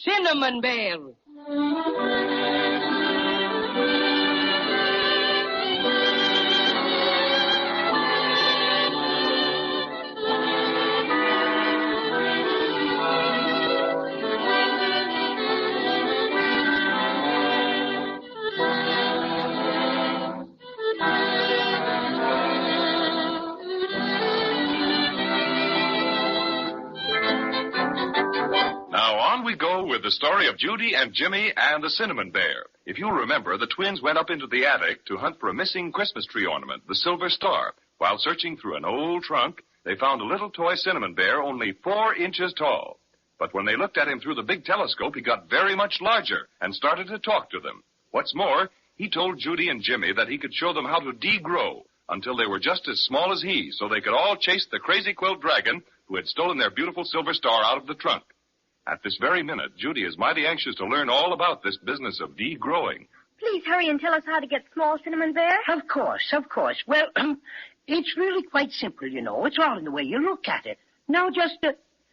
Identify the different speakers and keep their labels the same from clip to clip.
Speaker 1: Cinnamon Bear.
Speaker 2: We go with the story of Judy and Jimmy and the Cinnamon Bear. If you'll remember, the twins went up into the attic to hunt for a missing Christmas tree ornament, the silver star. While searching through an old trunk, they found a little toy Cinnamon Bear only 4 inches tall. But when they looked at him through the big telescope, he got very much larger and started to talk to them. What's more, he told Judy and Jimmy that he could show them how to degrow until they were just as small as he, so they could all chase the crazy quilt dragon who had stolen their beautiful silver star out of the trunk. At this very minute, Judy is mighty anxious to learn all about this business of degrowing.
Speaker 3: Please hurry and tell us how to get small, Cinnamon Bear.
Speaker 1: Of course. Well, it's really quite simple, you know. It's all in the way you look at it. Now, just,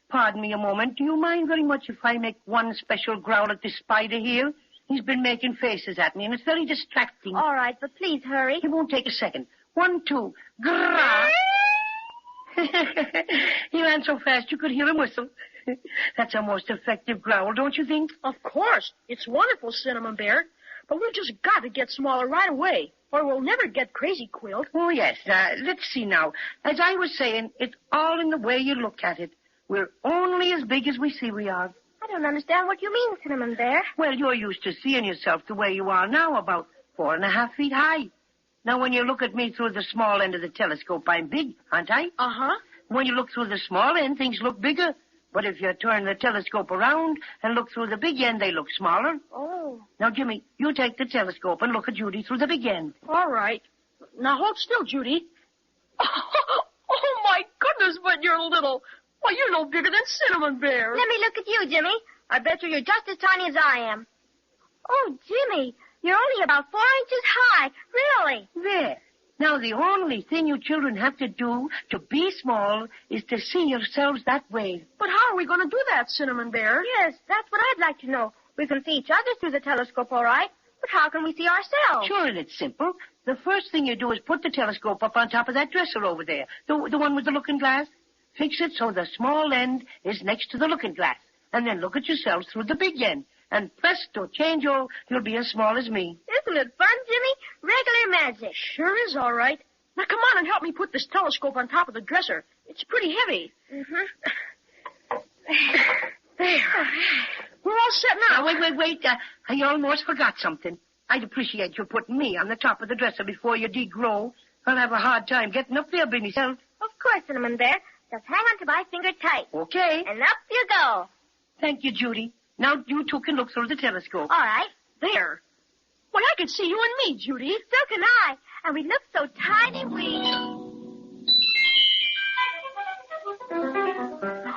Speaker 1: pardon me a moment. Do you mind very much if I make one special growl at this spider here? He's been making faces at me, and it's very distracting.
Speaker 3: All right, but please hurry.
Speaker 1: It won't take a second. 1, 2, grrrr. He ran so fast you could hear him whistle. That's a most effective growl, don't you think?
Speaker 4: Of course. It's wonderful, Cinnamon Bear. But we've just got to get smaller right away, or we'll never get Crazy Quilt.
Speaker 1: Oh, yes. Let's see now. As I was saying, it's all in the way you look at it. We're only as big as we see we are.
Speaker 3: I don't understand what you mean, Cinnamon Bear.
Speaker 1: Well, you're used to seeing yourself the way you are now, about 4.5 feet high. Now, when you look at me through the small end of the telescope, I'm big, aren't I?
Speaker 4: Uh-huh.
Speaker 1: When you look through the small end, things look bigger. But if you turn the telescope around and look through the big end, they look smaller.
Speaker 3: Oh.
Speaker 1: Now, Jimmy, you take the telescope and look at Judy through the big end.
Speaker 4: All right. Now, hold still, Judy. Oh, my goodness, but you're little. Why, you're no bigger than Cinnamon Bear.
Speaker 3: Let me look at you, Jimmy. I bet you're just as tiny as I am. Oh, Jimmy, you're only about 4 inches high. Really?
Speaker 1: There. Now, the only thing you children have to do to be small is to see yourselves that way.
Speaker 4: But how are we going to do that, Cinnamon Bear?
Speaker 3: Yes, that's what I'd like to know. We can see each other through the telescope, all right. But how can we see ourselves?
Speaker 1: Sure, and it's simple. The first thing you do is put the telescope up on top of that dresser over there. The one with the looking glass. Fix it so the small end is next to the looking glass. And then look at yourselves through the big end. And presto, change-o, you'll be as small as me.
Speaker 3: Isn't it fun, Jimmy? Regular magic.
Speaker 4: Sure is all right. Now, come on and help me put this telescope on top of the dresser. It's pretty heavy.
Speaker 3: Mm-hmm.
Speaker 4: There. We're all set now.
Speaker 1: Wait. I almost forgot something. I'd appreciate you putting me on the top of the dresser before you degrow. I'll have a hard time getting up there by myself.
Speaker 3: Of course, Cinnamon Bear. Just hang on to my finger tight.
Speaker 1: Okay.
Speaker 3: And up you go.
Speaker 1: Thank you, Judy. Now you two can look through the telescope.
Speaker 3: All right.
Speaker 4: There. Why, I can see you and me, Judy.
Speaker 3: So can I. And we look so tiny,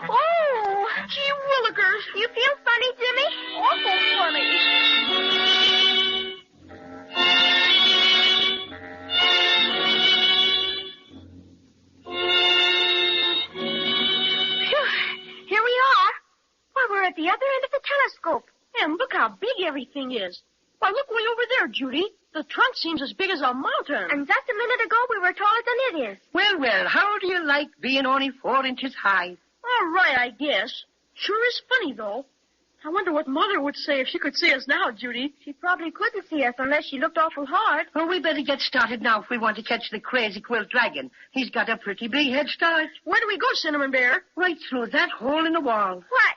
Speaker 4: Oh, gee willikers.
Speaker 3: You feel funny, Jimmy?
Speaker 4: Awful funny.
Speaker 3: Phew. Here we are. Why, we're at the other end of the telescope.
Speaker 4: And look how big everything is. Why, look way over there, Judy. The trunk seems as big as a mountain.
Speaker 3: And just a minute ago, we were taller than it is.
Speaker 1: Well, how do you like being only 4 inches high?
Speaker 4: All right, I guess. Sure is funny, though. I wonder what Mother would say if she could see us now, Judy.
Speaker 3: She probably couldn't see us unless she looked awful hard.
Speaker 1: Well, we better get started now if we want to catch the crazy quilt dragon. He's got a pretty big head start.
Speaker 4: Where do we go, Cinnamon Bear?
Speaker 1: Right through that hole in the wall.
Speaker 3: What?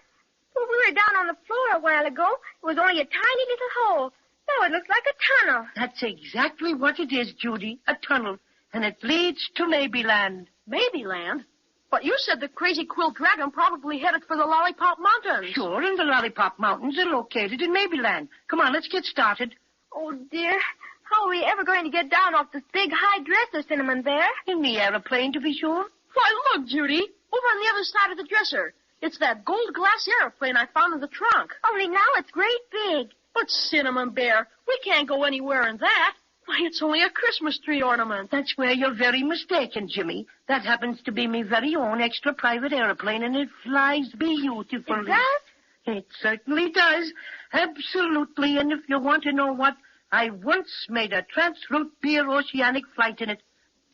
Speaker 3: Well, we were down on the floor a while ago. It was only a tiny little hole. Now it looks like a tunnel.
Speaker 1: That's exactly what it is, Judy, a tunnel. And it leads to Maybeland.
Speaker 4: Maybeland? But you said the crazy quilt dragon probably headed for the Lollipop Mountains.
Speaker 1: Sure, and the Lollipop Mountains are located in Maybeland. Come on, let's get started.
Speaker 3: Oh, dear. How are we ever going to get down off this big high dresser, Cinnamon Bear?
Speaker 1: In the airplane, to be sure.
Speaker 4: Why, look, Judy. Over on the other side of the dresser. It's that gold glass airplane I found in the trunk.
Speaker 3: Only now it's great big.
Speaker 4: But, Cinnamon Bear, we can't go anywhere in that. Why, it's only a Christmas tree ornament.
Speaker 1: That's where you're very mistaken, Jimmy. That happens to be me very own extra private airplane, and it flies beautifully.
Speaker 3: It does?
Speaker 1: It certainly does. Absolutely. And if you want to know what, I once made a transroute beer oceanic flight in it.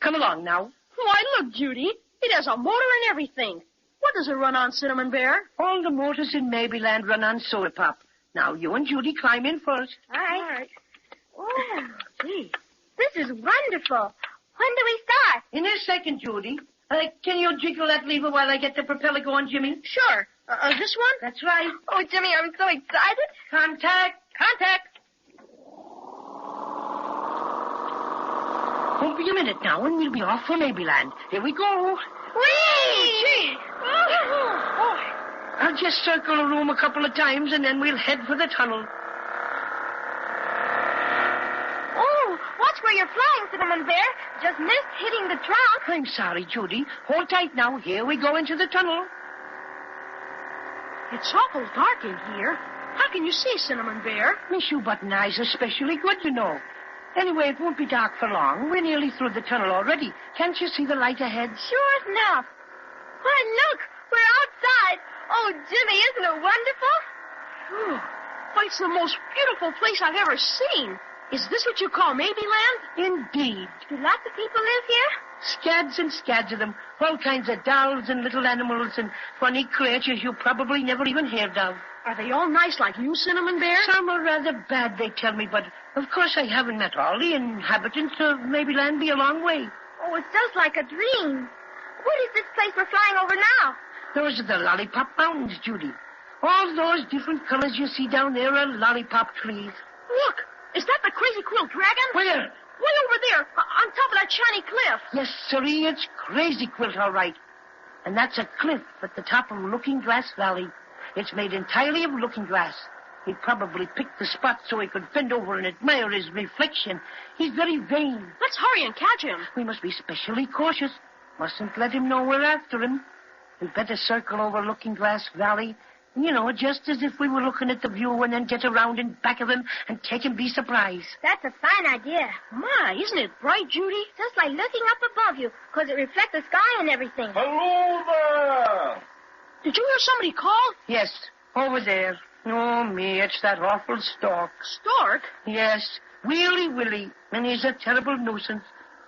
Speaker 1: Come along now.
Speaker 4: Why, look, Judy. It has a motor and everything. What does it run on, Cinnamon Bear?
Speaker 1: All the motors in Maryland run on soda pop. Now, you and Judy climb in first.
Speaker 3: All right. Oh, gee. This is wonderful. When do we start?
Speaker 1: In a second, Judy. Can you jiggle that lever while I get the propeller going, Jimmy?
Speaker 4: Sure. This one?
Speaker 1: That's right.
Speaker 3: Oh, Jimmy, I'm so excited.
Speaker 1: Contact. Won't be a minute now, and we'll be off for Maryland. Here we go.
Speaker 3: Whee!
Speaker 1: Oh. I'll just circle the room a couple of times, and then we'll head for the tunnel.
Speaker 3: Oh, watch where you're flying, Cinnamon Bear. Just missed hitting the trunk.
Speaker 1: I'm sorry, Judy. Hold tight now. Here we go into the tunnel.
Speaker 4: It's awful dark in here. How can you see, Cinnamon Bear?
Speaker 1: My shoe button eyes are especially good, you know. Anyway, it won't be dark for long. We're nearly through the tunnel already. Can't you see the light ahead?
Speaker 3: Sure enough. Why, look, we're outside. Oh, Jimmy, isn't it wonderful?
Speaker 4: Why, it's the most beautiful place I've ever seen. Is this what you call Maryland?
Speaker 1: Indeed.
Speaker 3: Do lots of people live here?
Speaker 1: Scads and scads of them. All kinds of dolls and little animals and funny creatures you probably never even heard of.
Speaker 4: Are they all nice like you, Cinnamon Bear?
Speaker 1: Some are rather bad, they tell me, but of course I haven't met all the inhabitants of Maryland. Be a long way.
Speaker 3: Oh, it's just like a dream. What is this place we're flying over now?
Speaker 1: Those are the Lollipop Mountains, Judy. All those different colors you see down there are lollipop trees.
Speaker 4: Look, is that the crazy quilt dragon?
Speaker 1: Where?
Speaker 4: Way over there, on top of that shiny cliff.
Speaker 1: Yes, sirree, it's Crazy Quilt, all right. And that's a cliff at the top of Looking Glass Valley. It's made entirely of looking glass. He probably picked the spot so he could bend over and admire his reflection. He's very vain.
Speaker 4: Let's hurry and catch him.
Speaker 1: We must be specially cautious. Mustn't let him know we're after him. We'd better circle over Looking Glass Valley. You know, just as if we were looking at the view and then get around in back of him and take him by surprise.
Speaker 3: That's a fine idea.
Speaker 4: My, isn't it bright, Judy?
Speaker 3: Just like looking up above you, because it reflects the sky and everything.
Speaker 5: Hello there!
Speaker 4: Did you hear somebody call?
Speaker 1: Yes, over there. Oh, me, it's that awful stork.
Speaker 4: Stork?
Speaker 1: Yes, Willy, and he's a terrible nuisance.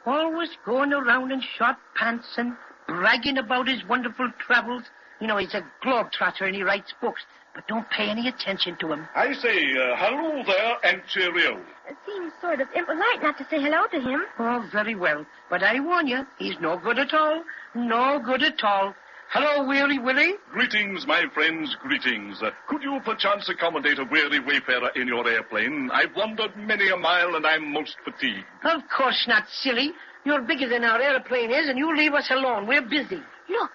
Speaker 1: Always going around in short pants and bragging about his wonderful travels. You know, he's a globetrotter and he writes books, but don't pay any attention to him.
Speaker 5: I say, hello there and cheerio.
Speaker 3: It seems sort of impolite not to say hello to him.
Speaker 1: Oh, very well. But I warn you, he's no good at all. No good at all. Hello, Willy.
Speaker 5: Greetings, my friends, greetings. Could you perchance accommodate a weary wayfarer in your airplane? I've wandered many a mile and I'm most fatigued.
Speaker 1: Of course not, silly. You're bigger than our airplane is, and you leave us alone. We're busy.
Speaker 3: Look,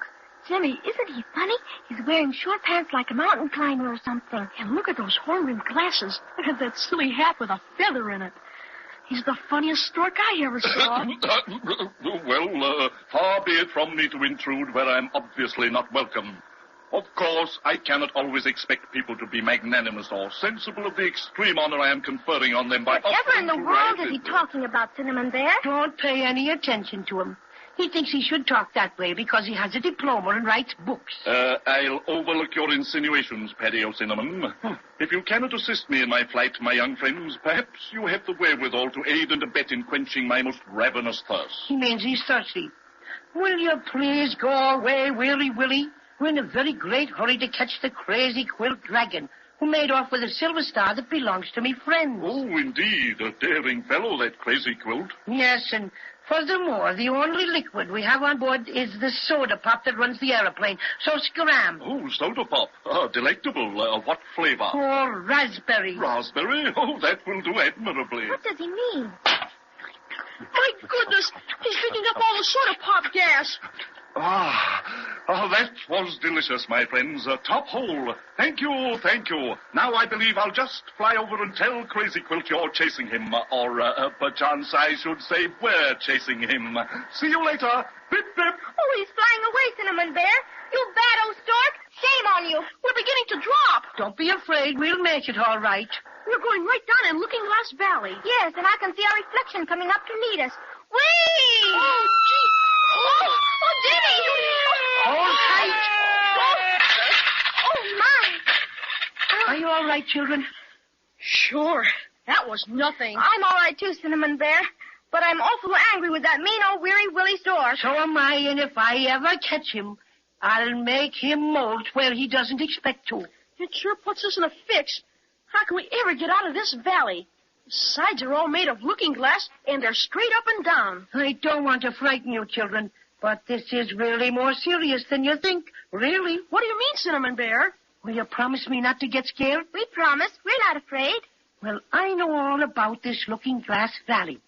Speaker 3: Jimmy, isn't he funny? He's wearing short pants like a mountain climber or something.
Speaker 4: And look at those horn-rimmed glasses. Look at that silly hat with a feather in it. He's the funniest stork I ever saw.
Speaker 5: Well, far be it from me to intrude where I'm obviously not welcome. Of course, I cannot always expect people to be magnanimous or sensible of the extreme honor I am conferring on them by
Speaker 3: Whatever in the
Speaker 5: offering to
Speaker 3: world
Speaker 5: ride
Speaker 3: is he
Speaker 5: with-
Speaker 3: talking about, Cinnamon Bear?
Speaker 1: Don't pay any attention to him. He thinks he should talk that way because he has a diploma and writes books.
Speaker 5: I'll overlook your insinuations, Paddy O'Cinnamon. If you cannot assist me in my flight, my young friends, perhaps you have the wherewithal to aid and abet in quenching my most ravenous thirst.
Speaker 1: He means he's thirsty. Will you please go away, Willy? We're in a very great hurry to catch the Crazy Quilt Dragon, who made off with a silver star that belongs to me friends.
Speaker 5: Oh, indeed, a daring fellow, that Crazy Quilt.
Speaker 1: Yes, and furthermore, the only liquid we have on board is the soda pop that runs the airplane. So scram.
Speaker 5: Oh, soda pop. Delectable. What flavor?
Speaker 1: Oh, raspberry.
Speaker 5: Raspberry? Oh, that will do admirably.
Speaker 3: What does he mean?
Speaker 4: My goodness, he's picking up all the soda pop gas.
Speaker 5: That was delicious, my friends. Top hole. Thank you. Now I believe I'll just fly over and tell Crazy Quilt you're chasing him. Or, perchance I should say we're chasing him. See you later. Bip, bip.
Speaker 3: Oh, he's flying away, Cinnamon Bear. You bad old stork. Shame on you.
Speaker 4: We're beginning to drop.
Speaker 1: Don't be afraid. We'll make it all right.
Speaker 4: We're going right down in Looking Glass Valley.
Speaker 3: Yes, and I can see our reflection coming up to meet us. Whee!
Speaker 4: Oh, gee.
Speaker 3: Oh, Jimmy!
Speaker 1: Hold tight.
Speaker 3: Oh, my.
Speaker 1: all right, children?
Speaker 4: Sure. That was nothing.
Speaker 3: I'm all right, too, Cinnamon Bear. But I'm awful angry with that mean old weary Willy Storr.
Speaker 1: So am I, and if I ever catch him, I'll make him molt where he doesn't expect to.
Speaker 4: It sure puts us in a fix. How can we ever get out of this valley? The sides are all made of looking glass, and they're straight up and down.
Speaker 1: I don't want to frighten you, children, but this is really more serious than you think. Really.
Speaker 4: What do you mean, Cinnamon Bear?
Speaker 1: Will you promise me not to get scared?
Speaker 3: We promise. We're not afraid.
Speaker 1: Well, I know all about this Looking Glass Valley.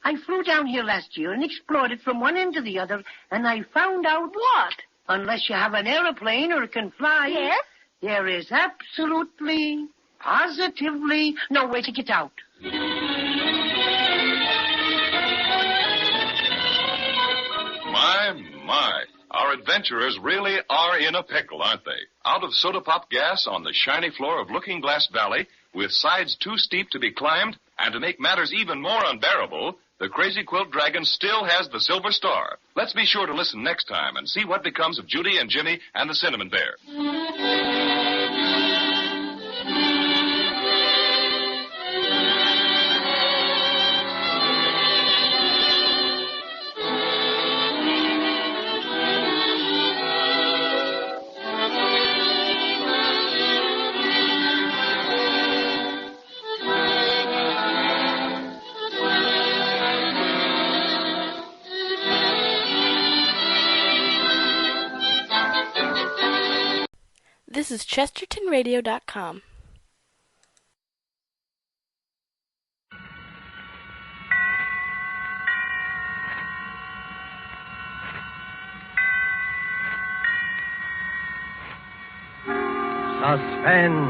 Speaker 1: I flew down here last year and explored it from one end to the other, and I found out what? Unless you have an airplane or can fly.
Speaker 3: Yes?
Speaker 1: There is absolutely, positively no way to get out.
Speaker 2: My. Our adventurers really are in a pickle, aren't they? Out of soda pop gas on the shiny floor of Looking Glass Valley, with sides too steep to be climbed, and to make matters even more unbearable, the Crazy Quilt Dragon still has the Silver Star. Let's be sure to listen next time and see what becomes of Judy and Jimmy and the Cinnamon Bear.
Speaker 6: This is ChestertonRadio.com.
Speaker 7: Suspense.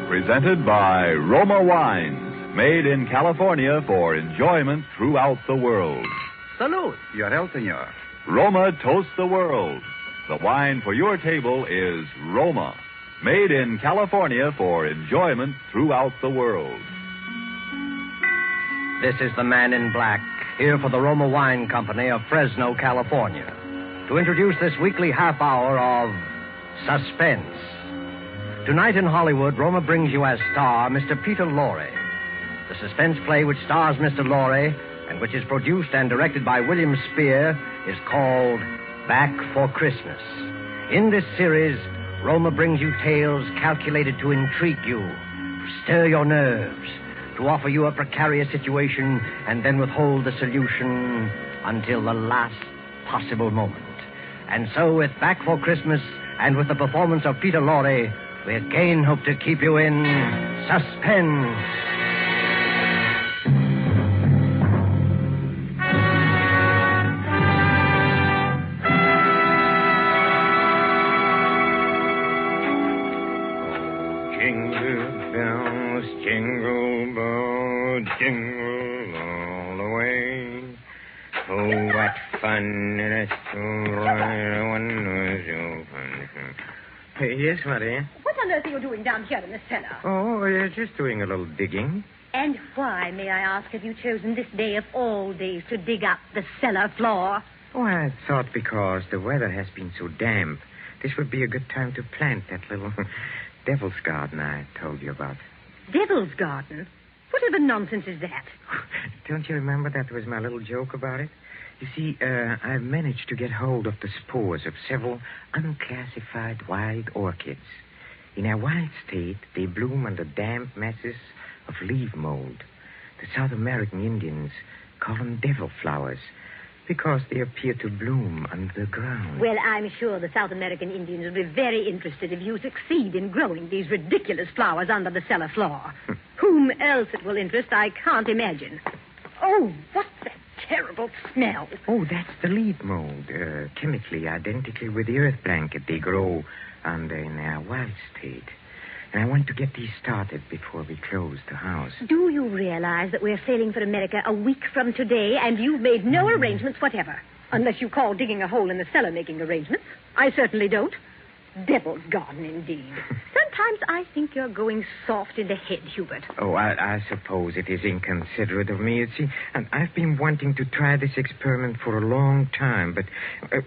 Speaker 7: Presented by Roma Wines. Made in California for enjoyment throughout the world.
Speaker 8: Salute. Your health, senor.
Speaker 7: Roma toasts the world. The wine for your table is Roma. Made in California for enjoyment throughout the world.
Speaker 9: This is the Man in Black, here for the Roma Wine Company of Fresno, California, to introduce this weekly half hour of Suspense. Tonight in Hollywood, Roma brings you as star Mr. Peter Lorre. The suspense play which stars Mr. Lorre and which is produced and directed by William Spear is called Back for Christmas. In this series, Roma brings you tales calculated to intrigue you, to stir your nerves, to offer you a precarious situation and then withhold the solution until the last possible moment. And so, with Back for Christmas and with the performance of Peter Lorre, we again hope to keep you in suspense.
Speaker 10: Jingle bells, jingle all the way. Oh, what fun it is to ride one horse open. Yes, Maria?
Speaker 11: What on earth are you doing down here in the cellar?
Speaker 10: Oh, just doing a little digging.
Speaker 11: And why, may I ask, have you chosen this day of all days to dig up the cellar floor?
Speaker 10: Oh, I thought because the weather has been so damp, this would be a good time to plant that little devil's garden I told you about.
Speaker 11: Devil's garden? Whatever nonsense is that?
Speaker 10: Don't you remember that was my little joke about it? You see, I've managed to get hold of the spores of several unclassified wild orchids. In our wild state, they bloom under damp masses of leaf mold. The South American Indians call them devil flowers because they appear to bloom under the ground.
Speaker 11: Well, I'm sure the South American Indians will be very interested if you succeed in growing these ridiculous flowers under the cellar floor. Whom else it will interest, I can't imagine. Oh, what's that terrible smell?
Speaker 10: Oh, that's the leaf mold, chemically identical with the earth blanket they grow under in our wild state. And I want to get these started before we close the house.
Speaker 11: Do you realize that we're sailing for America a week from today, and you've made no arrangements whatever? Unless you call digging a hole in the cellar making arrangements. I certainly don't. Devil's Garden, indeed. Sometimes I think you're going soft in the head, Hubert.
Speaker 10: Oh, I suppose it is inconsiderate of me. You see, and I've been wanting to try this experiment for a long time, but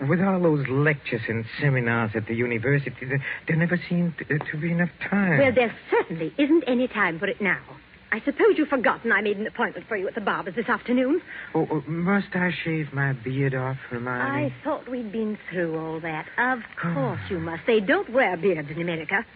Speaker 10: with all those lectures and seminars at the university, there never seemed to be enough time.
Speaker 11: Well, there certainly isn't any time for it now. I suppose you've forgotten I made an appointment for you at the barber's this afternoon.
Speaker 10: Oh, must I shave my beard off, Hermione?
Speaker 11: I thought we'd been through all that. Of course you must. They don't wear beards in America.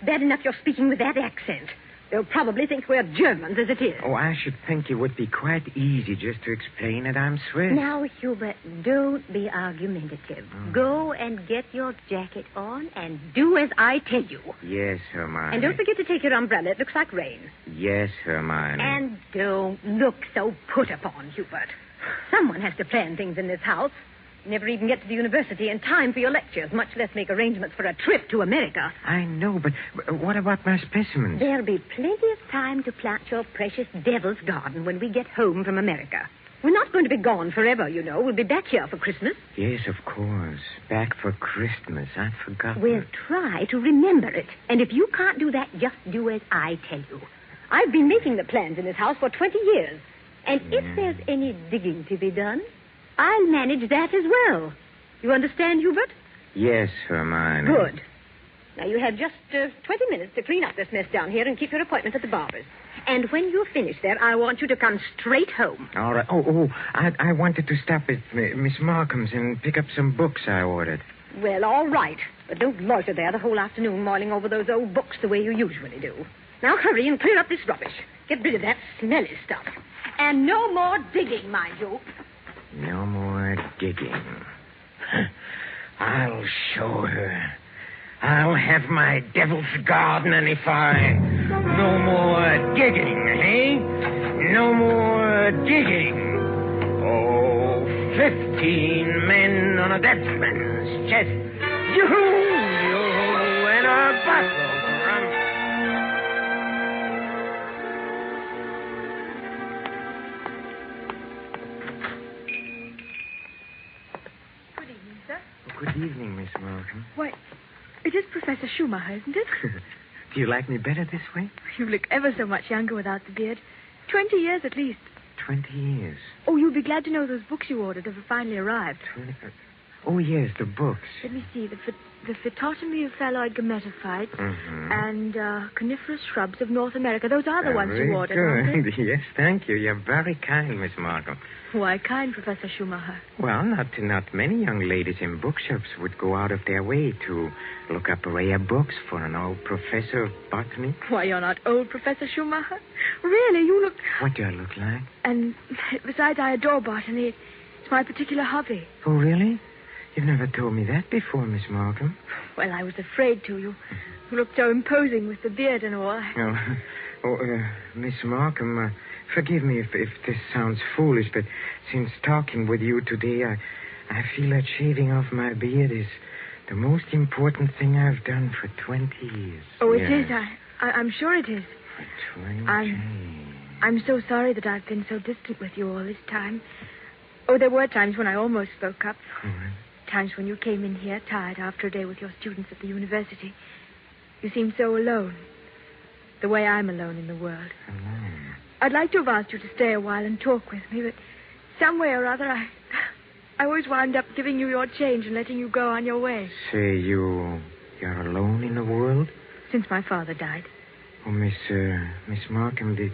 Speaker 11: Bad enough you're speaking with that accent. They'll probably think we're Germans as it is.
Speaker 10: Oh, I should think it would be quite easy just to explain that I'm Swiss.
Speaker 11: Now, Hubert, don't be argumentative. Go and get your jacket on and do as I tell you.
Speaker 10: Yes, Hermione.
Speaker 11: And don't forget to take your umbrella. It looks like rain.
Speaker 10: Yes, Hermione.
Speaker 11: And don't look so put upon, Hubert. Someone has to plan things in this house. You never even get to the university in time for your lectures, much less make arrangements for a trip to America.
Speaker 10: I know, but what about my specimens?
Speaker 11: There'll be plenty of time to plant your precious Devil's Garden when we get home from America. We're not going to be gone forever, you know. We'll be back here for Christmas.
Speaker 10: Yes, of course. Back for Christmas. I'd forgotten.
Speaker 11: We'll try to remember it. And if you can't do that, just do as I tell you. I've been making the plans in this house for 20 years. And if there's any digging to be done, I'll manage that as well. You understand, Hubert?
Speaker 10: Yes, Hermione.
Speaker 11: Good. Now, you have just 20 minutes to clean up this mess down here and keep your appointment at the barber's. And when you're finished there, I want you to come straight home.
Speaker 10: All right. Oh, I wanted to stop at Miss Markham's and pick up some books I ordered.
Speaker 11: Well, all right. But don't loiter there the whole afternoon mulling over those old books the way you usually do. Now, hurry and clear up this rubbish. Get rid of that smelly stuff. And no more digging, mind you.
Speaker 10: No more digging. I'll show her. I'll have my Devil's Garden, and if no more digging, eh? No more digging. Oh, 15 men on a deathman's chest. Yoo-hoo, and a bottle from... Good evening, Miss Markham.
Speaker 12: Why, it is Professor Schumacher, isn't it?
Speaker 10: Do you like me better this way?
Speaker 12: You look ever so much younger without the beard. 20 years at least.
Speaker 10: 20 years.
Speaker 12: Oh, you'll be glad to know those books you ordered have finally arrived.
Speaker 10: Oh, yes, the books.
Speaker 12: Let me see. The Phytotomy of Phalloid Gametophytes and Coniferous Shrubs of North America. Those are the ones you ordered, aren't they?
Speaker 10: Yes, thank you. You're very kind, Miss Markham.
Speaker 12: Why kind, Professor Schumacher?
Speaker 10: Well, not many young ladies in bookshops would go out of their way to look up rare books for an old professor of botany.
Speaker 12: Why, you're not old, Professor Schumacher. Really, you look...
Speaker 10: What do I look like?
Speaker 12: And besides, I adore botany. It's my particular hobby.
Speaker 10: Oh, really? You've never told me that before, Miss Markham.
Speaker 12: Well, I was afraid to. You looked so imposing with the beard and all.
Speaker 10: Miss Markham, forgive me if this sounds foolish, but since talking with you today, I feel that shaving off my beard is the most important thing I've done for 20 years.
Speaker 12: Oh, it is. I'm sure it is.
Speaker 10: For 20.
Speaker 12: I'm so sorry that I've been so distant with you all this time. Oh, there were times when I almost spoke up. Times when you came in here tired after a day with your students at the university. You seemed so alone. The way I'm alone in the world.
Speaker 10: Alone?
Speaker 12: I'd like to have asked you to stay a while and talk with me, but some way or other I always wound up giving you your change and letting you go on your way.
Speaker 10: Say, you're alone in the world?
Speaker 12: Since my father died.
Speaker 10: Oh, Miss Markham, did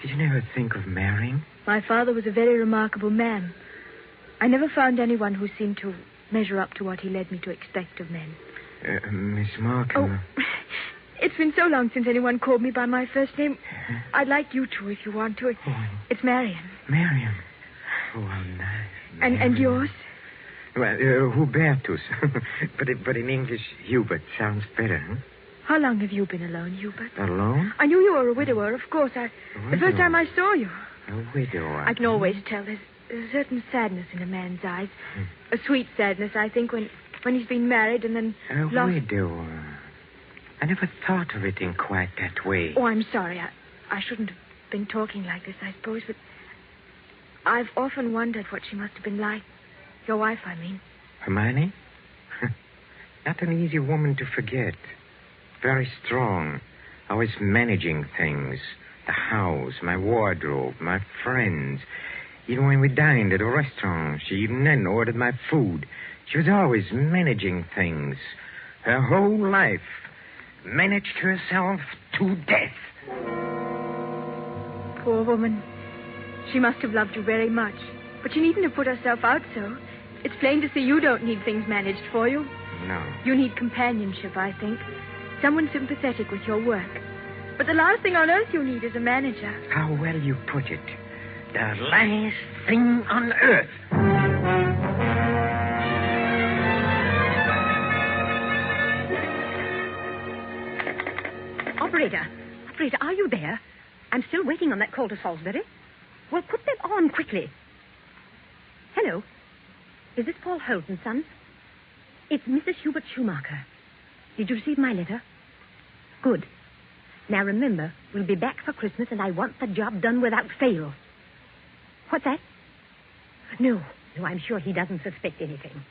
Speaker 10: you never think of marrying?
Speaker 12: My father was a very remarkable man. I never found anyone who seemed to measure up to what he led me to expect of men.
Speaker 10: Miss Markham...
Speaker 12: Oh, it's been so long since anyone called me by my first name. I'd like you to, if you want to. It's Marion.
Speaker 10: Marion? Oh, how nice.
Speaker 12: And yours?
Speaker 10: Well, Hubertus. but in English, Hubert sounds better, huh?
Speaker 12: How long have you been alone, Hubert?
Speaker 10: Alone?
Speaker 12: I knew you were a widower, of course. The first time I saw you.
Speaker 10: A widower?
Speaker 12: I can always tell. There's a certain sadness in a man's eyes. A sweet sadness, I think, when he's been married and then lost...
Speaker 10: A widower. I never thought of it in quite that way.
Speaker 12: Oh, I'm sorry. I shouldn't have been talking like this, I suppose, but I've often wondered what she must have been like. Your wife, I mean.
Speaker 10: Hermione? Not an easy woman to forget. Very strong. Always managing things. The house, my wardrobe, my friends. Even when we dined at a restaurant, she even then ordered my food. She was always managing things. Her whole life. Managed herself to death.
Speaker 12: Poor woman. She must have loved you very much. But she needn't have put herself out so. It's plain to see you don't need things managed for you.
Speaker 10: No.
Speaker 12: You need companionship, I think. Someone sympathetic with your work. But the last thing on earth you need is a manager.
Speaker 10: How well you put it. The last thing on earth.
Speaker 11: Operator, are you there? I'm still waiting on that call to Salisbury. Well, put them on quickly. Hello. Is this Paul Holt and Sons? It's Mrs. Hubert Schumacher. Did you receive my letter? Good. Now remember, we'll be back for Christmas and I want the job done without fail. What's that? No, I'm sure he doesn't suspect anything.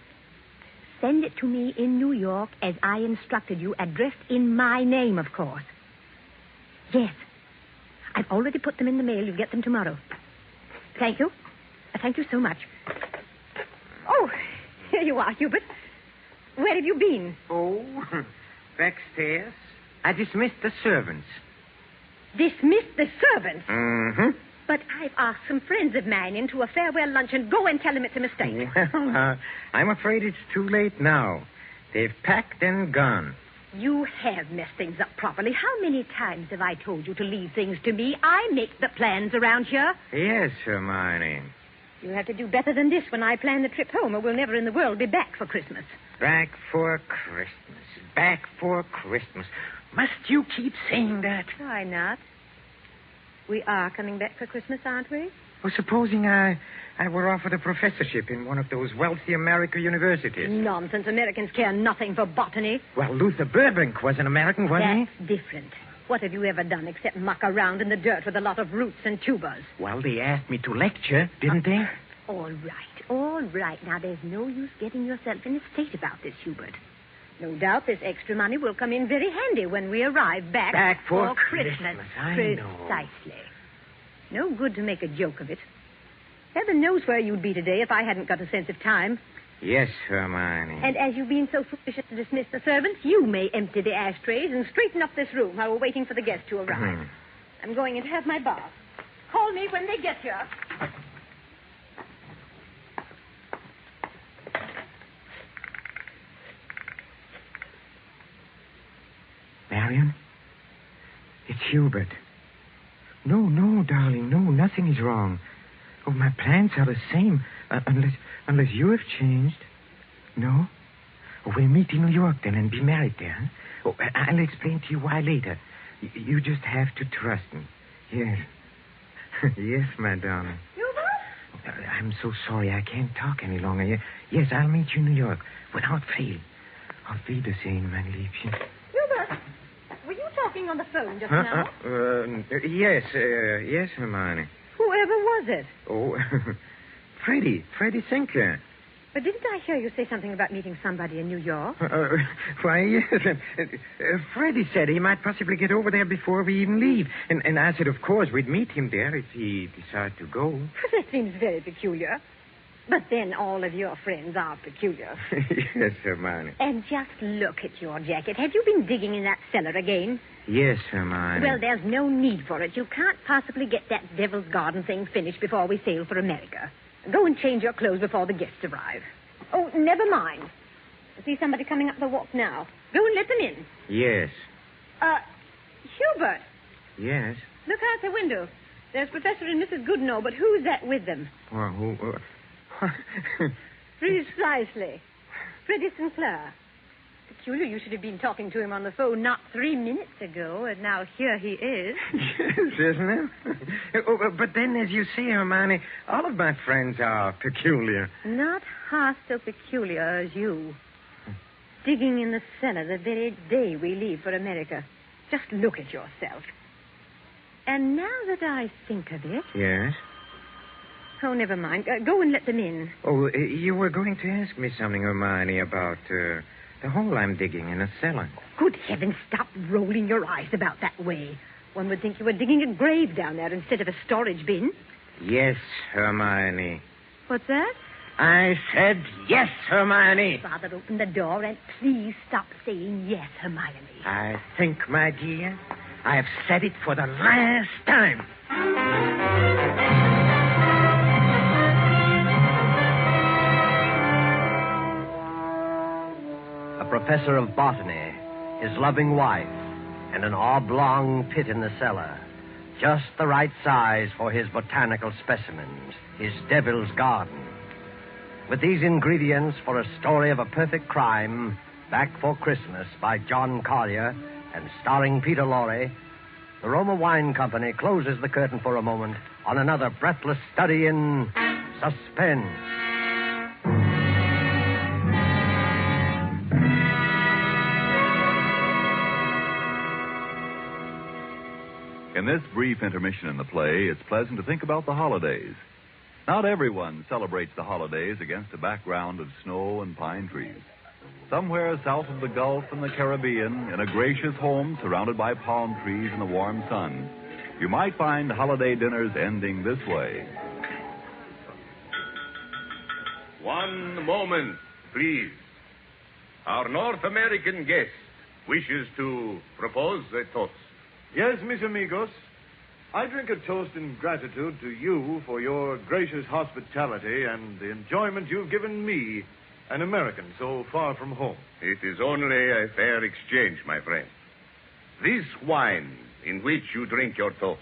Speaker 11: Send it to me in New York as I instructed you, addressed in my name, of course. Yes. I've already put them in the mail. You'll get them tomorrow. Thank you. Thank you so much. Oh, here you are, Hubert. Where have you been?
Speaker 10: Oh, backstairs. I dismissed the servants.
Speaker 11: Dismissed the servants?
Speaker 10: Mm-hmm.
Speaker 11: But I've asked some friends of mine into a farewell luncheon. Go and tell them it's a mistake.
Speaker 10: Well, I'm afraid it's too late now. They've packed and gone.
Speaker 11: You have messed things up properly. How many times have I told you to leave things to me? I make the plans around here.
Speaker 10: Yes, Hermione.
Speaker 11: You have to do better than this when I plan the trip home, or we'll never in the world be back for Christmas.
Speaker 10: Back for Christmas. Back for Christmas. Must you keep saying that?
Speaker 11: Why not? We are coming back for Christmas, aren't we?
Speaker 10: Well, supposing I were offered a professorship in one of those wealthy American universities.
Speaker 11: Nonsense. Americans care nothing for botany.
Speaker 10: Well, Luther Burbank was an American, wasn't
Speaker 11: he? That's different. What have you ever done except muck around in the dirt with a lot of roots and tubers?
Speaker 10: Well, they asked me to lecture, didn't they?
Speaker 11: All right. Now, there's no use getting yourself in a state about this, Hubert. No doubt this extra money will come in very handy when we arrive back
Speaker 10: for Christmas. I know.
Speaker 11: Precisely. No good to make a joke of it. Heaven knows where you'd be today if I hadn't got a sense of time.
Speaker 10: Yes, Hermione.
Speaker 11: And as you've been so foolish as to dismiss the servants, you may empty the ashtrays and straighten up this room while we're waiting for the guests to arrive. I'm going in to have my bath. Call me when they get here.
Speaker 10: Marion? It's Hubert. No, darling. No, nothing is wrong. Oh, my plans are the same. Unless you have changed. No? Oh, we'll meet in New York then and be married there. Huh? Oh, I'll explain to you why later. You just have to trust me. Yes. Yes, my darling.
Speaker 11: Hubert?
Speaker 10: I'm so sorry. I can't talk any longer. Yes, I'll meet you in New York without fail. Auf Wiedersehen, mein Liebchen.
Speaker 11: Hubert, were you talking on the phone just now?
Speaker 10: Yes, Hermione.
Speaker 11: Whoever was it?
Speaker 10: Oh, Freddie Sinclair.
Speaker 11: But didn't I hear you say something about meeting somebody in New York?
Speaker 10: Why, yes. Freddie said he might possibly get over there before we even leave. And I said, of course, we'd meet him there if he decided to go.
Speaker 11: That seems very peculiar. But then all of your friends are peculiar.
Speaker 10: Yes, Hermione.
Speaker 11: And just look at your jacket. Have you been digging in that cellar again?
Speaker 10: Yes, Hermione.
Speaker 11: Well, there's no need for it. You can't possibly get that Devil's Garden thing finished before we sail for America. Go and change your clothes before the guests arrive. Oh, never mind. I see somebody coming up the walk now. Go and let them in.
Speaker 10: Yes.
Speaker 11: Hubert.
Speaker 10: Yes?
Speaker 11: Look out the window. There's Professor and Mrs. Goodenough, but who's that with them?
Speaker 10: Well, who...
Speaker 11: Precisely. Freddie Sinclair. Peculiar you should have been talking to him on the phone not 3 minutes ago, and now here he is.
Speaker 10: Yes, isn't it? But then, as you say, Hermione, all of my friends are peculiar.
Speaker 11: Not half so peculiar as you. Digging in the cellar the very day we leave for America. Just look at yourself. And now that I think of it...
Speaker 10: Yes?
Speaker 11: Oh, never mind. Go and let them in.
Speaker 10: Oh, you were going to ask me something, Hermione, about The hole I'm digging in a cellar.
Speaker 11: Good heavens, stop rolling your eyes about that way. One would think you were digging a grave down there instead of a storage bin.
Speaker 10: Yes, Hermione.
Speaker 11: What's that?
Speaker 10: I said yes, Hermione.
Speaker 11: Father, open the door and please stop saying yes, Hermione.
Speaker 10: I think, my dear, I have said it for the last time.
Speaker 9: A professor of botany, his loving wife, and an oblong pit in the cellar. Just the right size for his botanical specimens, his devil's garden. With these ingredients for a story of a perfect crime, Back for Christmas by John Collier and starring Peter Lorre, the Roma Wine Company closes the curtain for a moment on another breathless study in suspense.
Speaker 7: In this brief intermission in the play, it's pleasant to think about the holidays. Not everyone celebrates the holidays against a background of snow and pine trees. Somewhere south of the Gulf and the Caribbean, in a gracious home surrounded by palm trees and the warm sun, you might find holiday dinners ending this way.
Speaker 13: One moment, please. Our North American guest wishes to propose a toast.
Speaker 14: Yes, mis amigos. I drink a toast in gratitude to you for your gracious hospitality and the enjoyment you've given me, an American so far from home.
Speaker 13: It is only a fair exchange, my friend. This wine in which you drink your toast,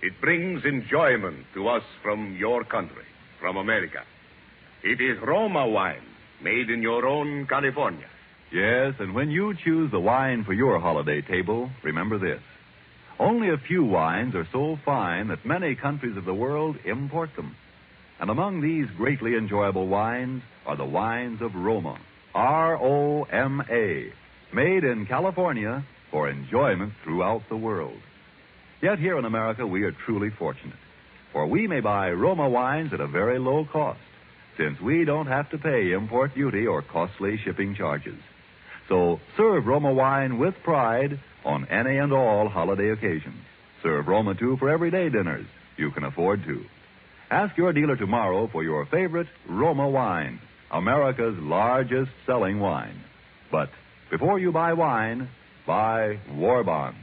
Speaker 13: it brings enjoyment to us from your country, from America. It is Roma wine, made in your own California.
Speaker 7: Yes, and when you choose the wine for your holiday table, remember this. Only a few wines are so fine that many countries of the world import them. And among these greatly enjoyable wines are the wines of Roma, R-O-M-A, made in California for enjoyment throughout the world. Yet here in America, we are truly fortunate, for we may buy Roma wines at a very low cost, since we don't have to pay import duty or costly shipping charges. So serve Roma wine with pride on any and all holiday occasions. Serve Roma, too, for everyday dinners you can afford to. Ask your dealer tomorrow for your favorite Roma wine, America's largest selling wine. But before you buy wine, buy war bonds.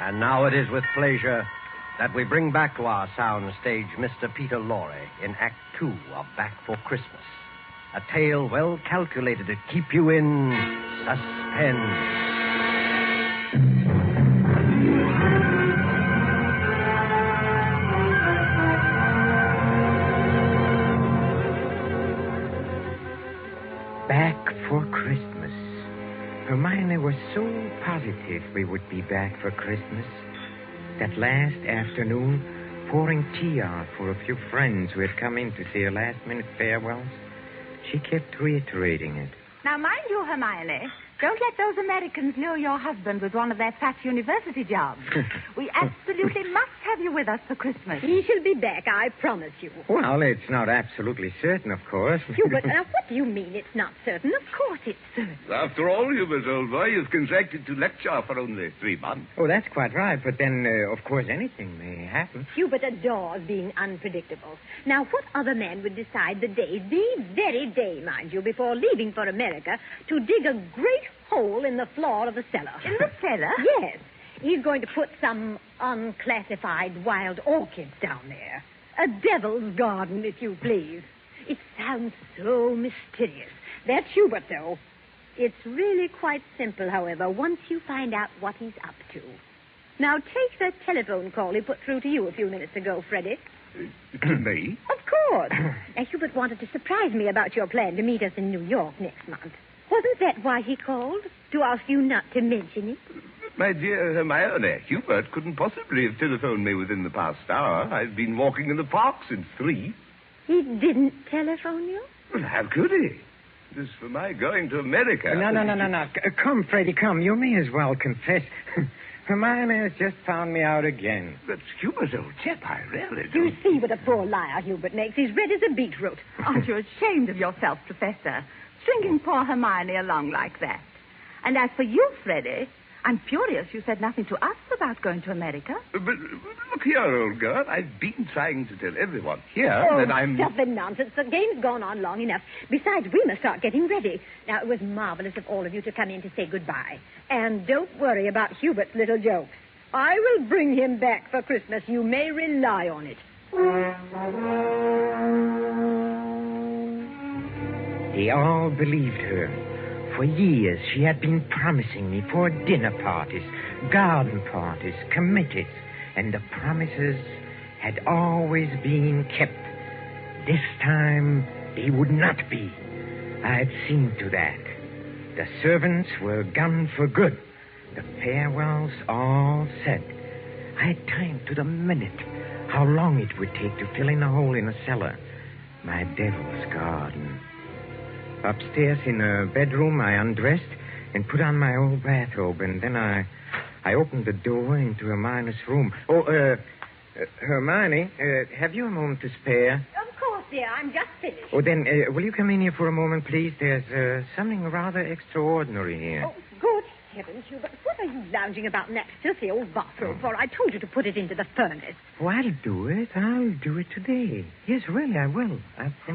Speaker 9: And now it is with pleasure that we bring back to our sound stage Mr. Peter Lorre in Act 2 of Back for Christmas. A tale well calculated to keep you in suspense.
Speaker 10: Back for Christmas. Hermione was so positive we would be back for Christmas. That last afternoon, pouring tea out for a few friends who had come in to say her last-minute farewells, she kept reiterating it.
Speaker 15: Now, mind you, Hermione, don't let those Americans lure your husband with one of their fat university jobs. We absolutely must have you with us for Christmas.
Speaker 11: He shall be back, I promise you.
Speaker 10: Well, it's not absolutely certain, of course.
Speaker 11: Hubert, now what do you mean it's not certain? Of course it's certain.
Speaker 13: After all, Hubert, old boy, you've contracted to lecture for only 3 months.
Speaker 10: Oh, that's quite right. But then, of course, anything may happen.
Speaker 11: Hubert adores being unpredictable. Now, what other man would decide the very day, mind you, before leaving for America, to dig a great hole in the floor of the cellar?
Speaker 15: In the cellar?
Speaker 11: Yes. He's going to put some unclassified wild orchids down there. A devil's garden, if you please. It sounds so mysterious. That's Hubert, though. It's really quite simple, however, once you find out what he's up to. Now, take the telephone call he put through to you a few minutes ago, Freddie.
Speaker 13: To me?
Speaker 11: Of course. Now, Hubert wanted to surprise me about your plan to meet us in New York next month. Wasn't that why he called? To ask you not to mention it?
Speaker 13: My dear Hermione, Hubert couldn't possibly have telephoned me within the past hour. I've been walking in the park since 3.
Speaker 11: He didn't telephone you?
Speaker 13: Well, how could he? It was for my going to America.
Speaker 10: No. Come, Freddie, come. You may as well confess. Hermione has just found me out again.
Speaker 8: That's Huber's old chap, I really do.
Speaker 15: You see what a poor liar Hubert makes. He's red as a beetroot. Aren't you ashamed of yourself, Professor? Stringing poor Hermione along like that. And as for you, Freddie, I'm furious you said nothing to us about going to America.
Speaker 8: But look here, old girl. I've been trying to tell everyone here that I'm...
Speaker 11: Stop the nonsense. The game's gone on long enough. Besides, we must start getting ready. Now, it was marvelous of all of you to come in to say goodbye. And don't worry about Hubert's little jokes. I will bring him back for Christmas. You may rely on it.
Speaker 10: They all believed her. For years, she had been promising me for dinner parties, garden parties, committees, and the promises had always been kept. This time, they would not be. I had seen to that. The servants were gone for good. The farewells all said. I had timed to the minute how long it would take to fill in a hole in a cellar. My devil's garden. Upstairs in a bedroom, I undressed and put on my old bathrobe, and then I opened the door into Hermione's room. Hermione, have you a moment to spare?
Speaker 11: Of course, dear. I'm just finished.
Speaker 10: Oh, then, will you come in here for a moment, please? There's something rather extraordinary here.
Speaker 11: Oh, good heavens, Hubert. What are you lounging about in that filthy old bathrobe for? I told you to put it into the furnace.
Speaker 10: Oh, I'll do it. I'll do it today. Yes, really, I will.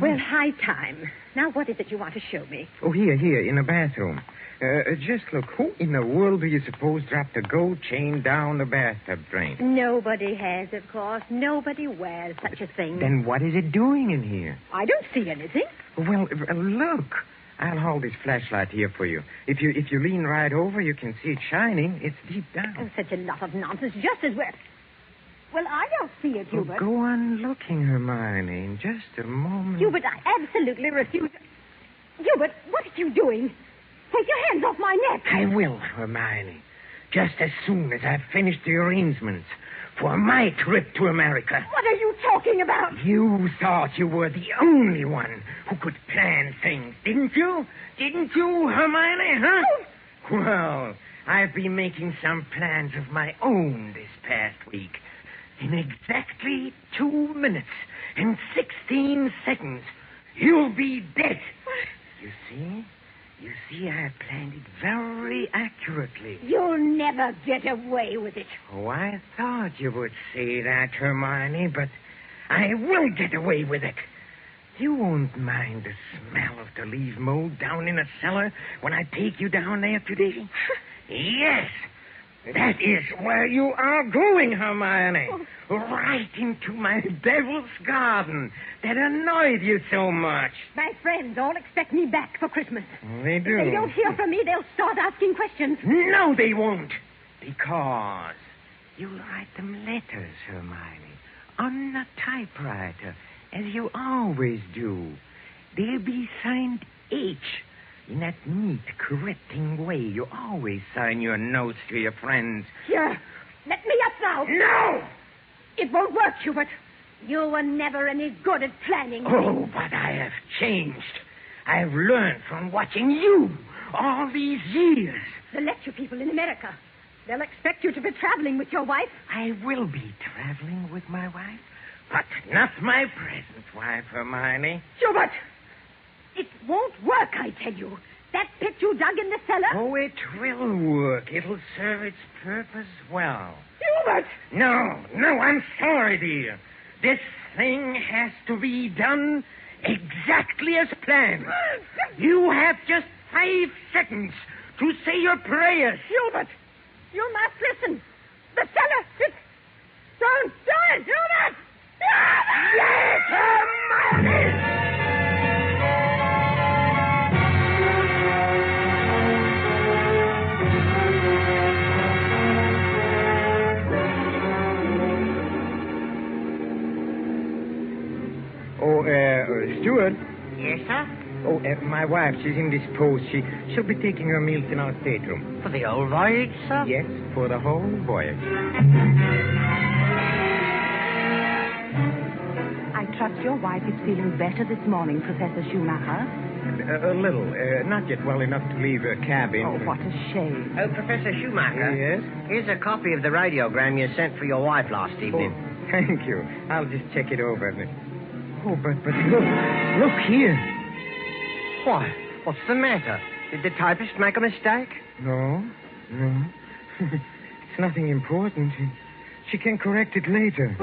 Speaker 11: Well, high time. Now, what is it you want to show me?
Speaker 10: Oh, here, in the bathroom. Just look, who in the world do you suppose dropped a gold chain down the bathtub drain?
Speaker 11: Nobody has, of course. Nobody wears such a thing.
Speaker 10: Then what is it doing in here?
Speaker 11: I don't see anything.
Speaker 10: Well, look. I'll hold this flashlight here for you. If you lean right over, you can see it shining. It's deep down.
Speaker 11: Oh, such a lot of nonsense, just as well. Well, I don't see it, Hubert.
Speaker 10: Go on looking, Hermione, in just a moment.
Speaker 11: Hubert, I absolutely refuse. Hubert, what are you doing? Take your hands off my neck.
Speaker 10: I will, Hermione. Just as soon as I've finished the arrangements for my trip to America.
Speaker 11: What are you talking about?
Speaker 10: You thought you were the only one who could plan things, didn't you? Didn't you, Hermione, huh? Oh. Well, I've been making some plans of my own this past week. In exactly 2 minutes and 16 seconds, you'll be dead. You see, I planned it very accurately.
Speaker 11: You'll never get away with it.
Speaker 10: Oh, I thought you would say that, Hermione, but I will get away with it. You won't mind the smell of the leaf mold down in the cellar when I take you down there today? Yes. That is where you are going, Hermione. Right into my devil's garden that annoyed you so much.
Speaker 11: My friends all expect me back for Christmas.
Speaker 10: They do.
Speaker 11: If they don't hear from me, they'll start asking questions.
Speaker 10: No, they won't. Because you'll write them letters, Hermione, on a typewriter, as you always do. They'll be signed H. In that neat, correcting way you always sign your notes to your friends.
Speaker 11: Here, let me up now.
Speaker 10: No!
Speaker 11: It won't work, Hubert. You were never any good at planning.
Speaker 10: Oh, but I have changed. I've learned from watching you all these years.
Speaker 11: The lecture people in America. They'll expect you to be traveling with your wife.
Speaker 10: I will be traveling with my wife, but not my present wife, Hermione.
Speaker 11: Hubert! It won't work, I tell you. That pit you dug in the cellar...
Speaker 10: Oh, it will work. It'll serve its purpose well.
Speaker 11: Hubert!
Speaker 10: No, I'm sorry, dear. This thing has to be done exactly as planned. You have just 5 seconds to say your prayers.
Speaker 11: Hubert, you must listen. The cellar, it's... Don't do it, Hubert!
Speaker 10: Yes, Hermione! Steward?
Speaker 16: Yes, sir?
Speaker 10: Oh, my wife, she's indisposed. She'll be taking her meals in our stateroom.
Speaker 16: For the whole voyage, sir?
Speaker 10: Yes, for the whole voyage.
Speaker 15: I trust your wife is feeling better this morning, Professor Schumacher.
Speaker 10: A little. Not yet well enough to leave a cabin.
Speaker 15: Oh, what a shame.
Speaker 9: Professor Schumacher.
Speaker 10: Yes?
Speaker 9: Here's a copy of the radiogram you sent for your wife last evening.
Speaker 10: Oh, thank you. I'll just check it over. Oh, but look here.
Speaker 9: What? What's the matter? Did the typist make a mistake?
Speaker 10: No. It's nothing important. She can correct it later.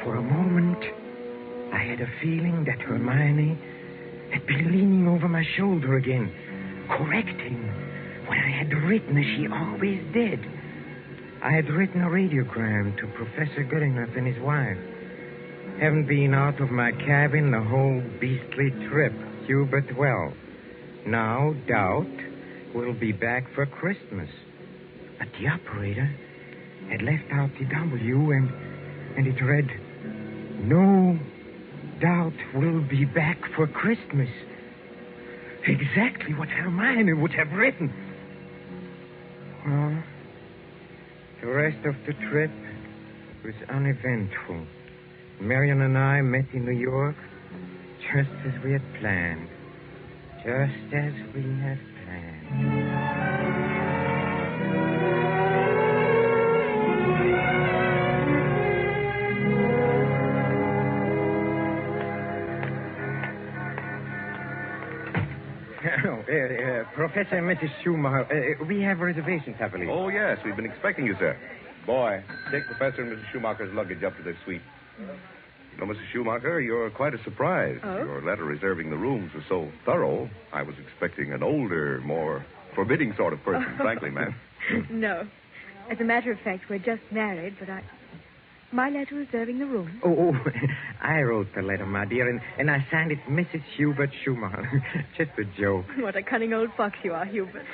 Speaker 10: For a moment, I had a feeling that Hermione had been leaning over my shoulder again, correcting what I had written as she always did. I had written a radiogram to Professor Goodenough and his wife. Haven't been out of my cabin the whole beastly trip, Hubert. Well, now doubt we'll be back for Christmas. But the operator had left out the W, and it read, "No doubt we'll be back for Christmas." Exactly what Hermione would have written. Well, the rest of the trip was uneventful. Marion and I met in New York just as we had planned. Just as we had planned. Professor and Mrs. Schumacher, we have reservations, I believe.
Speaker 13: Oh, yes. We've been expecting you, sir. Boy, take Professor and Mrs. Schumacher's luggage up to their suite. You know, Mrs. Schumacher, you're quite a surprise.
Speaker 12: Oh?
Speaker 13: Your letter reserving the rooms was so thorough, I was expecting an older, more forbidding sort of person, frankly, ma'am.
Speaker 12: No. As a matter of fact, we're just married, but my letter reserving the room.
Speaker 10: Oh, I wrote the letter, my dear, and I signed it Mrs. Hubert Schumacher. Just a joke.
Speaker 12: What a cunning old fox you are, Hubert.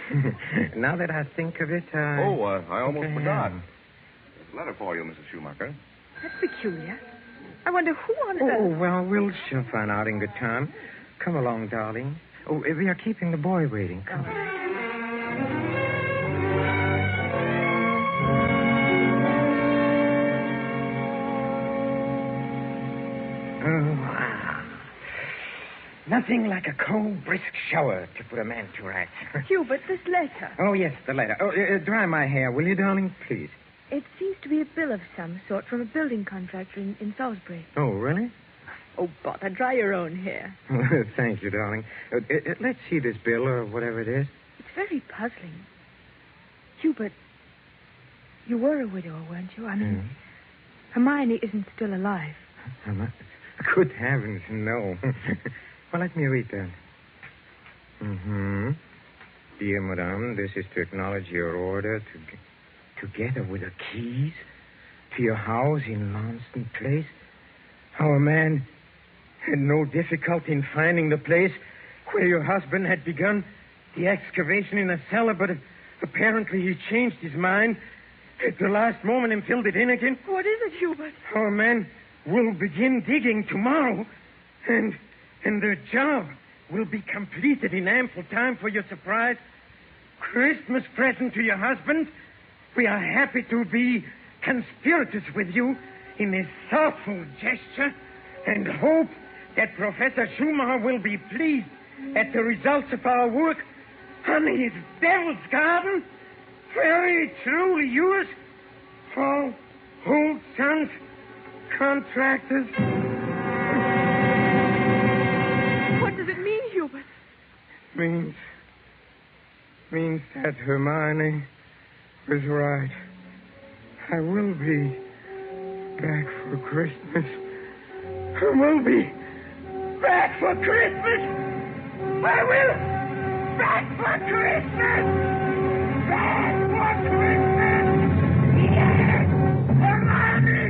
Speaker 10: Now that I think of it,
Speaker 13: I almost forgot. There's a letter for you, Mrs. Schumacher.
Speaker 12: That's peculiar. I wonder who on earth...
Speaker 10: Oh, well, we'll soon find out in good time. Come along, darling. Oh, we are keeping the boy waiting. Come on. Nothing like a cold, brisk shower to put a man to rights.
Speaker 12: Hubert, this letter.
Speaker 10: Oh, yes, the letter. Oh, dry my hair, will you, darling? Please.
Speaker 12: It seems to be a bill of some sort from a building contractor in Salisbury.
Speaker 10: Oh, really?
Speaker 12: Oh, bother, dry your own hair.
Speaker 10: Thank you, darling. Let's see this bill, or whatever it is.
Speaker 12: It's very puzzling. Hubert, you were a widower, weren't you? I mean, Hermione isn't still alive.
Speaker 10: Good heavens, no. Well, let me read that. Dear Madame, this is to acknowledge your order together with the keys to your house in Launceston Place. Our man had no difficulty in finding the place where your husband had begun the excavation in a cellar, but apparently he changed his mind at the last moment and filled it in again.
Speaker 12: What is it, Hubert?
Speaker 10: Our man will begin digging tomorrow, and the job will be completed in ample time for your surprise Christmas present to your husband. We are happy to be conspirators with you in this thoughtful gesture and hope that Professor Schumacher will be pleased at the results of our work on his devil's garden. Very truly yours, Paul Holt Sons Contractors.
Speaker 12: What does it mean, Hubert?
Speaker 10: Means that Hermione was right. I will be back for Christmas. I will be back for Christmas. I will back for Christmas. Back for Christmas. Yes, Hermione.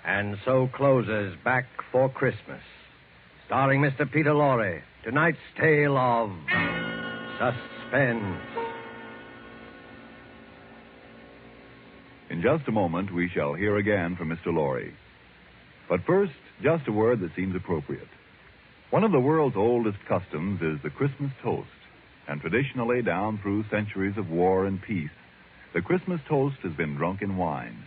Speaker 9: And so closes Back for Christmas, starring Mr. Peter Lorre. Tonight's tale of Suspense.
Speaker 7: In just a moment, we shall hear again from Mr. Lorre. But first, just a word that seems appropriate. One of the world's oldest customs is the Christmas toast. And traditionally, down through centuries of war and peace, the Christmas toast has been drunk in wine.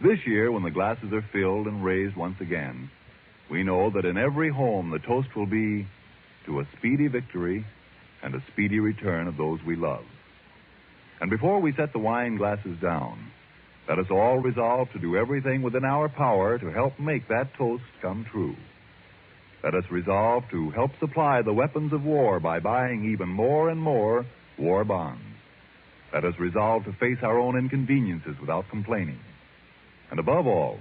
Speaker 7: This year, when the glasses are filled and raised once again, we know that in every home the toast will be to a speedy victory and a speedy return of those we love. And before we set the wine glasses down, let us all resolve to do everything within our power to help make that toast come true. Let us resolve to help supply the weapons of war by buying even more and more war bonds. Let us resolve to face our own inconveniences without complaining. And above all,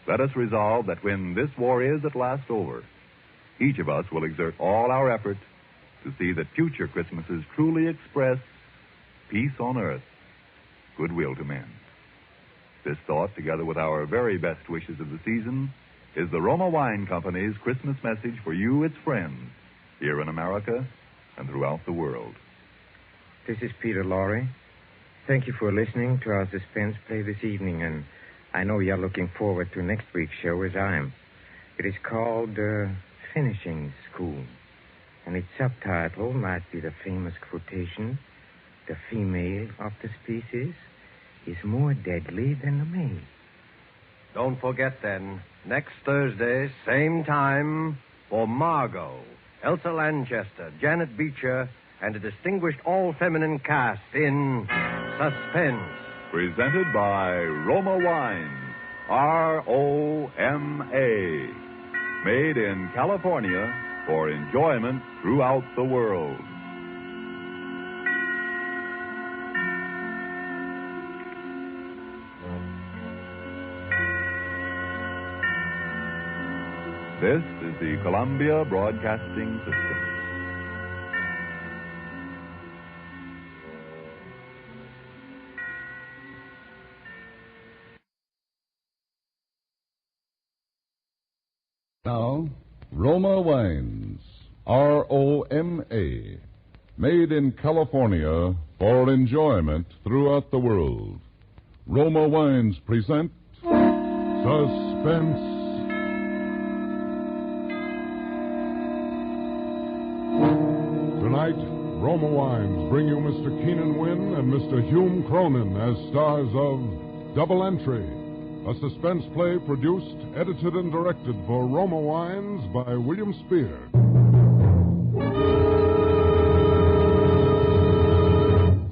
Speaker 7: let us resolve that when this war is at last over, each of us will exert all our effort to see that future Christmases truly express peace on earth, goodwill to men. This thought, together with our very best wishes of the season, is the Roma Wine Company's Christmas message for you, its friends, here in America and throughout the world.
Speaker 10: This is Peter Lorre. Thank you for listening to our suspense play this evening, and I know you're looking forward to next week's show as I am. It is called Finishing School, and its subtitle might be the famous quotation, "The female of the species is more deadly than the male."
Speaker 9: Don't forget, then, next Thursday, same time, for Margot, Elsa Lanchester, Janet Beecher, and a distinguished all-feminine cast in Suspense.
Speaker 7: Presented by Roma Wines, R-O-M-A. Made in California for enjoyment throughout the world. This is the Columbia Broadcasting System.
Speaker 17: Now, Roma Wines, R-O-M-A, made in California for enjoyment throughout the world. Roma Wines present Suspense. Tonight, Roma Wines bring you Mr. Keenan Wynn and Mr. Hume Cronin as stars of Double Entry, a suspense play produced, edited, and directed for Roma Wines by William Spear.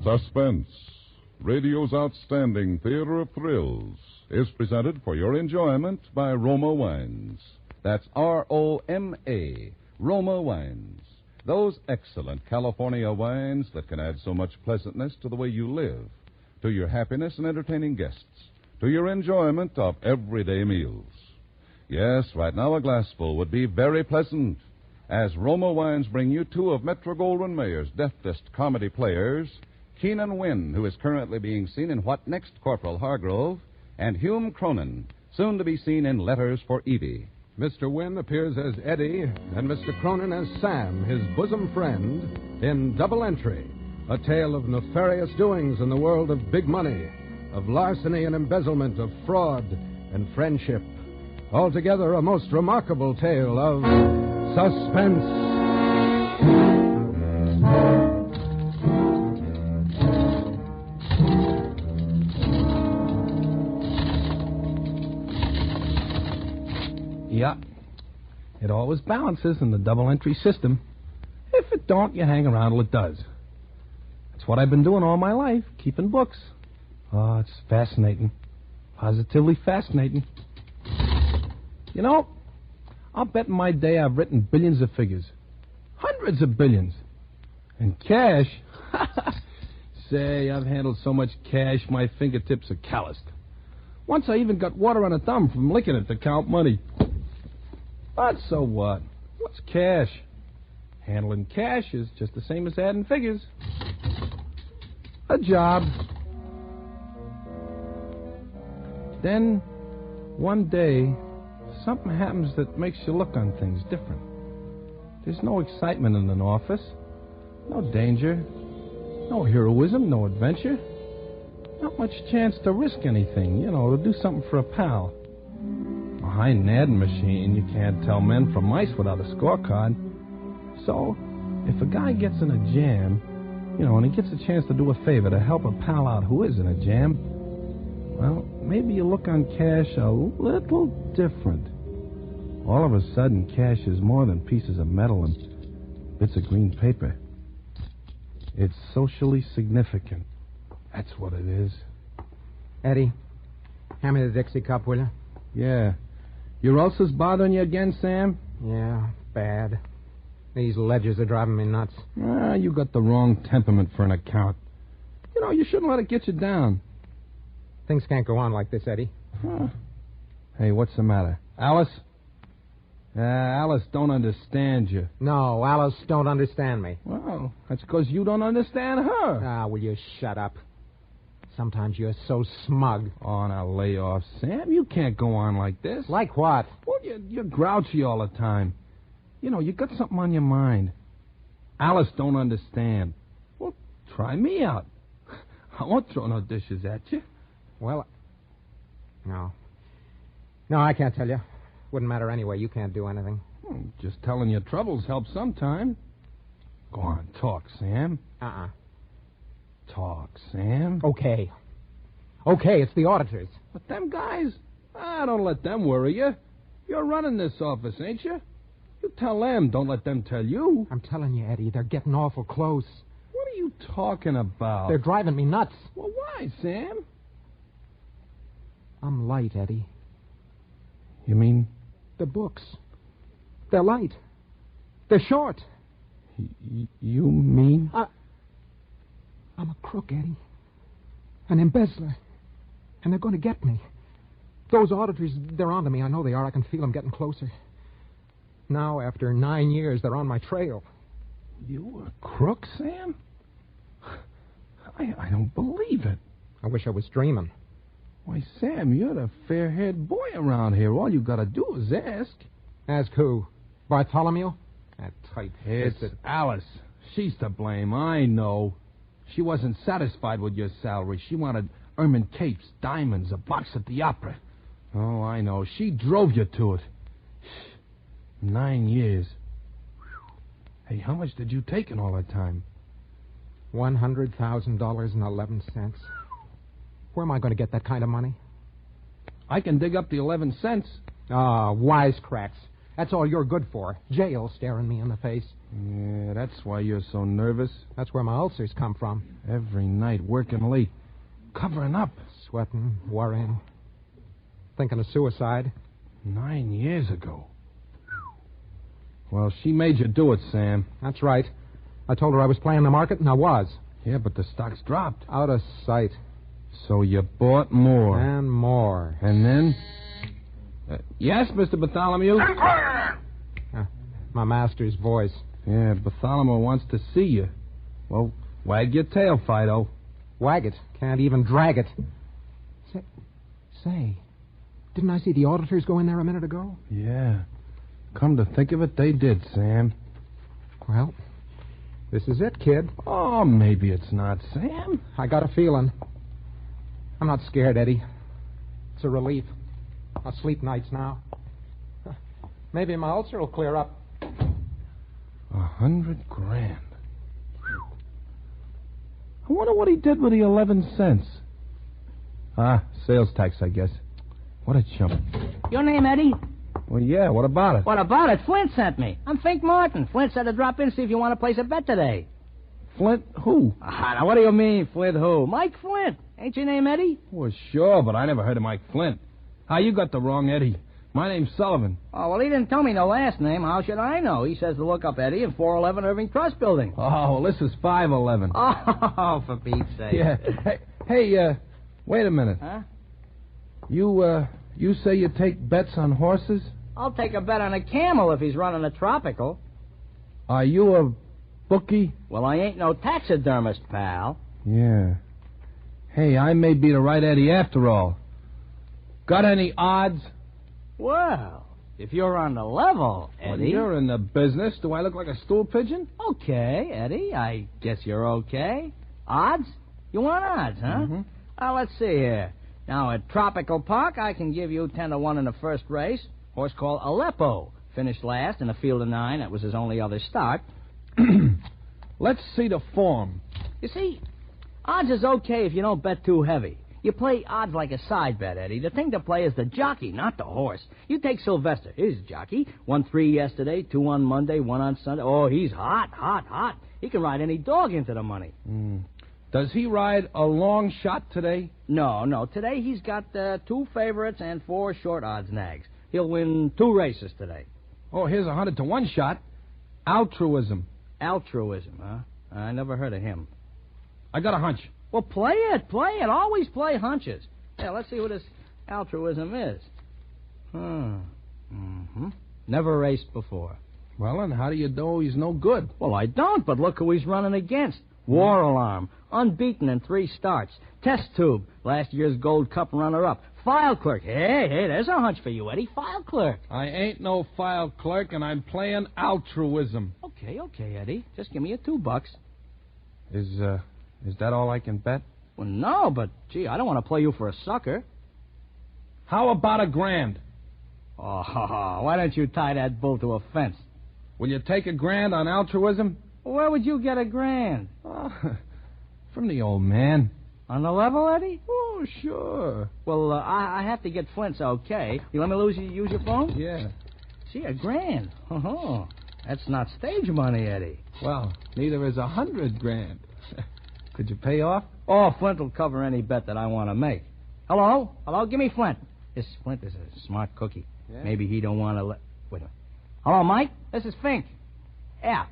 Speaker 17: Suspense, radio's outstanding theater of thrills, is presented for your enjoyment by Roma Wines. That's R-O-M-A, Roma Wines. Those excellent California wines that can add so much pleasantness to the way you live, to your happiness in entertaining guests, to your enjoyment of everyday meals. Yes, right now a glassful would be very pleasant, as Roma Wines bring you two of Metro-Goldwyn-Mayer's deftest comedy players, Keenan Wynn, who is currently being seen in What Next, Corporal Hargrove, and Hume Cronin, soon to be seen in Letters for Evie.
Speaker 18: Mr. Wynn appears as Eddie, and Mr. Cronin as Sam, his bosom friend, in Double Entry, a tale of nefarious doings in the world of big money, of larceny and embezzlement, of fraud and friendship. Altogether, a most remarkable tale of suspense.
Speaker 19: Yeah, it always balances in the double entry system. If it don't, you hang around till it does. That's what I've been doing all my life, keeping books. Oh, it's fascinating. Positively fascinating. You know, I'll bet in my day I've written billions of figures. Hundreds of billions. And cash. Say, I've handled so much cash my fingertips are calloused. Once I even got water on a thumb from licking it to count money. But so what? What's cash? Handling cash is just the same as adding figures. A job. Then, one day, something happens that makes you look on things different. There's no excitement in an office. No danger. No heroism, no adventure. Not much chance to risk anything, to do something for a pal. behind an adding machine. You can't tell men from mice without a scorecard. So, if a guy gets in a jam, and he gets a chance to do a favor to help a pal out who is in a jam, well, maybe you look on cash a little different. All of a sudden, cash is more than pieces of metal and bits of green paper. It's socially significant. That's what it is.
Speaker 20: Eddie, hand me the Dixie cup, will you?
Speaker 19: Yeah. Your ulcer's bothering you again, Sam?
Speaker 20: Yeah, bad. These ledgers are driving me nuts.
Speaker 19: You got the wrong temperament for an account. You shouldn't let it get you down.
Speaker 20: Things can't go on like this, Eddie.
Speaker 19: Huh. Hey, what's the matter? Alice? Alice don't understand you.
Speaker 20: No, Alice don't understand me.
Speaker 19: Well, that's because you don't understand her.
Speaker 20: Will you shut up? Sometimes you're so smug.
Speaker 19: Oh, now lay off, Sam. You can't go on like this.
Speaker 20: Like what?
Speaker 19: Well, you're grouchy all the time. You got something on your mind. Alice don't understand. Well, try me out. I won't throw no dishes at you.
Speaker 20: Well, no. No, I can't tell you. Wouldn't matter anyway. You can't do anything.
Speaker 19: Just telling your troubles helps sometime. Go on, talk, Sam. Talk, Sam.
Speaker 20: Okay. Okay, it's the auditors.
Speaker 19: But them guys, don't let them worry you. You're running this office, ain't you? You tell them, don't let them tell you.
Speaker 20: I'm telling you, Eddie, they're getting awful close.
Speaker 19: What are you talking about?
Speaker 20: They're driving me nuts.
Speaker 19: Well, why, Sam?
Speaker 20: I'm light, Eddie.
Speaker 19: You mean?
Speaker 20: The books. They're light. They're short.
Speaker 19: You mean?
Speaker 20: I'm a crook, Eddie. An embezzler. And they're going to get me. Those auditors, they're onto me. I know they are. I can feel them getting closer. Now, after 9 years, they're on my trail.
Speaker 19: You a crook, Sam? I don't believe it.
Speaker 20: I wish I was dreaming.
Speaker 19: Why, Sam, you're the fair-haired boy around here. All you got to do is ask.
Speaker 20: Ask who? Bartholomew? That tight-fisted...
Speaker 19: It's Alice. She's to blame, I know. She wasn't satisfied with your salary. She wanted ermine capes, diamonds, a box at the opera. Oh, I know. She drove you to it. 9 years. Hey, how much did you take in all that time?
Speaker 20: $100,000.11. Where am I going to get that kind of money?
Speaker 19: I can dig up the 11 cents.
Speaker 20: Wisecracks. That's all you're good for. Jail staring me in the face.
Speaker 19: Yeah, that's why you're so nervous.
Speaker 20: That's where my ulcers come from.
Speaker 19: Every night, working late. Covering up.
Speaker 20: Sweating, worrying. Thinking of suicide.
Speaker 19: 9 years ago. Well, she made you do it, Sam.
Speaker 20: That's right. I told her I was playing the market, and I was.
Speaker 19: Yeah, but the stock's dropped.
Speaker 20: Out of sight.
Speaker 19: So you bought more.
Speaker 20: And more.
Speaker 19: And then? Yes, Mr. Bartholomew?
Speaker 20: My master's voice.
Speaker 19: Yeah, Bartholomew wants to see you. Well, wag your tail, Fido.
Speaker 20: Wag it. Can't even drag it. Say, didn't I see the auditors go in there a minute ago?
Speaker 19: Yeah. Come to think of it, they did, Sam.
Speaker 20: Well, this is it, kid.
Speaker 19: Oh, maybe it's not, Sam.
Speaker 20: I got a feeling. I'm not scared, Eddie. It's a relief. I'll sleep nights now. Maybe my ulcer will clear up.
Speaker 19: $100,000. I wonder what he did with the 11 cents. Sales tax, I guess. What a chump.
Speaker 21: Your name, Eddie?
Speaker 19: Well, yeah, what about it?
Speaker 21: What about it? Flint sent me. I'm Fink Martin. Flint said to drop in see if you want to place a bet today.
Speaker 19: Flint who?
Speaker 21: Now, what do you mean, Flint who? Mike Flint. Ain't your name Eddie?
Speaker 19: Well, sure, but I never heard of Mike Flint. You got the wrong Eddie. My name's Sullivan.
Speaker 21: Oh, well, he didn't tell me no last name. How should I know? He says to look up Eddie in 411 Irving Trust Building.
Speaker 19: Oh, well, this is 511.
Speaker 21: Oh, for Pete's sake.
Speaker 19: Yeah. Hey, wait a minute.
Speaker 21: Huh?
Speaker 19: You say you take bets on horses?
Speaker 21: I'll take a bet on a camel if he's running a tropical.
Speaker 19: Are you a bookie?
Speaker 21: Well, I ain't no taxidermist, pal.
Speaker 19: Yeah. Hey, I may be the right Eddie after all. Got any odds?
Speaker 21: Well, if you're on the level, Eddie...
Speaker 19: When you're in the business, do I look like a stool pigeon?
Speaker 21: Okay, Eddie, I guess you're okay. Odds? You want odds, huh?
Speaker 19: Mm-hmm.
Speaker 21: Let's see here. Now, at Tropical Park, I can give you 10-1 in the first race. Horse called Aleppo. Finished last in a field of 9. That was his only other start.
Speaker 19: Let's see the form.
Speaker 21: You see, odds is okay if you don't bet too heavy. You play odds like a side bet, Eddie. The thing to play is the jockey, not the horse. You take Sylvester. Here's a jockey. Won 3 yesterday, 2 on Monday, 1 on Sunday. Oh, he's hot, hot, hot. He can ride any dog into the money.
Speaker 19: Does he ride a long shot today?
Speaker 21: No. Today he's got 2 favorites and 4 short odds nags. He'll win 2 races today.
Speaker 19: Oh, here's a 100-to-1 shot. Altruism.
Speaker 21: Altruism, huh? I never heard of him.
Speaker 19: I got a hunch.
Speaker 21: Well, play it. Always play hunches. Yeah, let's see what this altruism is. Never raced before.
Speaker 19: Well, and how do you know he's no good?
Speaker 21: Well, I don't, but look who he's running against. War Alarm, unbeaten in 3 starts. Test Tube, last year's Gold Cup runner-up. File Clerk. Hey, there's a hunch for you, Eddie. File Clerk.
Speaker 19: I ain't no file clerk, and I'm playing altruism.
Speaker 21: Okay, Eddie. Just give me a $2.
Speaker 19: Is that all I can bet?
Speaker 21: Well, no, but, gee, I don't want to play you for a sucker.
Speaker 19: How about $1,000?
Speaker 21: Oh, why don't you tie that bull to a fence?
Speaker 19: Will you take $1,000 on altruism?
Speaker 21: Where would you get $1,000?
Speaker 19: From the old man.
Speaker 21: On the level, Eddie?
Speaker 19: Oh, sure.
Speaker 21: Well, I have to get Flint's okay. You let me use your phone?
Speaker 19: Yeah.
Speaker 21: See, $1,000. Oh, that's not stage money, Eddie.
Speaker 19: Well, neither is $100,000. Could you pay off?
Speaker 21: Oh, Flint will cover any bet that I want to make. Hello? Give me Flint. This Flint is a smart cookie.
Speaker 19: Yeah?
Speaker 21: Maybe he don't want to let... Wait a minute. Hello, Mike? This is Fink. Yeah.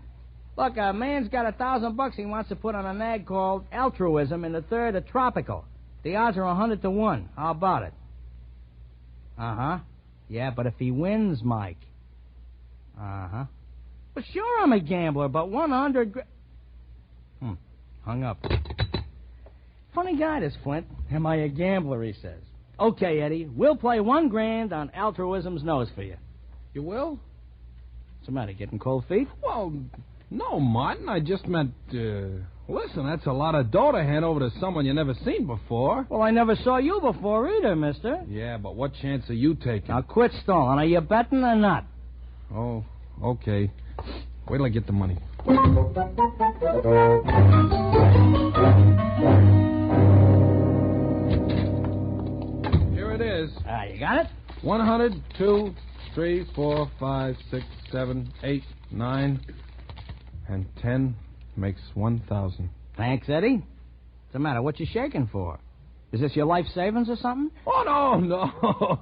Speaker 21: Look, a man's got $1,000 he wants to put on a nag called Altruism in the 3rd of Tropical. The odds are 100-to-1. How about it? Uh-huh. Yeah, but if he wins, Mike. Uh-huh. Well, sure I'm a gambler, but 100... Hung up. Funny guy, this Flint. Am I a gambler, he says. Okay, Eddie, we'll play $1,000 on Altruism's nose for you.
Speaker 19: You will?
Speaker 21: What's the matter, getting cold feet?
Speaker 19: Well, no, Martin. I just meant, listen, that's a lot of dough to hand over to someone you never seen before.
Speaker 21: Well, I never saw you before either, mister.
Speaker 19: Yeah, but what chance are you taking?
Speaker 21: Now, quit stalling. Are you betting or not?
Speaker 19: Oh, okay. Wait till I get the money. Here it is.
Speaker 21: You got it?
Speaker 19: 100, 2, 3, 4, 5, 6, 7, 8, 9, and 10 makes 1,000.
Speaker 21: Thanks, Eddie. What's the matter? What you shaking for? Is this your life savings or something?
Speaker 19: Oh, no.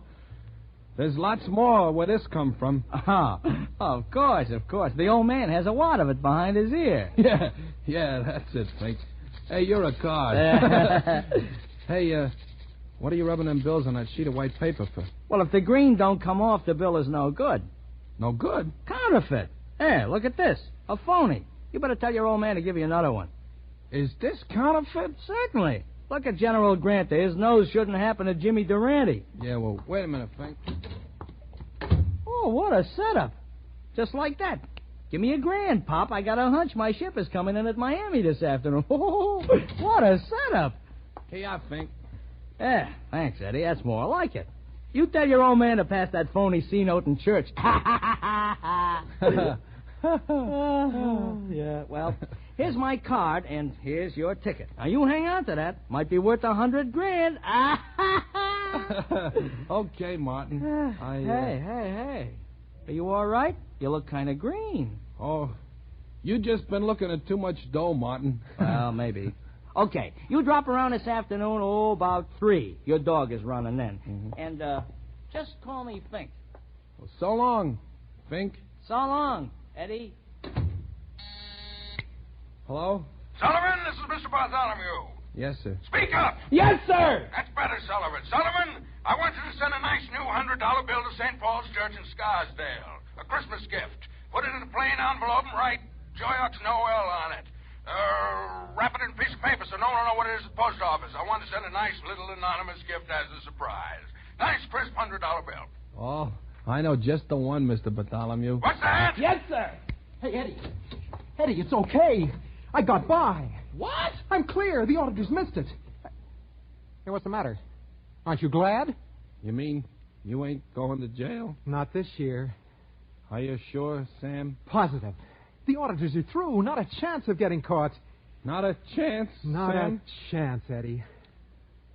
Speaker 19: There's lots more where this come from.
Speaker 21: Oh, of course. The old man has a wad of it behind his ear.
Speaker 19: Yeah, that's it, Fink. Hey, you're a card. Hey, what are you rubbing them bills on that sheet of white paper for?
Speaker 21: Well, if the green don't come off, the bill is no good.
Speaker 19: No good?
Speaker 21: Counterfeit. Here, look at this. A phony. You better tell your old man to give you another one.
Speaker 19: Is this counterfeit?
Speaker 21: Certainly. Look at General Grant there. His nose shouldn't happen to Jimmy Durante.
Speaker 19: Yeah, well, wait a minute, Fink.
Speaker 21: Oh, what a setup. Just like that. Give me $1,000, Pop. I got a hunch my ship is coming in at Miami this afternoon. Oh, what a setup.
Speaker 19: Here you are, Fink.
Speaker 21: Yeah, thanks, Eddie. That's more like it. You tell your old man to pass that phony C-note in church. Yeah, well, here's my card, and here's your ticket. Now, you hang on to that. Might be worth $100,000.
Speaker 19: Okay, Martin.
Speaker 21: Hey. Are you all right? You look kind of green.
Speaker 19: Oh, you just been looking at too much dough, Martin.
Speaker 21: Well, maybe. Okay, you drop around this afternoon, about 3. Your dog is running then. Mm-hmm. And, just call me Fink.
Speaker 19: Well, so long, Fink.
Speaker 21: So long, Eddie.
Speaker 19: Hello?
Speaker 5: Sullivan, this is Mr. Bartholomew.
Speaker 19: Yes, sir.
Speaker 5: Speak up.
Speaker 19: Yes, sir.
Speaker 5: That's better, Sullivan. Sullivan, I want you to send a nice new $100 bill to St. Paul's Church in Scarsdale. A Christmas gift. Put it in a plain envelope and write Joyux Noel on it. Wrap it in a piece of paper so no one will know what it is at the post office. I want to send a nice little anonymous gift as a surprise. Nice, crisp $100 bill.
Speaker 19: Oh, I know just the one, Mr. Bartholomew.
Speaker 5: What's that?
Speaker 20: Yes, sir. Hey, Eddie. Eddie, it's okay. I got by.
Speaker 5: What?
Speaker 20: I'm clear. The auditors missed it. Hey, what's the matter? Aren't you glad?
Speaker 19: You mean you ain't going to jail?
Speaker 20: Not this year.
Speaker 19: Are you sure, Sam?
Speaker 20: Positive. The auditors are through. Not a chance of getting caught.
Speaker 19: Not a chance,
Speaker 20: Not
Speaker 19: Sam?
Speaker 20: a chance, Eddie.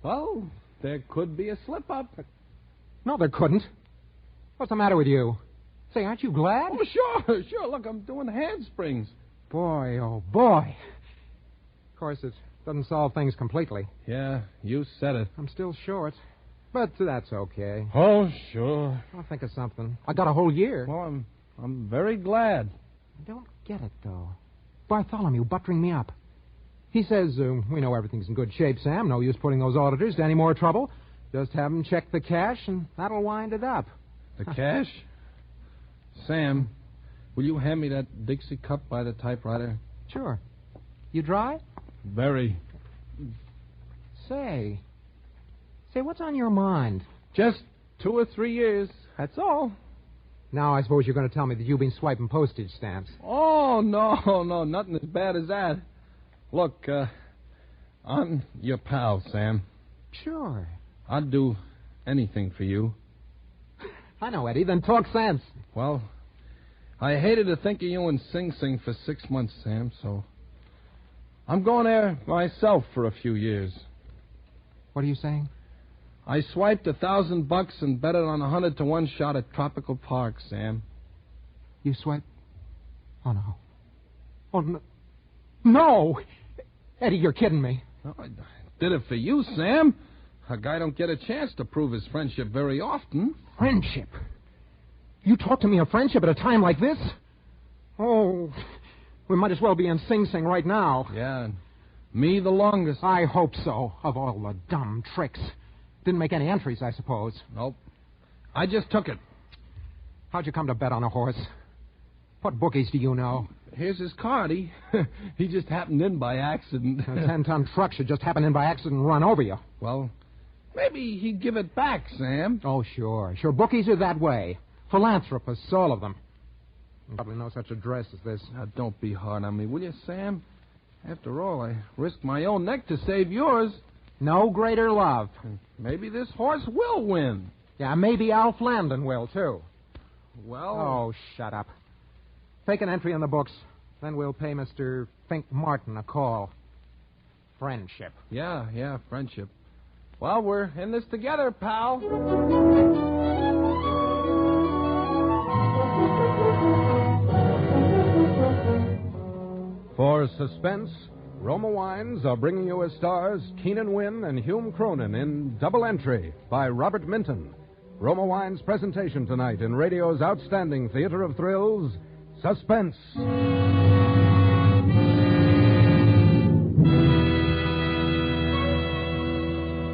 Speaker 19: Well, there could be a slip-up.
Speaker 20: No, there couldn't. What's the matter with you? Say, aren't you glad?
Speaker 19: Oh, sure. Look, I'm doing handsprings.
Speaker 20: Boy, oh, boy. Of course, it doesn't solve things completely.
Speaker 19: Yeah, you said it.
Speaker 20: I'm still short. But that's okay.
Speaker 19: Oh, sure.
Speaker 20: I'll think of something. I got a whole year.
Speaker 19: Well, I'm very glad.
Speaker 20: I don't get it, though. Bartholomew buttering me up. He says, we know everything's in good shape, Sam. No use putting those auditors to any more trouble. Just have them check the cash, and that'll wind it up.
Speaker 19: The cash? Sam, will you hand me that Dixie cup by the typewriter?
Speaker 20: Sure. You dry?
Speaker 19: Very.
Speaker 20: Say, what's on your mind?
Speaker 19: Just 2 or 3 years, that's all.
Speaker 20: Now I suppose you're going to tell me that you've been swiping postage stamps.
Speaker 19: Oh, no, nothing as bad as that. Look, I'm your pal, Sam.
Speaker 20: Sure.
Speaker 19: I'd do anything for you.
Speaker 20: I know, Eddie. Then talk sense.
Speaker 19: Well, I hated to think of you in Sing Sing for 6 months, Sam, so I'm going there myself for a few years.
Speaker 20: What are you saying?
Speaker 19: I swiped $1,000 and bet it on a 100-to-1 shot at Tropical Park, Sam.
Speaker 20: You swiped? Oh, no. Oh, no. No! Eddie, you're kidding me.
Speaker 19: No, I did it for you, Sam. A guy don't get a chance to prove his friendship very often.
Speaker 20: Friendship? You talk to me of friendship at a time like this? Oh, we might as well be in Sing Sing right now.
Speaker 19: Yeah, and me the longest.
Speaker 20: I hope so, of all the dumb tricks. Didn't make any entries, I suppose.
Speaker 19: Nope. I just took it.
Speaker 20: How'd you come to bet on a horse? What bookies do you know?
Speaker 19: Here's his card. He just happened in by accident.
Speaker 20: A 10-ton truck should just happen in by accident and run over you.
Speaker 19: Well, maybe he'd give it back, Sam.
Speaker 20: Oh, sure. Sure, bookies are that way. Philanthropists, all of them. Probably no such address as this.
Speaker 19: Now, don't be hard on me, will you, Sam? After all, I risked my own neck to save yours.
Speaker 20: No greater love.
Speaker 19: Maybe this horse will win.
Speaker 20: Yeah, maybe Alf Landon will, too.
Speaker 19: Well...
Speaker 20: Oh, shut up. Take an entry in the books. Then we'll pay Mr. Fink Martin a call. Friendship.
Speaker 19: Yeah, friendship. Well, we're in this together, pal.
Speaker 18: For Suspense, Roma Wines are bringing you as stars Keenan, Wynn, and Hume Cronin in Double Entry by Robert Minton. Roma Wines' presentation tonight in radio's outstanding theater of thrills, Suspense.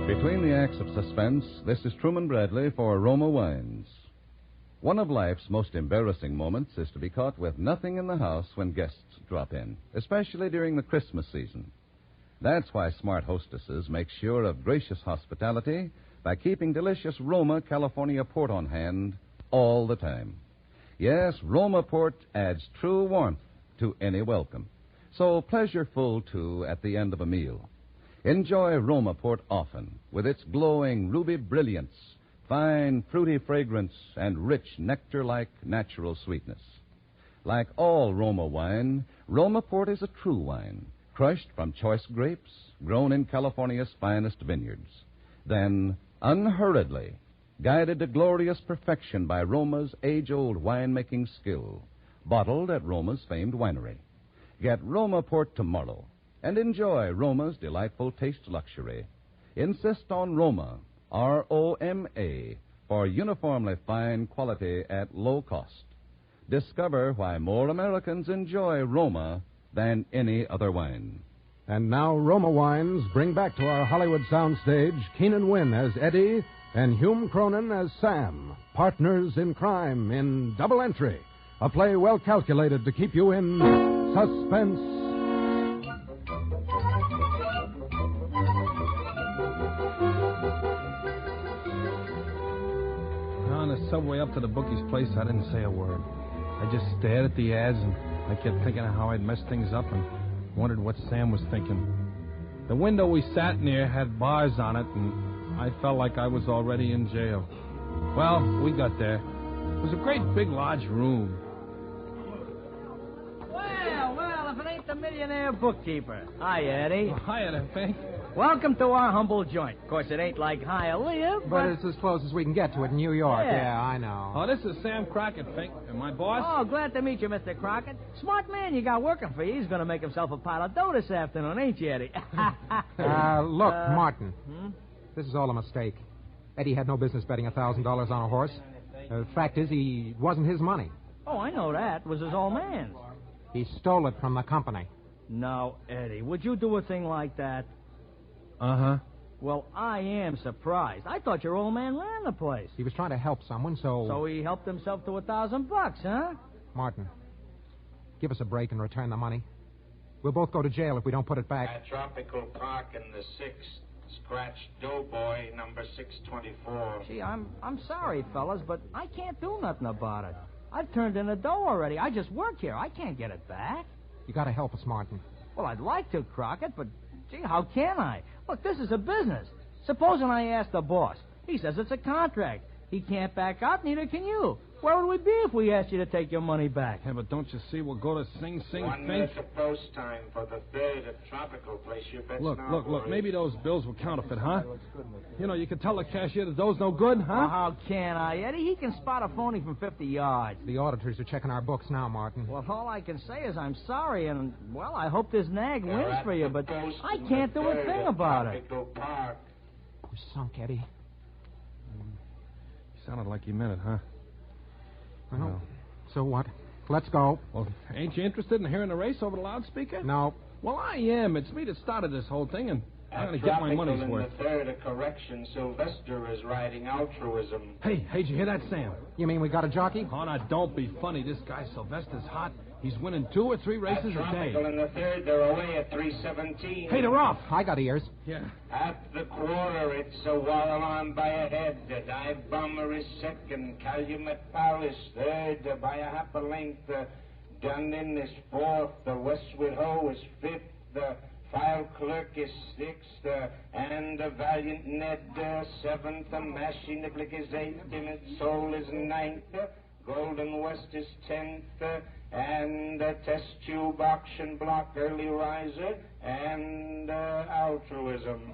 Speaker 7: Between the acts of Suspense, this is Truman Bradley for Roma Wines. One of life's most embarrassing moments is to be caught with nothing in the house when guests drop in, especially during the Christmas season. That's why smart hostesses make sure of gracious hospitality by keeping delicious Roma California port on hand all the time. Yes, Roma port adds true warmth to any welcome. So pleasureful, too, at the end of a meal. Enjoy Roma port often with its glowing ruby brilliance, fine fruity fragrance, and rich nectar-like natural sweetness. Like all Roma wine, Roma port is a true wine, crushed from choice grapes, grown in California's finest vineyards. Then, unhurriedly, guided to glorious perfection by Roma's age-old winemaking skill, bottled at Roma's famed winery. Get Roma port tomorrow and enjoy Roma's delightful taste luxury. Insist on Roma, R-O-M-A, for uniformly fine quality at low cost. Discover why more Americans enjoy Roma than any other wine.
Speaker 18: And now Roma Wines bring back to our Hollywood soundstage Keenan Wynn as Eddie and Hume Cronin as Sam, partners in crime in Double Entry, a play well calculated to keep you in suspense.
Speaker 19: On the subway up to the bookie's place, I didn't say a word. I just stared at the ads, and I kept thinking of how I'd messed things up and wondered what Sam was thinking. The window we sat near had bars on it, and I felt like I was already in jail. Well, we got there. It was a great big large room.
Speaker 21: Well, if it ain't the millionaire bookkeeper. Hi, Eddie.
Speaker 19: Oh, hi, Eddie, Fink.
Speaker 21: Welcome to our humble joint. Of course, it ain't like Hialeah,
Speaker 20: But it's as close as we can get to it in New York.
Speaker 21: Yeah.
Speaker 20: I know.
Speaker 19: Oh, this is Sam Crockett, Fink, and my boss.
Speaker 21: Oh, glad to meet you, Mr. Crockett. Smart man you got working for you. He's going to make himself a pile of dough this afternoon, ain't you, Eddie?
Speaker 20: Look, Martin. This is all a mistake. Eddie had no business betting $1,000 on a horse. The fact is, it wasn't his money.
Speaker 21: Oh, I know that. It was his old man's.
Speaker 20: He stole it from the company.
Speaker 21: No, Eddie, would you do a thing like that?
Speaker 19: Uh-huh.
Speaker 21: Well, I am surprised. I thought your old man ran the place.
Speaker 20: He was trying to help someone, so...
Speaker 21: So he helped himself to $1,000, huh?
Speaker 20: Martin, give us a break and return the money. We'll both go to jail if we don't put it back.
Speaker 4: At Tropical Park in the 6th, scratch Doughboy, number 624.
Speaker 21: Gee, I'm sorry, fellas, but I can't do nothing about it. I've turned in the dough already. I just work here. I can't get it back.
Speaker 20: You gotta help us, Martin.
Speaker 21: Well, I'd like to, Crockett, but, gee, how can I? Look, this is a business. Supposing I ask the boss. He says it's a contract. He can't back out, neither can you. Where would we be if we asked you to take your money back?
Speaker 19: Yeah, but don't you see we'll go to Sing Sing
Speaker 4: 1
Speaker 19: Fink?
Speaker 4: minute of post time for the 3rd at Tropical Place. You bet.
Speaker 19: Look. Maybe those bills were counterfeit, huh? You know, you can tell the cashier the dough's no good, huh?
Speaker 21: Oh, how can I, Eddie? He can spot a phony from 50 yards.
Speaker 20: The auditors are checking our books now, Martin.
Speaker 21: Well, all I can say is I'm sorry, and, well, I hope this nag wins for you, but I can't do a thing about it.
Speaker 20: We're sunk, Eddie.
Speaker 19: Sounded like you meant it, huh?
Speaker 20: Well, so what? Let's go.
Speaker 19: Well, ain't you interested in hearing the race over the loudspeaker?
Speaker 20: No.
Speaker 19: Well, I am. It's me that started this whole thing, and I'm going to get my money's worth.
Speaker 4: In the 3rd, a correction. Sylvester is riding altruism.
Speaker 19: Hey, did you hear that, Sam?
Speaker 20: You mean we got a jockey?
Speaker 19: Oh, now, don't be funny. This guy Sylvester's hot. He's winning 2 or 3 races a day.
Speaker 4: In the 3rd, they're away at 3:17.
Speaker 19: Hey, they're off.
Speaker 20: I got ears.
Speaker 19: Yeah.
Speaker 4: At the quarter, it's a Warlon by a head. The dive bomber is 2nd. Calumet Powell is 3rd by a half a length. Dunnan is 4th. The Westwood Hoe is 5th. The File Clerk is 6th. And the Valiant Ned 7th. The Mashie Niblick is 8th. Timid Soul is 9th. Golden West is 10th. And Test Tube, Auction Block, Early Riser, and Altruism.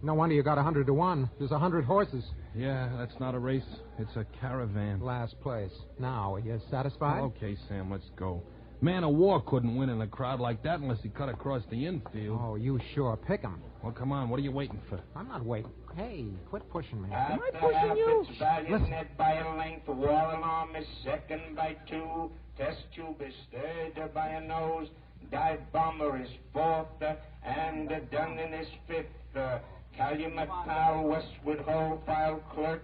Speaker 20: No wonder you got 100 to 1. There's 100 horses.
Speaker 19: Yeah, that's not a race. It's a caravan.
Speaker 20: Last place. Now, are you satisfied?
Speaker 19: Okay, Sam, let's go. Man of War couldn't win in a crowd like that unless he cut across the infield.
Speaker 20: Oh, you sure pick him.
Speaker 19: Well, come on. What are you waiting for?
Speaker 20: I'm not waiting. Hey, quit pushing me.
Speaker 4: Am I pushing you? Valiant Net by a length. War Alarm is 2nd by 2. Test Tube is 3rd by a nose. Dive Bomber is 4th. And Dunnan is 5th. Calumet Powell, Westwood Hoe, File Clerk,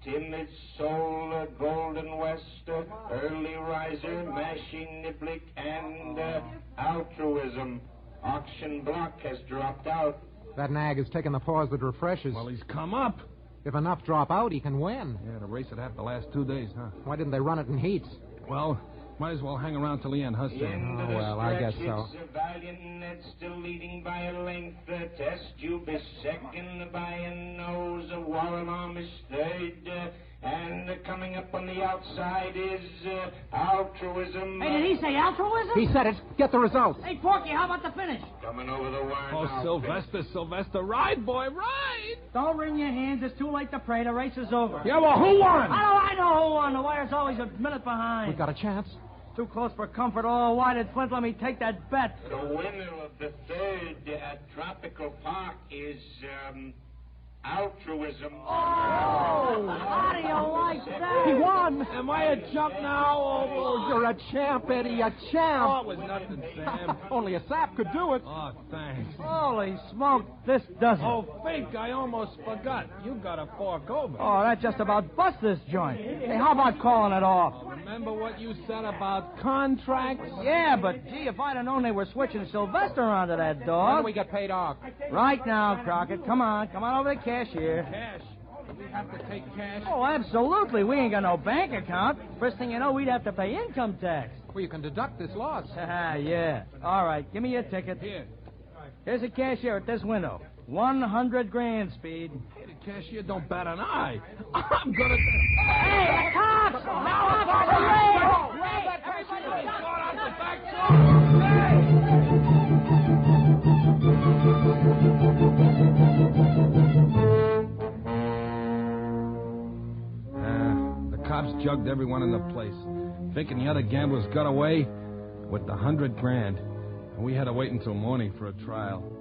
Speaker 4: Timid Soul, Golden West, Early Riser, Mashie Niblick, and Altruism. Auction Block has dropped out.
Speaker 20: That nag has taken the pause that refreshes.
Speaker 19: Well, he's come up.
Speaker 20: If enough drop out, he can win.
Speaker 19: Yeah, the race would have the last 2 days, huh?
Speaker 20: Why didn't they run it in heats?
Speaker 19: Well, might as well hang around till the end, huh, Sam?
Speaker 20: Oh, well, I guess so.
Speaker 4: It's Valiant Ned still leading by a length. Test Tube is 2nd by a nose. War Alarm is 3rd. And coming up on the outside is Altruism.
Speaker 21: Hey, did he say altruism?
Speaker 20: He said it. Get the results.
Speaker 21: Hey, Porky, how about the finish?
Speaker 4: Coming over the wire.
Speaker 19: Oh, Sylvester, ride, boy, ride!
Speaker 21: Don't wring your hands. It's too late to pray. The race is over.
Speaker 19: Yeah, well, who won?
Speaker 21: I know who won. The wire's always a minute behind.
Speaker 20: We got a chance.
Speaker 21: Too close for comfort. Oh, why did Flint let me take that bet?
Speaker 4: The winner of the 3rd at Tropical Park is, Altruism.
Speaker 21: Oh, how do you like that?
Speaker 20: He won.
Speaker 19: Am I a chump now?
Speaker 20: Oh, you're a champ, Eddie, a champ.
Speaker 19: Oh, it was nothing, Sam.
Speaker 20: Only a sap could do it.
Speaker 19: Oh, thanks.
Speaker 21: Holy smoke, this doesn't.
Speaker 19: Oh, Fink, I almost forgot. You got to fork over.
Speaker 21: Oh, that just about bust this joint. Hey, how about calling it off?
Speaker 19: Remember what you said about contracts?
Speaker 21: Yeah, but, gee, if I'd have known they were switching Sylvester onto that dog.
Speaker 20: When do we get paid off?
Speaker 21: Right now, Crockett. Come on over to the cashier.
Speaker 19: Cash? Do we have to take cash?
Speaker 21: Oh, absolutely. We ain't got no bank account. First thing you know, we'd have to pay income tax.
Speaker 20: Well, you can deduct this loss.
Speaker 21: Yeah. All right, give me your ticket.
Speaker 19: Here.
Speaker 21: Here's a cashier at this window. 100 grand, Speed.
Speaker 19: Hey, the cashier don't bat an eye. I'm gonna...
Speaker 21: Hey, the cops! Now it's
Speaker 19: the cops jugged everyone in the place, thinking the other gamblers got away with the 100 grand. And we had to wait until morning for a trial.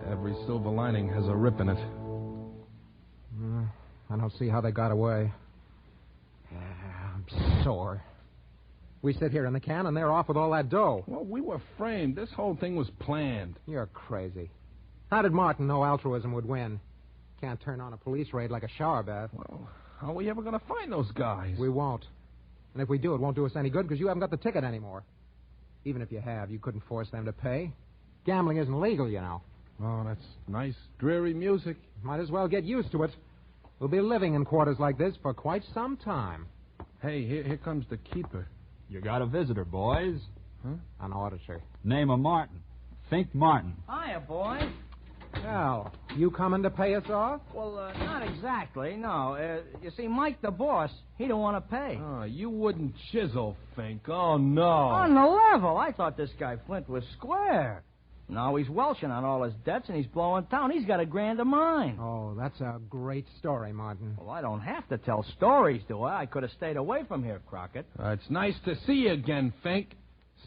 Speaker 19: Every silver lining has a rip in it.
Speaker 20: I don't see how they got away. I'm sore. We sit here in the can, and they're off with all that dough.
Speaker 19: Well, we were framed. This whole thing was planned.
Speaker 20: You're crazy. How did Martin know altruism would win? Can't turn on a police raid like a shower bath.
Speaker 19: Well, how are we ever going to find those guys?
Speaker 20: We won't. And if we do, it won't do us any good because you haven't got the ticket anymore. Even if you have, you couldn't force them to pay. Gambling isn't legal, you know.
Speaker 19: Oh, that's nice, dreary music.
Speaker 20: Might as well get used to it. We'll be living in quarters like this for quite some time.
Speaker 19: Hey, here comes the keeper.
Speaker 3: You got a visitor, boys.
Speaker 20: Huh? An auditor.
Speaker 3: Name of Martin. Fink Martin.
Speaker 21: Hiya, boys.
Speaker 20: Well, you coming to pay us off?
Speaker 21: Well, not exactly, no. You see, Mike, the boss, he don't want to pay.
Speaker 19: Oh, you wouldn't chisel, Fink. Oh, no.
Speaker 21: On the level. I thought this guy Flint was square. Now he's welching on all his debts, and he's blowing town. He's got $1,000 of mine.
Speaker 20: Oh, that's a great story, Martin.
Speaker 21: Well, I don't have to tell stories, do I? I could have stayed away from here, Crockett.
Speaker 19: It's nice to see you again, Fink.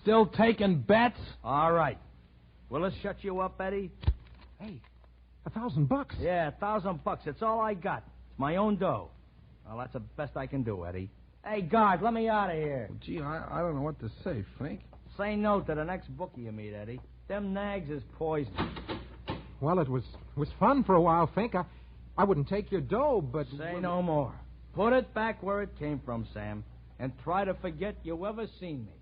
Speaker 19: Still taking bets?
Speaker 21: All right. Will it shut you up, Eddie?
Speaker 20: Hey, $1,000?
Speaker 21: Yeah, $1,000. It's all I got. It's my own dough. Well, that's the best I can do, Eddie. Hey, guard, let me out of here.
Speaker 19: Well, gee, I don't know what to say, Fink.
Speaker 21: Say no to the next bookie you meet, Eddie. Them nags is poison.
Speaker 20: Well, it was fun for a while, Fink. I wouldn't take your dough, but...
Speaker 21: Say no more. Put it back where it came from, Sam, and try to forget you ever seen me.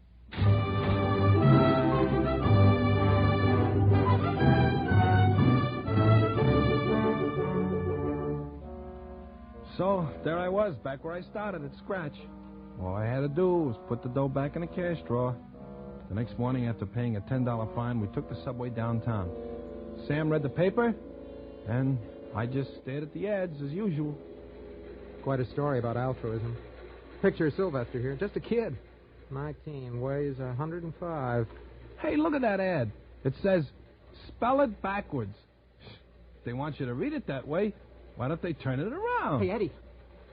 Speaker 19: So, there I was, back where I started, at scratch. All I had to do was put the dough back in the cash drawer. The next morning, after paying a $10 fine, we took the subway downtown. Sam read the paper, and I just stared at the ads as usual.
Speaker 20: Quite a story about altruism. Picture of Sylvester here, just a kid. 19, weighs 105.
Speaker 19: Hey, look at that ad. It says, spell it backwards. If they want you to read it that way, why don't they turn it around?
Speaker 20: Hey, Eddie.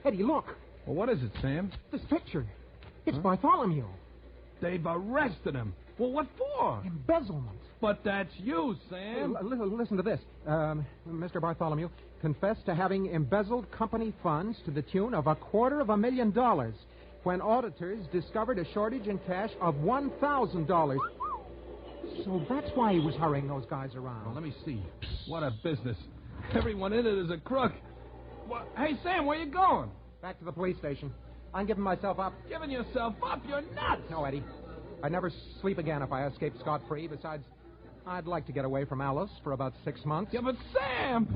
Speaker 20: Eddie, look.
Speaker 19: Well, what is it, Sam?
Speaker 20: This picture. It's Bartholomew.
Speaker 19: They've arrested him. Well, what for?
Speaker 20: Embezzlement.
Speaker 19: But that's you, Sam.
Speaker 20: Hey, listen to this. Mr. Bartholomew confessed to having embezzled company funds to the tune of $250,000 when auditors discovered a shortage in cash of $1,000. So that's why he was hurrying those guys around.
Speaker 19: Well, let me see. What a business. Everyone in it is a crook. What? Hey, Sam, where you going?
Speaker 20: Back to the police station. I'm giving myself up.
Speaker 19: Giving yourself up? You're nuts.
Speaker 20: No, Eddie. I'd never sleep again if I escaped scot-free. Besides, I'd like to get away from Alice for about 6 months.
Speaker 19: Yeah, but Sam!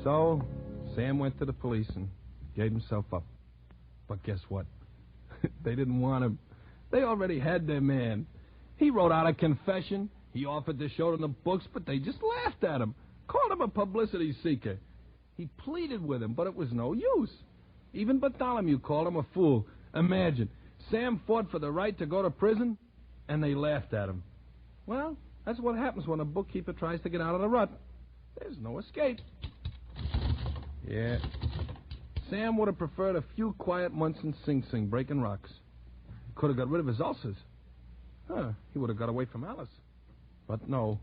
Speaker 19: So, Sam went to the police and gave himself up. But guess what? They didn't want him. They already had their man. He wrote out a confession. He offered to show them the books, but they just laughed at him. Called him a publicity seeker. He pleaded with him, but it was no use. Even Bartholomew called him a fool. Imagine, Sam fought for the right to go to prison, and they laughed at him. Well, that's what happens when a bookkeeper tries to get out of the rut. There's no escape. Yeah. Sam would have preferred a few quiet months in Sing Sing, breaking rocks. He could have got rid of his ulcers. He would have got away from Alice. But no.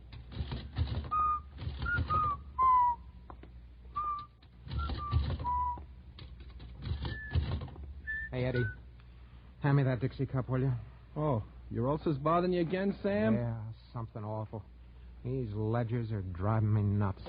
Speaker 20: Hey, Eddie. Hand me that Dixie cup, will you?
Speaker 19: Oh, your ulcers bothering you again, Sam?
Speaker 20: Yeah, something awful. These ledgers are driving me nuts.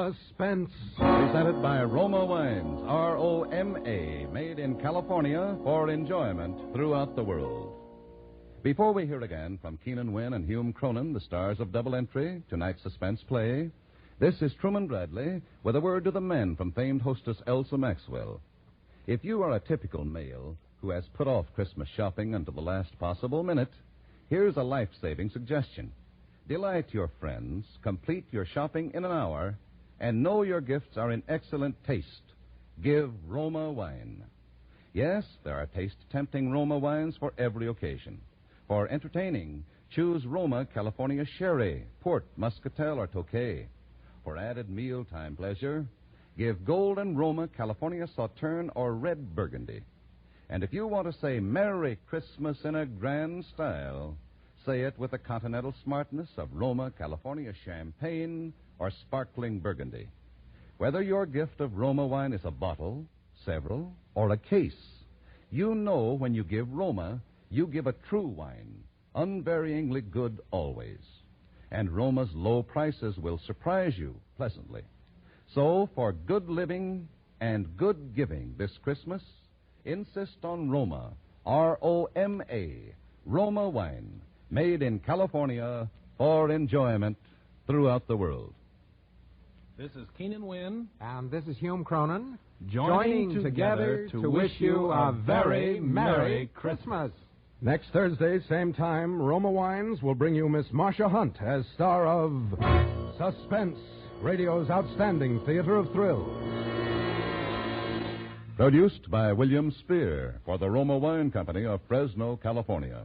Speaker 18: Suspense.
Speaker 17: Presented by Roma Wines, R-O-M-A, made in California for enjoyment throughout the world. Before we hear again from Keenan, Wynn, and Hume Cronin, the stars of Double Entry, tonight's suspense play, this is Truman Bradley with a word to the men from famed hostess Elsa Maxwell. If you are a typical male who has put off Christmas shopping until the last possible minute, here's a life-saving suggestion. Delight your friends, complete your shopping in an hour, and know your gifts are in excellent taste. Give Roma wine. Yes, there are taste-tempting Roma wines for every occasion. For entertaining, choose Roma California Sherry, Port, Muscatel, or Tokay. For added mealtime pleasure, give Golden Roma California Sauterne or Red Burgundy. And if you want to say Merry Christmas in a grand style, say it with the continental smartness of Roma California Champagne or Sparkling Burgundy. Whether your gift of Roma wine is a bottle, several, or a case, you know when you give Roma, you give a true wine, unvaryingly good always. And Roma's low prices will surprise you pleasantly. So, for good living and good giving this Christmas, insist on Roma, R-O-M-A, Roma wine, made in California for enjoyment throughout the world.
Speaker 19: This is Keenan Wynn.
Speaker 20: And this is Hume Cronin.
Speaker 19: Joining together to wish you a very Merry Christmas.
Speaker 18: Next Thursday, same time, Roma Wines will bring you Miss Marcia Hunt as star of Suspense, radio's outstanding theater of thrills.
Speaker 17: Produced by William Spear for the Roma Wine Company of Fresno, California.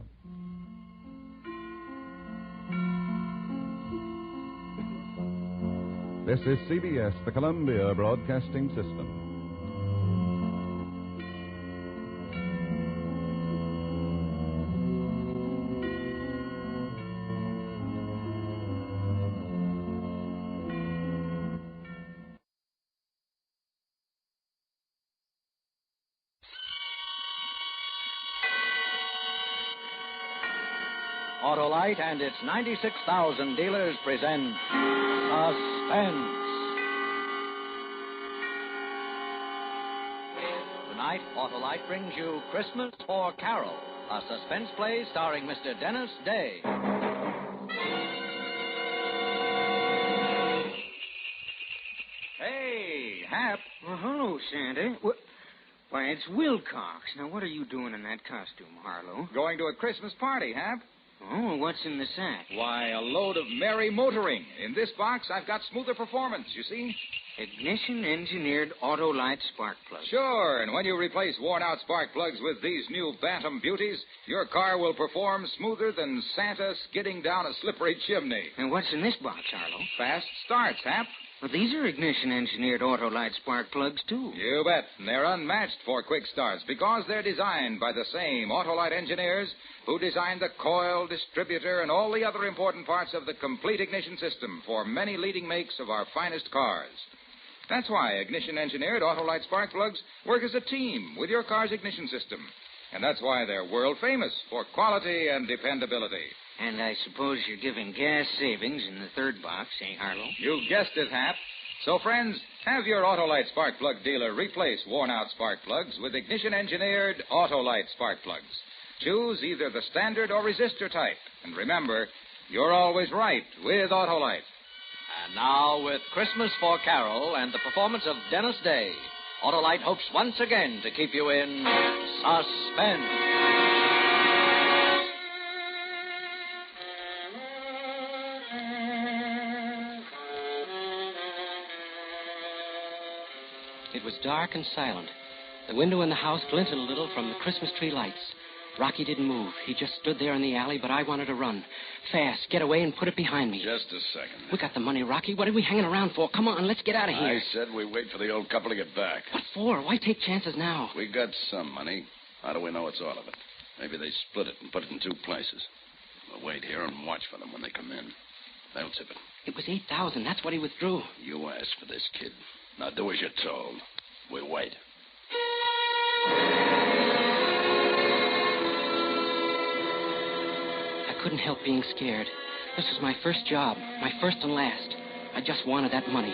Speaker 17: This is CBS, the Columbia Broadcasting System.
Speaker 9: Autolite and its 96,000 dealers present Suspense. Tonight, Autolite brings you Christmas for Carol, a suspense play starring Mr. Dennis Day.
Speaker 10: Hey, Hap. Well, hello, Santa. Why, it's Wilcox. Now, what are you doing in that costume, Harlow?
Speaker 1: Going to a Christmas party, Hap.
Speaker 10: Oh, what's in the sack?
Speaker 1: Why, a load of merry motoring. In this box, I've got smoother performance, you see.
Speaker 10: Ignition-engineered Autolite spark plugs.
Speaker 1: Sure, and when you replace worn-out spark plugs with these new Bantam beauties, your car will perform smoother than Santa skidding down a slippery chimney.
Speaker 10: And what's in this box, Harlow?
Speaker 1: Fast starts, Hap.
Speaker 10: Well, these are ignition-engineered Autolite spark plugs, too.
Speaker 1: You bet. And they're unmatched for quick starts because they're designed by the same Autolite engineers who designed the coil, distributor, and all the other important parts of the complete ignition system for many leading makes of our finest cars. That's why ignition-engineered Autolite spark plugs work as a team with your car's ignition system. And that's why they're world-famous for quality and dependability.
Speaker 10: And I suppose you're giving gas savings in the third box, eh, Harlow?
Speaker 1: You guessed it, Hap. So, friends, have your Autolite spark plug dealer replace worn-out spark plugs with ignition-engineered Autolite spark plugs. Choose either the standard or resistor type. And remember, you're always right with Autolite.
Speaker 9: And now, with Christmas for Carol and the performance of Dennis Day, Autolite hopes once again to keep you in suspense.
Speaker 22: It was dark and silent. The window in the house glinted a little from the Christmas tree lights. Rocky didn't move. He just stood there in the alley, but I wanted to run. Fast, get away and put it behind me.
Speaker 23: Just a second.
Speaker 22: We got the money, Rocky. What are we hanging around for? Come on, let's get out of here.
Speaker 23: I said we wait for the old couple to get back.
Speaker 22: What for? Why take chances now?
Speaker 23: We got some money. How do we know it's all of it? Maybe they split it and put it in two places. We'll wait here and watch for them when they come in. They'll tip it.
Speaker 22: It was $8,000. That's what he withdrew.
Speaker 23: You asked for this, kid. Now do as you're told. We'll wait.
Speaker 22: I couldn't help being scared. This was my first job, my first and last. I just wanted that money.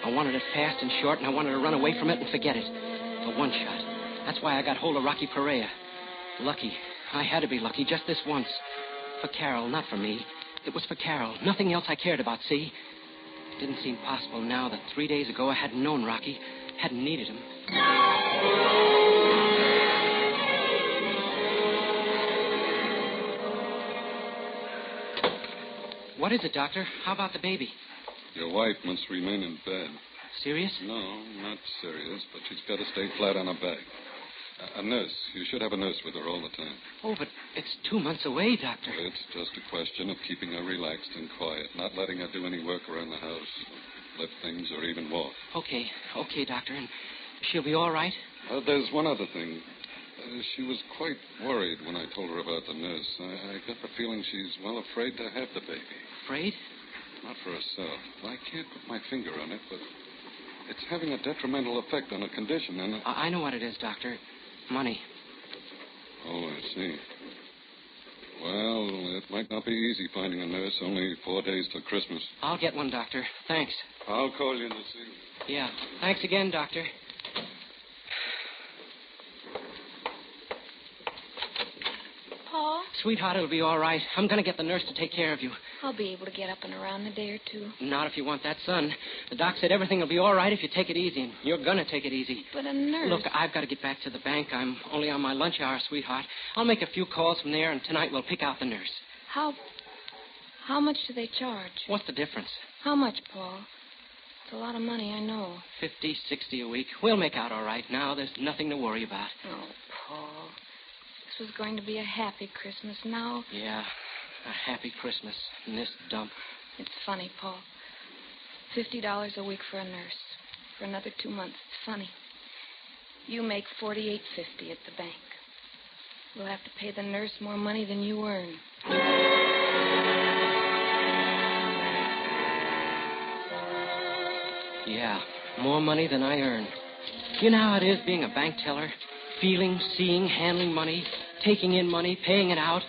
Speaker 22: I wanted it fast and short, and I wanted to run away from it and forget it. For one shot. That's why I got hold of Rocky Perea. Lucky. I had to be lucky just this once. For Carol, not for me. It was for Carol. Nothing else I cared about, see? It didn't seem possible now that 3 days ago I hadn't known Rocky, hadn't needed him. What is it, Doctor? How about the baby?
Speaker 2: Your wife must remain in bed.
Speaker 22: Serious?
Speaker 2: No, not serious, but she's got to stay flat on her back. A nurse. You should have a nurse with her all the time.
Speaker 22: Oh, but it's 2 months away, Doctor.
Speaker 2: It's just a question of keeping her relaxed and quiet, not letting her do any work around the house, lift things, or even walk.
Speaker 22: Okay, Doctor. And she'll be all right?
Speaker 2: There's one other thing. She was quite worried when I told her about the nurse. I got the feeling she's, afraid to have the baby.
Speaker 22: Afraid?
Speaker 2: Not for herself. I can't put my finger on it, but it's having a detrimental effect on her condition, and...
Speaker 22: I know what it is, Doctor. Money.
Speaker 2: Oh, I see. Well, it might not be easy finding a nurse. Only 4 days till Christmas.
Speaker 22: I'll get one, Doctor. Thanks.
Speaker 2: I'll call you this evening.
Speaker 22: Yeah. Thanks again, Doctor.
Speaker 6: Paul?
Speaker 22: Sweetheart, it'll be all right. I'm going to get the nurse to take care of you.
Speaker 6: I'll be able to get up and around in a day or two.
Speaker 22: Not if you want that, son. The doc said everything will be all right if you take it easy, and you're going to take it easy.
Speaker 6: But a nurse...
Speaker 22: Look, I've got to get back to the bank. I'm only on my lunch hour, sweetheart. I'll make a few calls from there, and tonight we'll pick out the nurse.
Speaker 6: How much do they charge?
Speaker 22: What's the difference?
Speaker 6: How much, Paul? It's a lot of money, I know.
Speaker 22: 50, 60 a week. We'll make out all right now. There's nothing to worry about.
Speaker 6: Oh, Paul. This was going to be a happy Christmas. Now...
Speaker 22: Yeah, a happy Christmas in this dump.
Speaker 6: It's funny, Paul. $50 a week for a nurse. For another 2 months. It's funny. You make $48.50 at the bank. We'll have to pay the nurse more money than you earn.
Speaker 22: Yeah, more money than I earn. You know how it is being a bank teller? Feeling, seeing, handling money, taking in money, paying it out.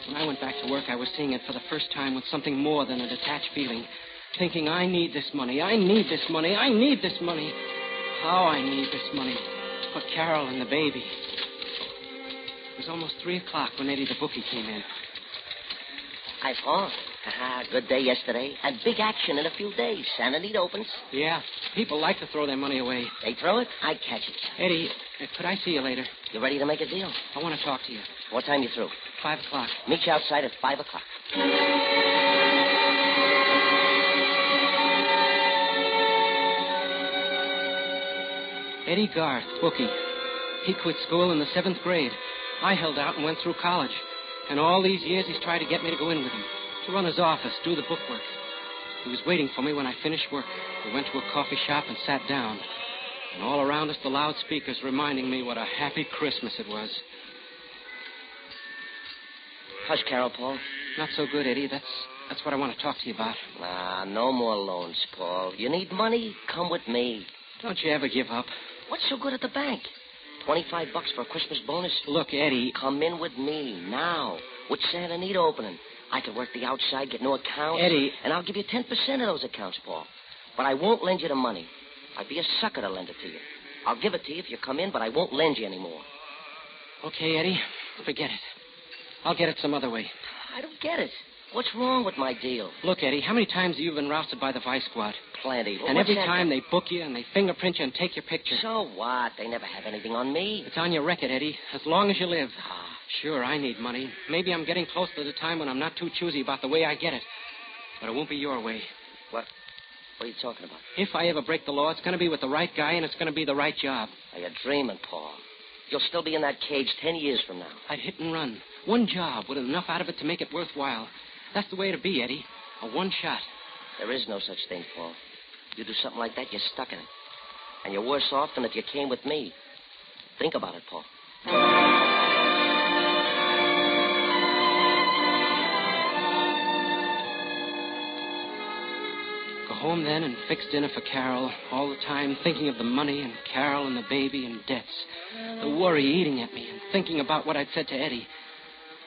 Speaker 22: When I went back to work, I was seeing it for the first time with something more than a detached feeling. Thinking, I need this money, I need this money, I need this money. How I need this money. For Carol and the baby. It was almost 3 o'clock when Eddie the bookie came in.
Speaker 16: Hi, Paul. Good day yesterday. And big action in a few days. Santa Anita opens.
Speaker 22: Yeah, people like to throw their money away.
Speaker 16: They throw it, I catch it.
Speaker 22: Eddie, could I see you later?
Speaker 16: You ready to make a deal?
Speaker 22: I want to talk to you.
Speaker 16: What time you through?
Speaker 22: 5 o'clock.
Speaker 16: Meet you outside at 5 o'clock.
Speaker 22: Eddie Garth, bookie. He quit school in the 7th grade. I held out and went through college. And all these years he's tried to get me to go in with him. To run his office, do the bookwork. He was waiting for me when I finished work. We went to a coffee shop and sat down. And all around us, the loudspeakers reminding me what a happy Christmas it was.
Speaker 16: Hush, Carol, Paul.
Speaker 22: Not so good, Eddie. That's what I want to talk to you about.
Speaker 16: No more loans, Paul. You need money? Come with me.
Speaker 22: Don't you ever give up.
Speaker 16: What's so good at the bank? $25 for a Christmas bonus?
Speaker 22: Look, Eddie.
Speaker 16: Come in with me now. With Santa Anita opening. I could work the outside, get new accounts.
Speaker 22: Eddie.
Speaker 16: And I'll give you 10% of those accounts, Paul. But I won't lend you the money. I'd be a sucker to lend it to you. I'll give it to you if you come in, but I won't lend you anymore.
Speaker 22: Okay, Eddie. Forget it. I'll get it some other way.
Speaker 16: I don't get it. What's wrong with my deal?
Speaker 22: Look, Eddie, how many times have you been rousted by the vice squad?
Speaker 16: Plenty.
Speaker 22: And every time they book you and they fingerprint you and take your picture.
Speaker 16: So what? They never have anything on me.
Speaker 22: It's on your record, Eddie, as long as you live. Sure, I need money. Maybe I'm getting close to the time when I'm not too choosy about the way I get it. But it won't be your way.
Speaker 16: What? What are you talking about?
Speaker 22: If I ever break the law, it's going to be with the right guy and it's going to be the right job.
Speaker 16: Are you dreaming, Paul? You'll still be in that cage 10 years from now.
Speaker 22: I'd hit and run. One job with enough out of it to make it worthwhile. That's the way to be, Eddie. A one shot.
Speaker 16: There is no such thing, Paul. You do something like that, you're stuck in it. And you're worse off than if you came with me. Think about it, Paul.
Speaker 22: Go home then and fix dinner for Carol, all the time thinking of the money and Carol and the baby and debts. The worry eating at me and thinking about what I'd said to Eddie.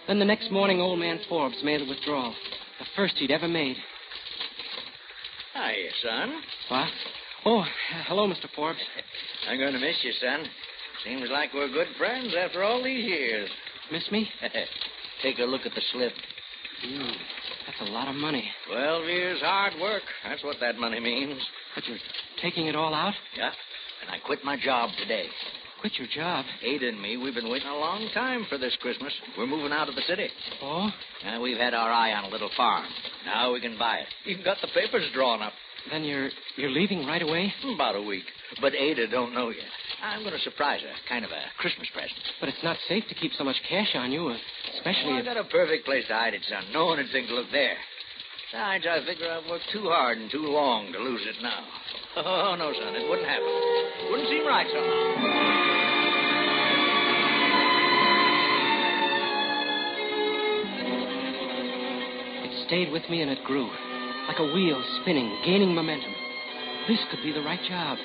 Speaker 22: Then the next morning, old man Forbes made a withdrawal. The first he'd ever made.
Speaker 14: Hiya, son.
Speaker 22: What? Oh, hello, Mr. Forbes.
Speaker 8: I'm going to miss you, son. Seems like we're good friends after all these years.
Speaker 22: Miss me?
Speaker 8: Take a look at the slip.
Speaker 22: That's a lot of money.
Speaker 8: 12 years hard work. That's what that money means.
Speaker 22: But you're taking it all out?
Speaker 8: Yeah. And I quit my job today.
Speaker 22: Quit your job?
Speaker 8: Ada and me, we've been waiting a long time for this Christmas. We're moving out of the city.
Speaker 22: Oh?
Speaker 8: And we've had our eye on a little farm. Now we can buy it. Even got the papers drawn up.
Speaker 22: Then you're leaving right away?
Speaker 8: About a week. But Ada don't know yet. I'm going to surprise her. Kind of a Christmas present.
Speaker 22: But it's not safe to keep so much cash on you, especially
Speaker 8: I got a perfect place to hide it, son. No one would think to look there. Besides, I figure I've worked too hard and too long to lose it now. Oh, no, son, it wouldn't happen. Wouldn't seem right somehow.
Speaker 22: It stayed with me and it grew. Like a wheel spinning, gaining momentum. This could be the right job.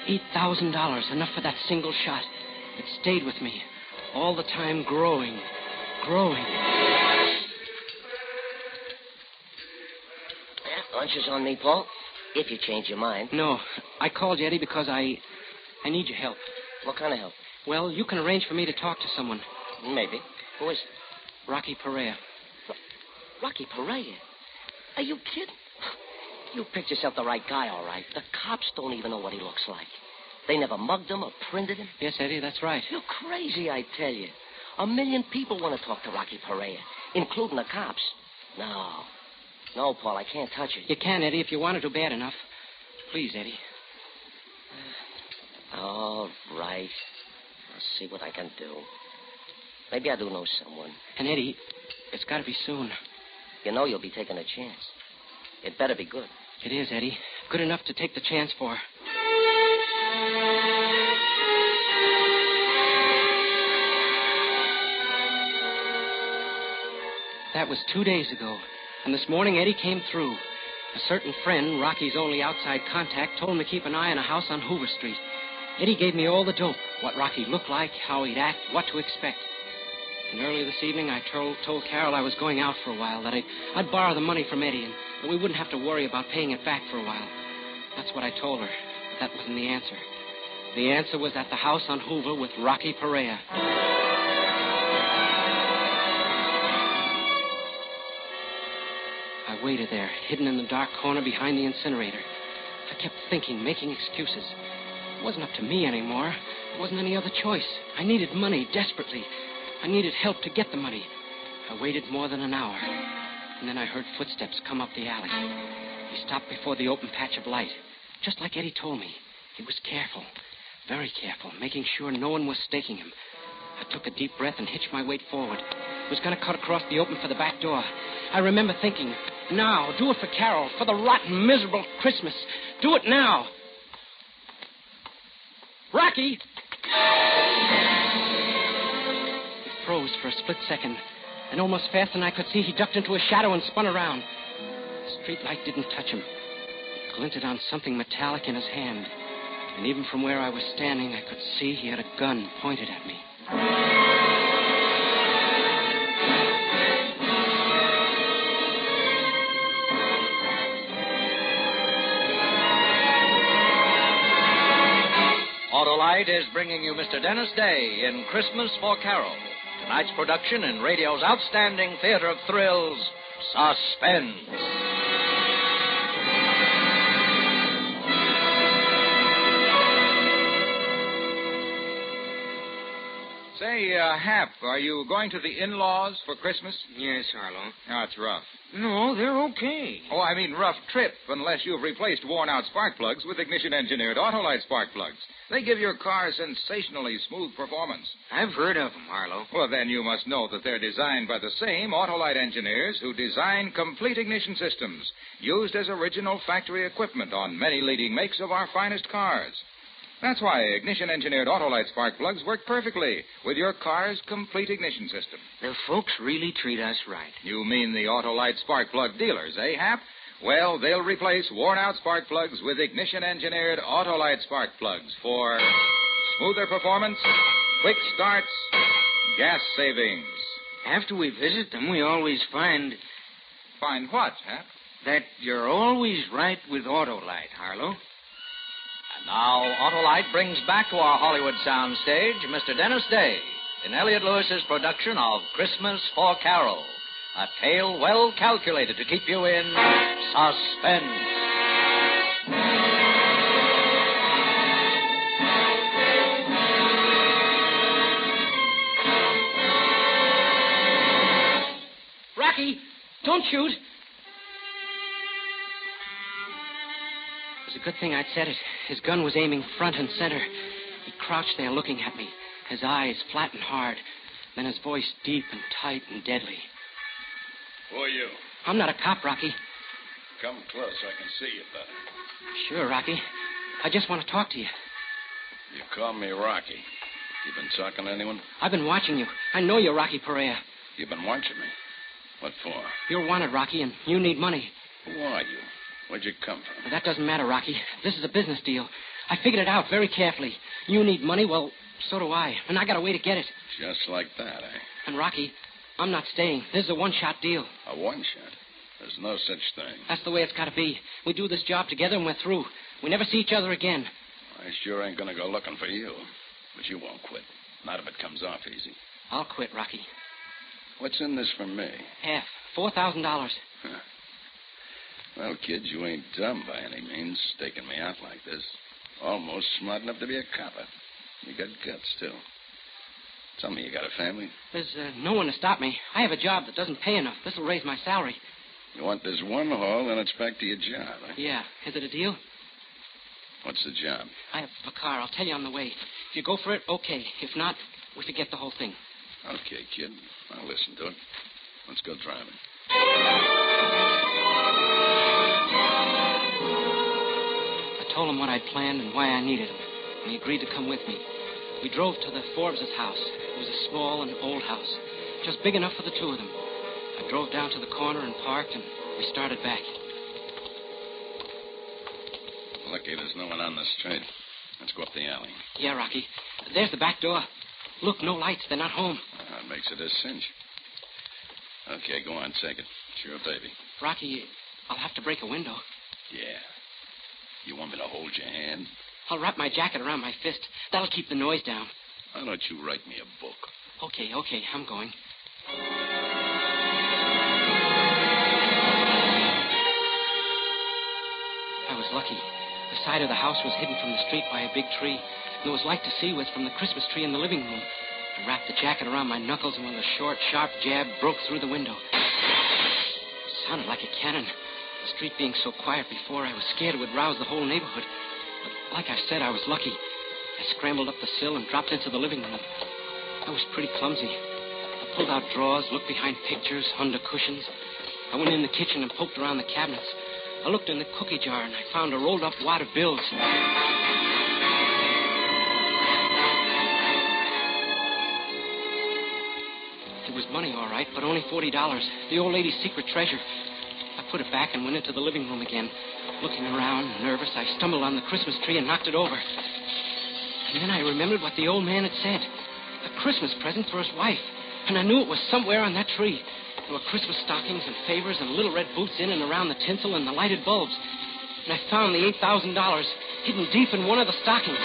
Speaker 22: $8,000, enough for that single shot. It stayed with me, all the time growing.
Speaker 16: Lunch is on me, Paul, if you change your mind.
Speaker 22: No, I called you, Eddie, because I need your help.
Speaker 16: What kind of help?
Speaker 22: Well, you can arrange for me to talk to someone.
Speaker 16: Maybe. Who is it?
Speaker 22: Rocky Perea.
Speaker 16: Rocky Perea? Are you kidding? You picked yourself the right guy, all right. The cops don't even know what he looks like. They never mugged him or printed him.
Speaker 22: Yes, Eddie, that's right.
Speaker 16: You're crazy, I tell you. 1 million people want to talk to Rocky Perea, including the cops. No, Paul, I can't touch it.
Speaker 22: You can, Eddie, if you wanted to bad enough. Please, Eddie.
Speaker 16: All right. I'll see what I can do. Maybe I do know someone.
Speaker 22: And, Eddie, it's got to be soon.
Speaker 16: You know you'll be taking a chance. It better be good.
Speaker 22: It is, Eddie. Good enough to take the chance for. That was 2 days ago. And this morning, Eddie came through. A certain friend, Rocky's only outside contact, told him to keep an eye on a house on Hoover Street. Eddie gave me all the dope, what Rocky looked like, how he'd act, what to expect. And early this evening, I told Carol I was going out for a while, that I'd borrow the money from Eddie, and that we wouldn't have to worry about paying it back for a while. That's what I told her. But that wasn't the answer. The answer was at the house on Hoover with Rocky Perea. I waited there, hidden in the dark corner behind the incinerator. I kept thinking, making excuses. It wasn't up to me anymore. There wasn't any other choice. I needed money desperately. I needed help to get the money. I waited more than an hour. And then I heard footsteps come up the alley. He stopped before the open patch of light. Just like Eddie told me. He was careful, very careful, making sure no one was staking him. I took a deep breath and hitched my weight forward. I was going to cut across the open for the back door. I remember thinking, now, do it for Carol, for the rotten, miserable Christmas. Do it now. Rocky! He froze for a split second, and almost faster than I could see, he ducked into a shadow and spun around. The street light didn't touch him. It glinted on something metallic in his hand, and even from where I was standing, I could see he had a gun pointed at me.
Speaker 8: Autolite is bringing you Mr. Dennis Day in Christmas for Carol. Tonight's production in radio's outstanding theater of thrills, Suspense.
Speaker 1: Say, Hap, are you going to the in-laws for Christmas?
Speaker 4: Yes, Harlow.
Speaker 1: Oh, it's rough.
Speaker 4: No, they're okay.
Speaker 1: Oh, I mean rough trip, unless you've replaced worn-out spark plugs with ignition-engineered Autolite spark plugs. They give your car sensationally smooth performance.
Speaker 4: I've heard of them, Harlow.
Speaker 1: Well, then you must know that they're designed by the same Autolite engineers who design complete ignition systems, used as original factory equipment on many leading makes of our finest cars. That's why ignition-engineered Autolite spark plugs work perfectly with your car's complete ignition system.
Speaker 4: The folks really treat us right.
Speaker 1: You mean the Autolite spark plug dealers, eh, Hap? Well, they'll replace worn-out spark plugs with ignition-engineered Autolite spark plugs for smoother performance, quick starts, gas savings.
Speaker 4: After we visit them, we always find...
Speaker 1: Find what, Hap?
Speaker 4: That you're always right with Autolite, Harlow.
Speaker 8: Now, Autolite brings back to our Hollywood soundstage Mr. Dennis Day in Elliot Lewis's production of Christmas for Carol, a tale well calculated to keep you in suspense.
Speaker 22: Rocky, don't shoot. It was a good thing I'd said it. His gun was aiming front and center. He crouched there looking at me, his eyes flat and hard, then his voice deep and tight and deadly.
Speaker 23: Who are you?
Speaker 22: I'm not a cop, Rocky.
Speaker 23: Come close so I can see you better.
Speaker 22: Sure, Rocky. I just want to talk to you.
Speaker 23: You call me Rocky. You been talking to anyone?
Speaker 22: I've been watching you. I know you're Rocky Perea.
Speaker 23: You've been watching me? What for?
Speaker 22: You're wanted, Rocky, and you need money.
Speaker 23: Who are you? Where'd you come from?
Speaker 22: But that doesn't matter, Rocky. This is a business deal. I figured it out very carefully. You need money, well, so do I. And I got a way to get it.
Speaker 23: Just like that, eh?
Speaker 22: And, Rocky, I'm not staying. This is a one-shot deal.
Speaker 23: A one-shot? There's no such thing.
Speaker 22: That's the way it's got to be. We do this job together and we're through. We never see each other again.
Speaker 23: I sure ain't going to go looking for you. But you won't quit. Not if it comes off easy.
Speaker 22: I'll quit, Rocky.
Speaker 23: What's in this for me?
Speaker 22: Half. $4,000.
Speaker 23: Huh. Well, kid, you ain't dumb by any means, staking me out like this. Almost smart enough to be a copper. You got guts, too. Tell me, you got a family?
Speaker 22: There's no one to stop me. I have a job that doesn't pay enough. This'll raise my salary.
Speaker 23: You want this one haul, then it's back to your job, huh?
Speaker 22: Yeah. Is it a deal?
Speaker 23: What's the job?
Speaker 22: I have a car. I'll tell you on the way. If you go for it, okay. If not, we forget the whole thing.
Speaker 23: Okay, kid. I'll listen to it. Let's go driving.
Speaker 22: I told him what I'd planned and why I needed him, and he agreed to come with me. We drove to the Forbes' house. It was a small and old house, just big enough for the two of them. I drove down to the corner and parked, and we started back.
Speaker 23: Lucky there's no one on the street. Let's go up the alley.
Speaker 22: Yeah, Rocky. There's the back door. Look, no lights. They're not home.
Speaker 23: That makes it a cinch. Okay, go on, take it. It's your baby.
Speaker 22: Rocky, I'll have to break a window.
Speaker 23: Yeah. You want me to hold your hand?
Speaker 22: I'll wrap my jacket around my fist. That'll keep the noise down.
Speaker 23: Why don't you write me a book?
Speaker 22: Okay, I'm going. I was lucky. The side of the house was hidden from the street by a big tree. There was light to see with from the Christmas tree in the living room. I wrapped the jacket around my knuckles, and with a short, sharp jab, broke through the window. It sounded like a cannon. The street being so quiet before, I was scared it would rouse the whole neighborhood. But like I said, I was lucky. I scrambled up the sill and dropped into the living room. I was pretty clumsy. I pulled out drawers, looked behind pictures, under cushions. I went in the kitchen and poked around the cabinets. I looked in the cookie jar, and I found a rolled-up wad of bills. It was money, all right, but only $40. The old lady's secret treasure. I put it back and went into the living room again. Looking around, nervous, I stumbled on the Christmas tree and knocked it over. And then I remembered what the old man had said. A Christmas present for his wife. And I knew it was somewhere on that tree. There were Christmas stockings and favors and little red boots in and around the tinsel and the lighted bulbs. And I found the $8,000 hidden deep in one of the stockings.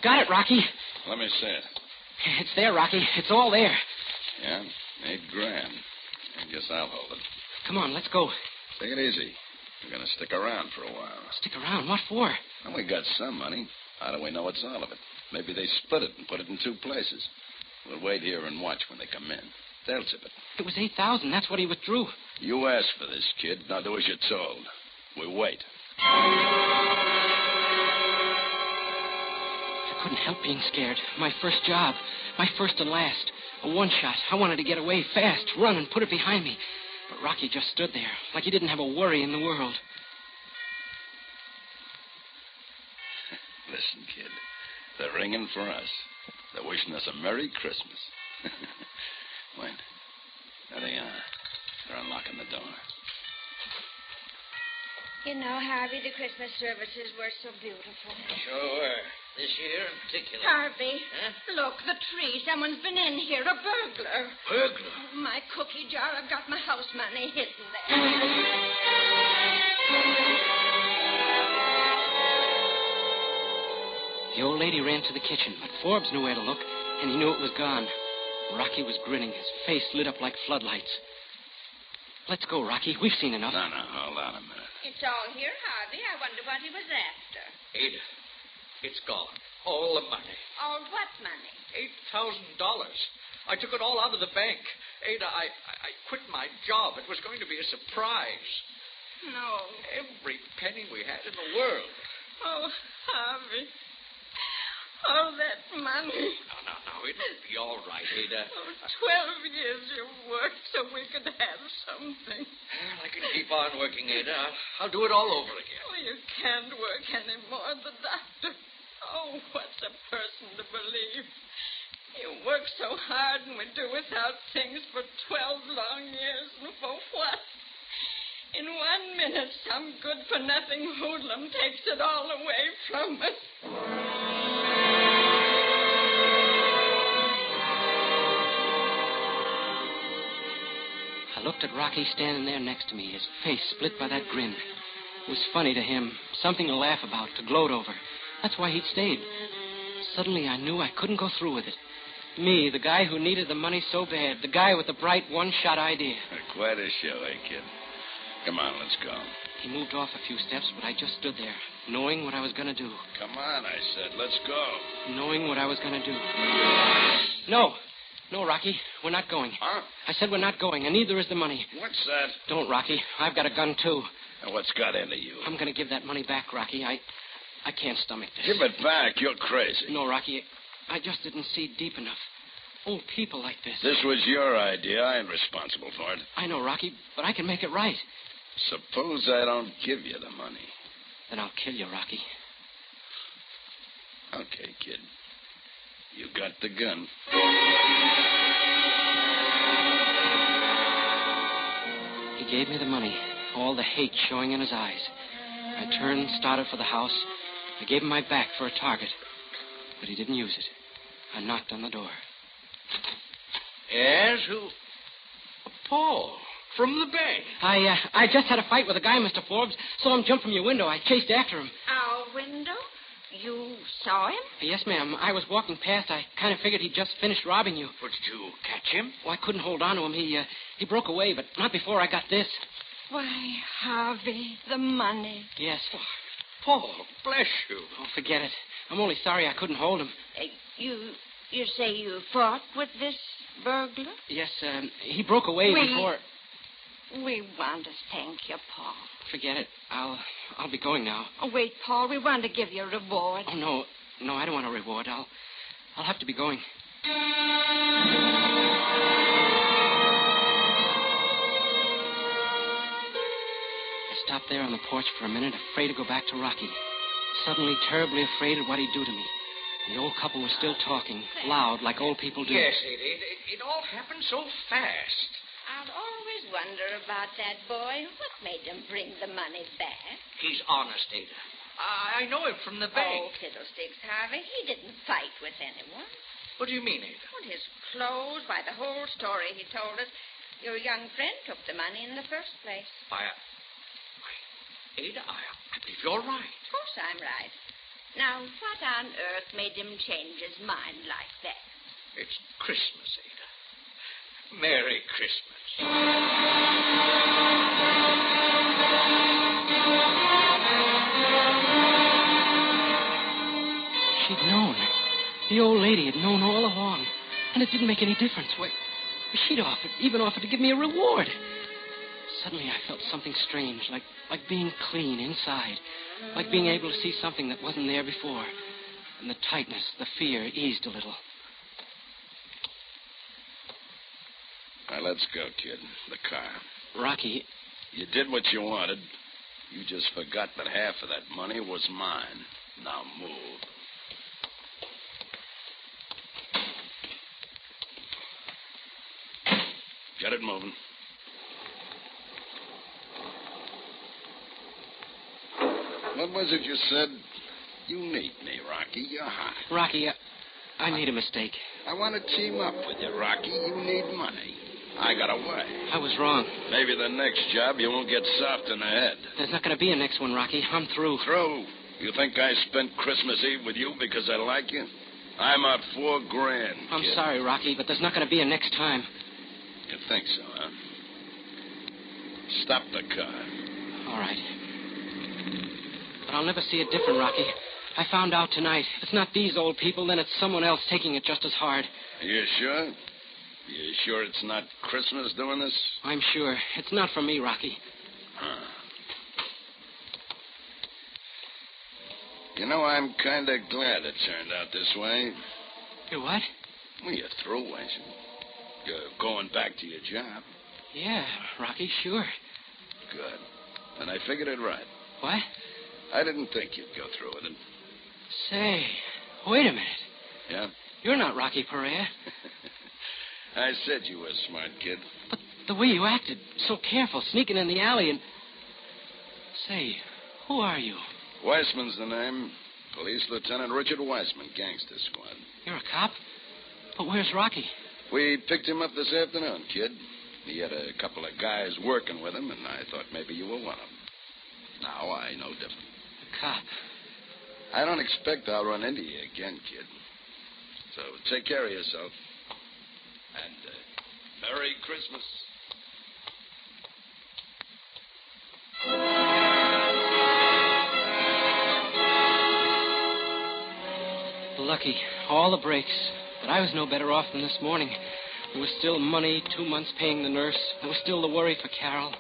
Speaker 22: Got it, Rocky.
Speaker 23: Let me see it.
Speaker 22: It's there, Rocky. It's all there.
Speaker 23: Yeah, $8,000. I guess I'll hold it.
Speaker 22: Come on, let's go.
Speaker 23: Take it easy. We're going to stick around for a while.
Speaker 22: Stick around? What for?
Speaker 23: Well, we got some money. How do we know it's all of it? Maybe they split it and put it in two places. We'll wait here and watch when they come in. They'll zip it.
Speaker 22: It was $8,000. That's what he withdrew.
Speaker 23: You asked for this, kid. Now do as you're told. We wait.
Speaker 22: I couldn't help being scared. My first job. My first and last. A one-shot. I wanted to get away fast, run, and put it behind me. But Rocky just stood there, like he didn't have a worry in the world.
Speaker 23: Listen, kid. They're ringing for us. They're wishing us a Merry Christmas. Wait. There they are. They're unlocking the door.
Speaker 11: You know, Harvey, the Christmas services were so beautiful.
Speaker 8: Sure were. This year in particular.
Speaker 11: Harvey, look, the tree. Someone's been in here. A burglar.
Speaker 8: Burglar?
Speaker 11: Oh, my cookie jar. I've got my house money hidden there.
Speaker 22: The old lady ran to the kitchen, but Forbes knew where to look, and he knew it was gone. Rocky was grinning. His face lit up like floodlights. Let's go, Rocky. We've seen enough.
Speaker 23: No, hold on a minute.
Speaker 11: It's all here, Harvey. I wonder what he was after.
Speaker 13: Ada, it's gone. All the money.
Speaker 11: All what money?
Speaker 13: $8,000. I took it all out of the bank. Ada, I quit my job. It was going to be a surprise.
Speaker 11: No.
Speaker 13: Every penny we had in the world.
Speaker 11: Oh, Harvey. Oh, that money.
Speaker 13: No, it'll be all right, Ada.
Speaker 11: Oh, 12 years you've worked so we could have something.
Speaker 13: Well, I can keep on working, Ada. I'll do it all over again.
Speaker 11: Oh, you can't work anymore. The doctor. Oh, what's a person to believe? You work so hard and we do without things for 12 long years. And for what? In 1 minute, some good-for-nothing hoodlum takes it all away from us.
Speaker 22: I looked at Rocky standing there next to me, his face split by that grin. It was funny to him, something to laugh about, to gloat over. That's why he'd stayed. Suddenly I knew I couldn't go through with it. Me, the guy who needed the money so bad, the guy with the bright one-shot idea.
Speaker 23: Quite a show, eh, kid? Come on, let's go.
Speaker 22: He moved off a few steps, but I just stood there, knowing what I was going to do.
Speaker 23: Come on, I said, let's go.
Speaker 22: Knowing what I was going to do. No, Rocky, we're not going.
Speaker 23: Huh?
Speaker 22: I said we're not going, and neither is the money.
Speaker 23: What's that?
Speaker 22: Don't, Rocky. I've got a gun, too.
Speaker 23: And what's got into you?
Speaker 22: I'm going to give that money back, Rocky. I can't stomach this.
Speaker 23: Give it back. You're crazy.
Speaker 22: No, Rocky. I just didn't see deep enough. Old people like this.
Speaker 23: This was your idea. I ain't responsible for it.
Speaker 22: I know, Rocky, but I can make it right.
Speaker 23: Suppose I don't give you the money.
Speaker 22: Then I'll kill you, Rocky.
Speaker 23: Okay, kid. You got the gun.
Speaker 22: He gave me the money, all the hate showing in his eyes. I turned, started for the house. I gave him my back for a target, but he didn't use it. I knocked on the door.
Speaker 13: Yes, who? Paul, from the bank.
Speaker 22: I just had a fight with a guy, Mr. Forbes. Saw him jump from your window. I chased after him.
Speaker 11: Our window? You saw him?
Speaker 22: Yes, ma'am. I was walking past. I kind of figured he'd just finished robbing you.
Speaker 13: But did you catch him?
Speaker 22: Well, I couldn't hold on to him. He broke away, but not before I got this.
Speaker 11: Why, Harvey, the money.
Speaker 22: Yes.
Speaker 13: Paul, bless you.
Speaker 22: Oh, forget it. I'm only sorry I couldn't hold him.
Speaker 11: You say you fought with this burglar?
Speaker 22: Yes, he broke away before...
Speaker 11: We want to thank you, Paul.
Speaker 22: Forget it. I'll be going now.
Speaker 11: Oh, wait, Paul. We want to give you a reward.
Speaker 22: Oh, no, I don't want a reward. I'll have to be going. I stopped there on the porch for a minute, afraid to go back to Rocky. Suddenly, terribly afraid of what he'd do to me. The old couple was still talking, loud, like old people do.
Speaker 13: Yes, it all happened so fast.
Speaker 11: I'll always wonder about that boy. What made him bring the money back?
Speaker 13: He's honest, Ada. I know him from the bank.
Speaker 11: Oh, fiddlesticks, Harvey. He didn't fight with anyone.
Speaker 13: What do you mean, Ada?
Speaker 11: Well, his clothes, by the whole story he told us, your young friend took the money in the first place.
Speaker 13: Ada, I believe you're right.
Speaker 11: Of course I'm right. Now, what on earth made him change his mind like that?
Speaker 13: It's Christmas, Ada. Merry Christmas.
Speaker 22: She'd known. The old lady had known all along. And it didn't make any difference. Why, she'd even offered to give me a reward. Suddenly I felt something strange, like being clean inside. Like being able to see something that wasn't there before. And the tightness, the fear eased a little.
Speaker 23: Now, let's go, kid. The car.
Speaker 22: Rocky.
Speaker 23: You did what you wanted. You just forgot that half of that money was mine. Now move. Get it moving. What was it you said? You need me, Rocky. You're hot.
Speaker 22: Rocky, I made a mistake.
Speaker 23: I want to team up with you, Rocky. You need money. I got away.
Speaker 22: I was wrong.
Speaker 23: Maybe the next job you won't get soft in the head.
Speaker 22: There's not going to be a next one, Rocky. I'm through.
Speaker 23: Through? You think I spent Christmas Eve with you because I like you? I'm out $4,000.
Speaker 22: I'm
Speaker 23: kid.
Speaker 22: sorry, Rocky, but there's not going to be a next time.
Speaker 23: You think so, huh? Stop the car.
Speaker 22: All right. But I'll never see it different, Rocky. I found out tonight. If it's not these old people, then it's someone else taking it just as hard.
Speaker 23: Are you sure? You sure it's not Christmas doing this?
Speaker 22: I'm sure. It's not for me, Rocky.
Speaker 23: Huh. You know, I'm kind of glad it turned out this way.
Speaker 22: You what?
Speaker 23: Well, you're through, ain't you? You're going back to your job.
Speaker 22: Yeah, Rocky, sure.
Speaker 23: Good. And I figured it right.
Speaker 22: What?
Speaker 23: I didn't think you'd go through with it.
Speaker 22: Say, wait a minute.
Speaker 23: Yeah?
Speaker 22: You're not Rocky Perea.
Speaker 23: I said you were a smart kid.
Speaker 22: But the way you acted, so careful, sneaking in the alley and... Say, who are you?
Speaker 23: Weissman's the name. Police Lieutenant Richard Weissman, Gangster Squad.
Speaker 22: You're a cop? But where's Rocky?
Speaker 23: We picked him up this afternoon, kid. He had a couple of guys working with him, and I thought maybe you were one of them. Now I know different.
Speaker 22: A cop?
Speaker 23: I don't expect I'll run into you again, kid. So take care of yourself. And Merry Christmas.
Speaker 22: Lucky. All the breaks. But I was no better off than this morning. There was still money, 2 months paying the nurse. There was still the worry for Carol.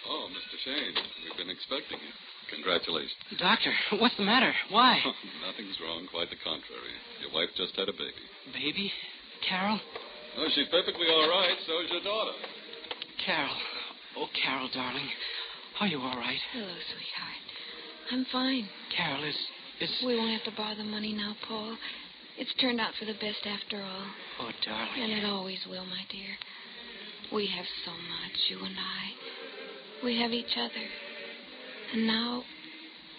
Speaker 2: Oh, Mr. Shane, we've been expecting you. Congratulations.
Speaker 22: Doctor, what's the matter? Why?
Speaker 2: Nothing's wrong, quite the contrary. Your wife just had a baby.
Speaker 22: Baby? Carol?
Speaker 2: Oh, she's perfectly all right. So's your daughter.
Speaker 22: Carol. Oh, Carol, darling. Are you all right?
Speaker 6: Hello, sweetheart. I'm fine.
Speaker 22: Carol, is...
Speaker 6: We won't have to borrow the money now, Paul. It's turned out for the best after all.
Speaker 22: Oh, darling.
Speaker 6: And it always will, my dear. We have so much, you and I. We have each other. And now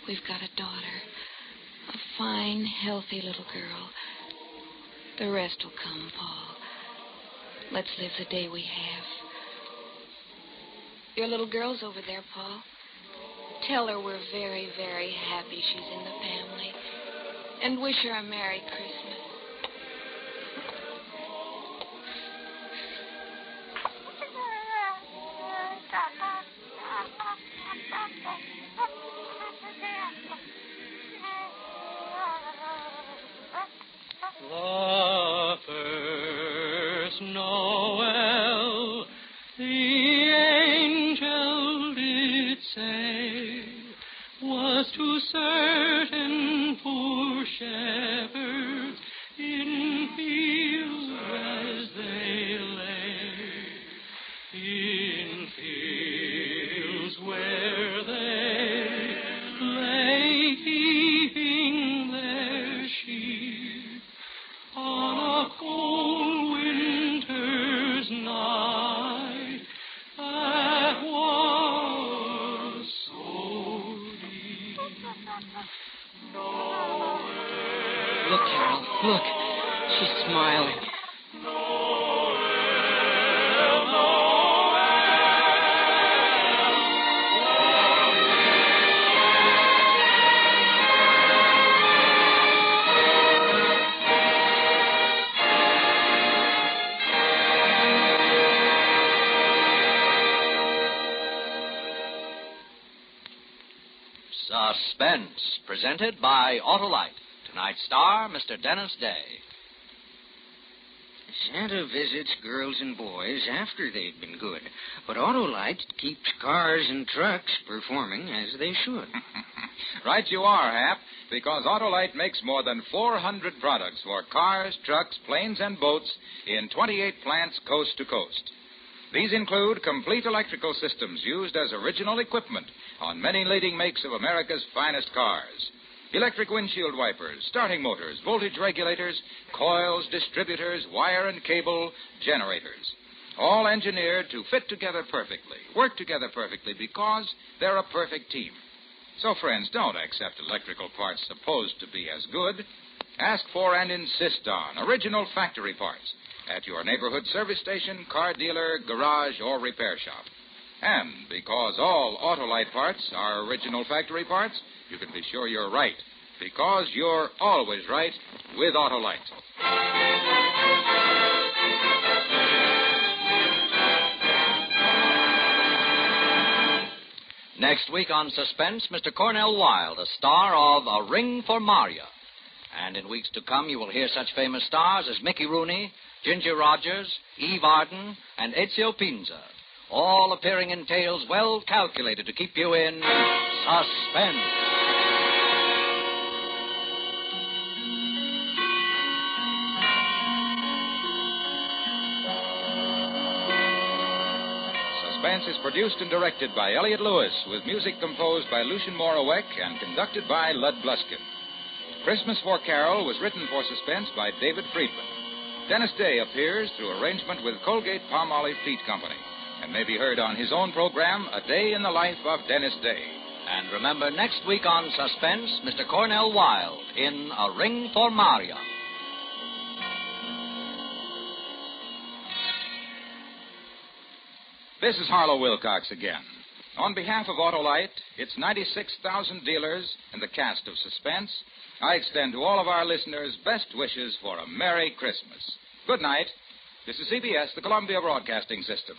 Speaker 6: we've got a daughter. A fine, healthy little girl. The rest will come, Paul. Let's live the day we have. Your little girl's over there, Paul. Tell her we're very, very happy she's in the family. And wish her a Merry Christmas.
Speaker 22: The first Noel, the angel did say, was to certain poor shepherds in fields as they lay, in fields where they lay keeping their sheep on a cold winter's night that was so deep. Look, Carol, look. She's smiling.
Speaker 8: Suspense, presented by Autolite. Tonight's star, Mr. Dennis Day.
Speaker 12: Santa visits girls and boys after they've been good, but Autolite keeps cars and trucks performing as they should.
Speaker 1: Right you are, Hap, because Autolite makes more than 400 products for cars, trucks, planes, and boats in 28 plants coast to coast. These include complete electrical systems used as original equipment on many leading makes of America's finest cars. Electric windshield wipers, starting motors, voltage regulators, coils, distributors, wire and cable, generators. All engineered to fit together perfectly, work together perfectly because they're a perfect team. So, friends, don't accept electrical parts supposed to be as good. Ask for and insist on original factory parts at your neighborhood service station, car dealer, garage, or repair shop. And because all Autolite parts are original factory parts, you can be sure you're right. Because you're always right with Autolite.
Speaker 8: Next week on Suspense, Mr. Cornell Wilde, a star of A Ring for Maria. And in weeks to come, you will hear such famous stars as Mickey Rooney, Ginger Rogers, Eve Arden, and Ezio Pinza, all appearing in tales well calculated to keep you in suspense.
Speaker 1: Suspense is produced and directed by Elliott Lewis, with music composed by Lucien Moraweck and conducted by Lud Bluskin. Christmas for Carol was written for Suspense by David Friedman. Dennis Day appears through arrangement with Colgate Palmolive Peat Company and may be heard on his own program, A Day in the Life of Dennis Day.
Speaker 8: And remember, next week on Suspense, Mr. Cornell Wilde in A Ring for Maria.
Speaker 1: This is Harlow Wilcox again. On behalf of Autolite, its 96,000 dealers, and the cast of Suspense, I extend to all of our listeners best wishes for a Merry Christmas. Good night. This is CBS, the Columbia Broadcasting System.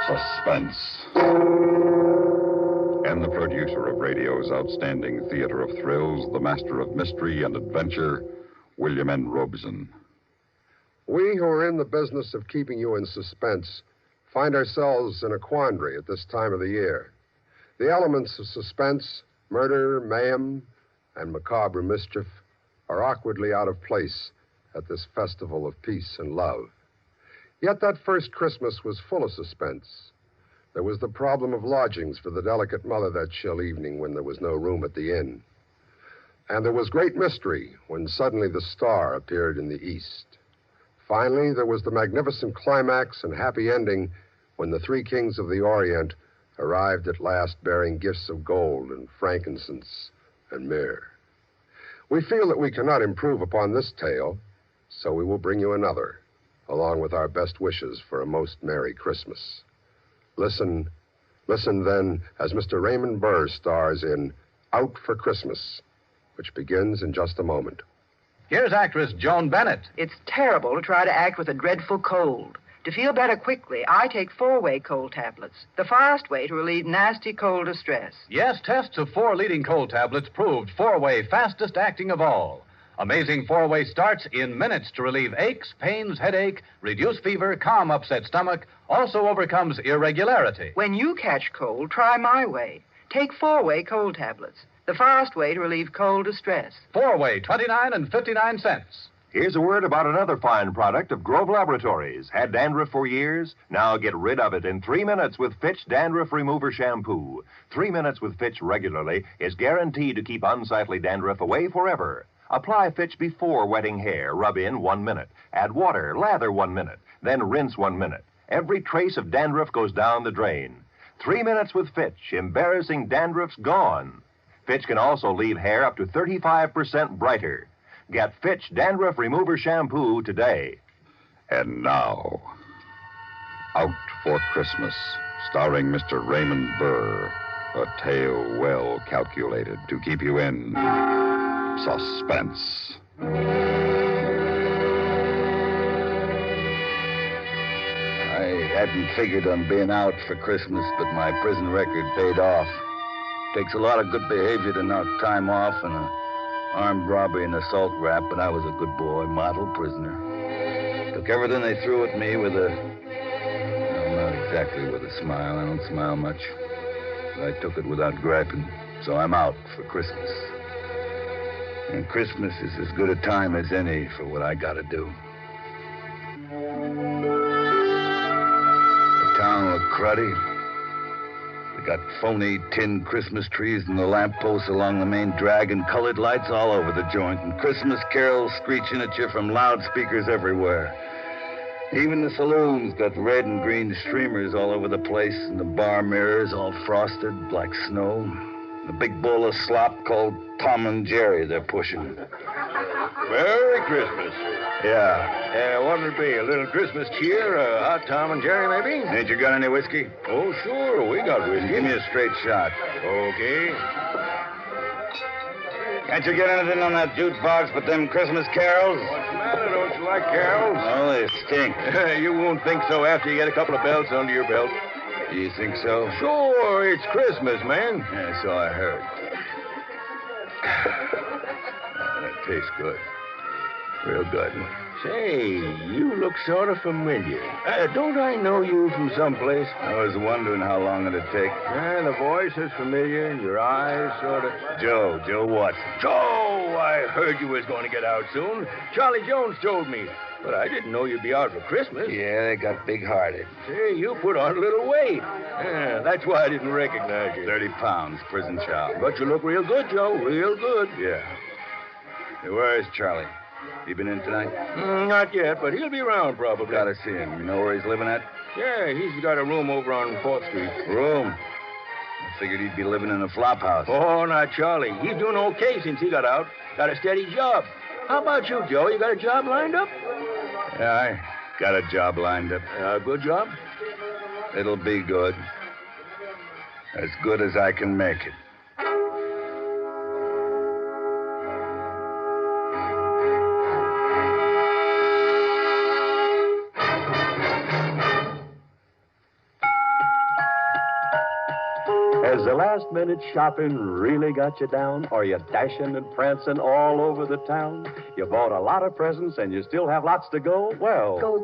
Speaker 5: Suspense. And the producer of radio's outstanding theater of thrills, the master of mystery and adventure, William N. Robeson.
Speaker 14: We who are in the business of keeping you in suspense find ourselves in a quandary at this time of the year. The elements of suspense, murder, mayhem, and macabre mischief are awkwardly out of place at this festival of peace and love. Yet that first Christmas was full of suspense. There was the problem of lodgings for the delicate mother that chill evening when there was no room at the inn. And there was great mystery when suddenly the star appeared in the east. Finally, there was the magnificent climax and happy ending when the three kings of the Orient arrived at last bearing gifts of gold and frankincense and myrrh. We feel that we cannot improve upon this tale, so we will bring you another, along with our best wishes for a most Merry Christmas. Listen then, as Mr. Raymond Burr stars in Out for Christmas, which begins in just a moment.
Speaker 15: Here's actress Joan Bennett.
Speaker 24: It's terrible to try to act with a dreadful cold. To feel better quickly, I take 4-way cold tablets, the fast way to relieve nasty cold distress.
Speaker 15: Yes, tests of 4 leading cold tablets proved 4-way fastest acting of all. Amazing 4-way starts in minutes to relieve aches, pains, headache, reduce fever, calm upset stomach, also overcomes irregularity.
Speaker 24: When you catch cold, try my way. Take 4-way cold tablets, the fast way to relieve cold distress.
Speaker 15: 4-way, 29 and 59 cents.
Speaker 25: Here's a word about another fine product of Grove Laboratories. Had dandruff for years? Now get rid of it in 3 minutes with Fitch Dandruff Remover Shampoo. 3 minutes with Fitch regularly is guaranteed to keep unsightly dandruff away forever. Apply Fitch before wetting hair. Rub in 1 minute. Add water. Lather 1 minute. Then rinse 1 minute. Every trace of dandruff goes down the drain. 3 minutes with Fitch. Embarrassing dandruff's gone. Fitch can also leave hair up to 35% brighter. Get Fitch Dandruff Remover Shampoo today.
Speaker 5: And now, Out for Christmas, starring Mr. Raymond Burr. A tale well calculated to keep you in suspense.
Speaker 26: I hadn't figured on being out for Christmas, but my prison record paid off. Takes a lot of good behavior to knock time off and an armed robbery and assault rap, but I was a good boy, model prisoner. Took everything they threw at me with a... well, not exactly with a smile. I don't smile much. But I took it without griping. So I'm out for Christmas. And Christmas is as good a time as any for what I gotta do. The town looked cruddy. The got phony tin Christmas trees in the lampposts along the main drag and colored lights all over the joint, and Christmas carols screeching at you from loudspeakers everywhere. Even the saloons got red and green streamers all over the place, and the bar mirrors all frosted like snow. The big bowl of slop called Tom and Jerry they're pushing.
Speaker 3: Merry Christmas.
Speaker 26: Yeah.
Speaker 3: What would it be? A little Christmas cheer? A hot Tom and Jerry, maybe?
Speaker 26: Ain't you got any whiskey?
Speaker 3: Oh, sure. We got whiskey.
Speaker 26: Give me a straight shot.
Speaker 3: Okay.
Speaker 26: Can't you get anything on that jukebox but them Christmas carols?
Speaker 3: What's the matter? Don't you like carols?
Speaker 26: Oh, they stink.
Speaker 3: You won't think so after you get a couple of belts under your belt.
Speaker 26: You think so?
Speaker 3: Sure. It's Christmas, man.
Speaker 26: Yeah, so I heard. That tastes good. Real good.
Speaker 3: Say, you look sort of familiar. Don't I know you from someplace?
Speaker 26: I was wondering how long it'd take.
Speaker 3: Yeah, the voice is familiar, and your eyes sort of...
Speaker 26: Joe what?
Speaker 3: Joe! I heard you was going to get out soon. Charlie Jones told me. But I didn't know you'd be out for Christmas.
Speaker 26: Yeah, they got big-hearted.
Speaker 3: Say, you put on a little weight. Yeah, that's why I didn't recognize you.
Speaker 26: 30 pounds, prison chow.
Speaker 3: But you look real good, Joe. Real good.
Speaker 26: Yeah. Hey, where is Charlie? He been in tonight?
Speaker 3: Not yet, but he'll be around probably.
Speaker 26: Gotta see him. You know where he's living at?
Speaker 3: Yeah, he's got a room over on 4th Street.
Speaker 26: Room? I figured he'd be living in a flop house.
Speaker 3: Oh, not Charlie. He's doing okay since he got out. Got a steady job. How about you, Joe? You got a job lined up?
Speaker 26: Yeah, I got a job lined up.
Speaker 3: A good job?
Speaker 26: It'll be good. As good as I can make it.
Speaker 7: Has the last-minute shopping really got you down? Are you dashing and prancing all over the town? You bought a lot of presents and you still have lots to go? Well...
Speaker 18: Go,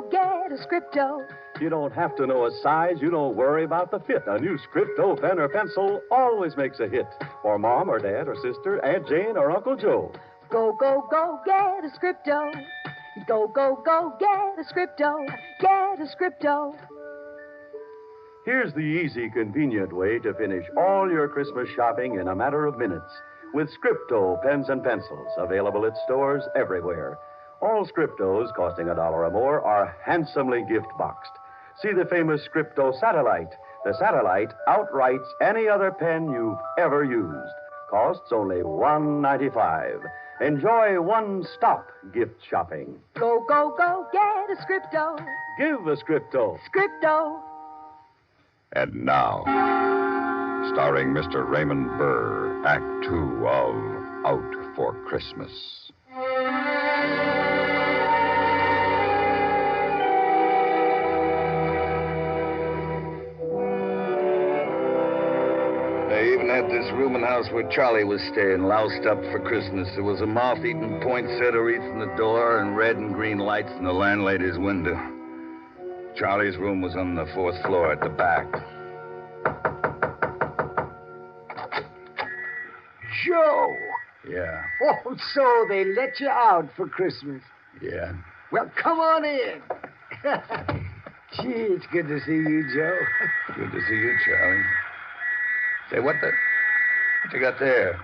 Speaker 18: get a Scripto.
Speaker 7: You don't have to know a size. You don't worry about the fit. A new Scripto pen or pencil always makes a hit. For Mom or Dad or Sister, Aunt Jane or Uncle Joe.
Speaker 18: Go, get a Scripto. Go, get a Scripto. Get a Scripto.
Speaker 7: Here's the easy, convenient way to finish all your Christmas shopping in a matter of minutes with Scripto pens and pencils, available at stores everywhere. All Scriptos, costing $1 or more, are handsomely gift-boxed. See the famous Scripto Satellite. The Satellite outwrites any other pen you've ever used. Costs only $1.95. Enjoy one-stop gift shopping.
Speaker 18: Go, get a Scripto.
Speaker 7: Give a Scripto.
Speaker 18: Scripto.
Speaker 5: And now, starring Mr. Raymond Burr, Act 2 of Out for Christmas.
Speaker 26: They even had this rooming house where Charlie was staying, loused up for Christmas. There was a moth-eaten poinsettia wreath in the door and red and green lights in the landlady's window. Charlie's room was on the 4th floor at the back.
Speaker 19: Joe!
Speaker 26: Yeah.
Speaker 19: Oh, so they let you out for Christmas.
Speaker 26: Yeah.
Speaker 19: Well, come on in. Gee, it's good to see you, Joe.
Speaker 26: Good to see you, Charlie. Say, what you got there?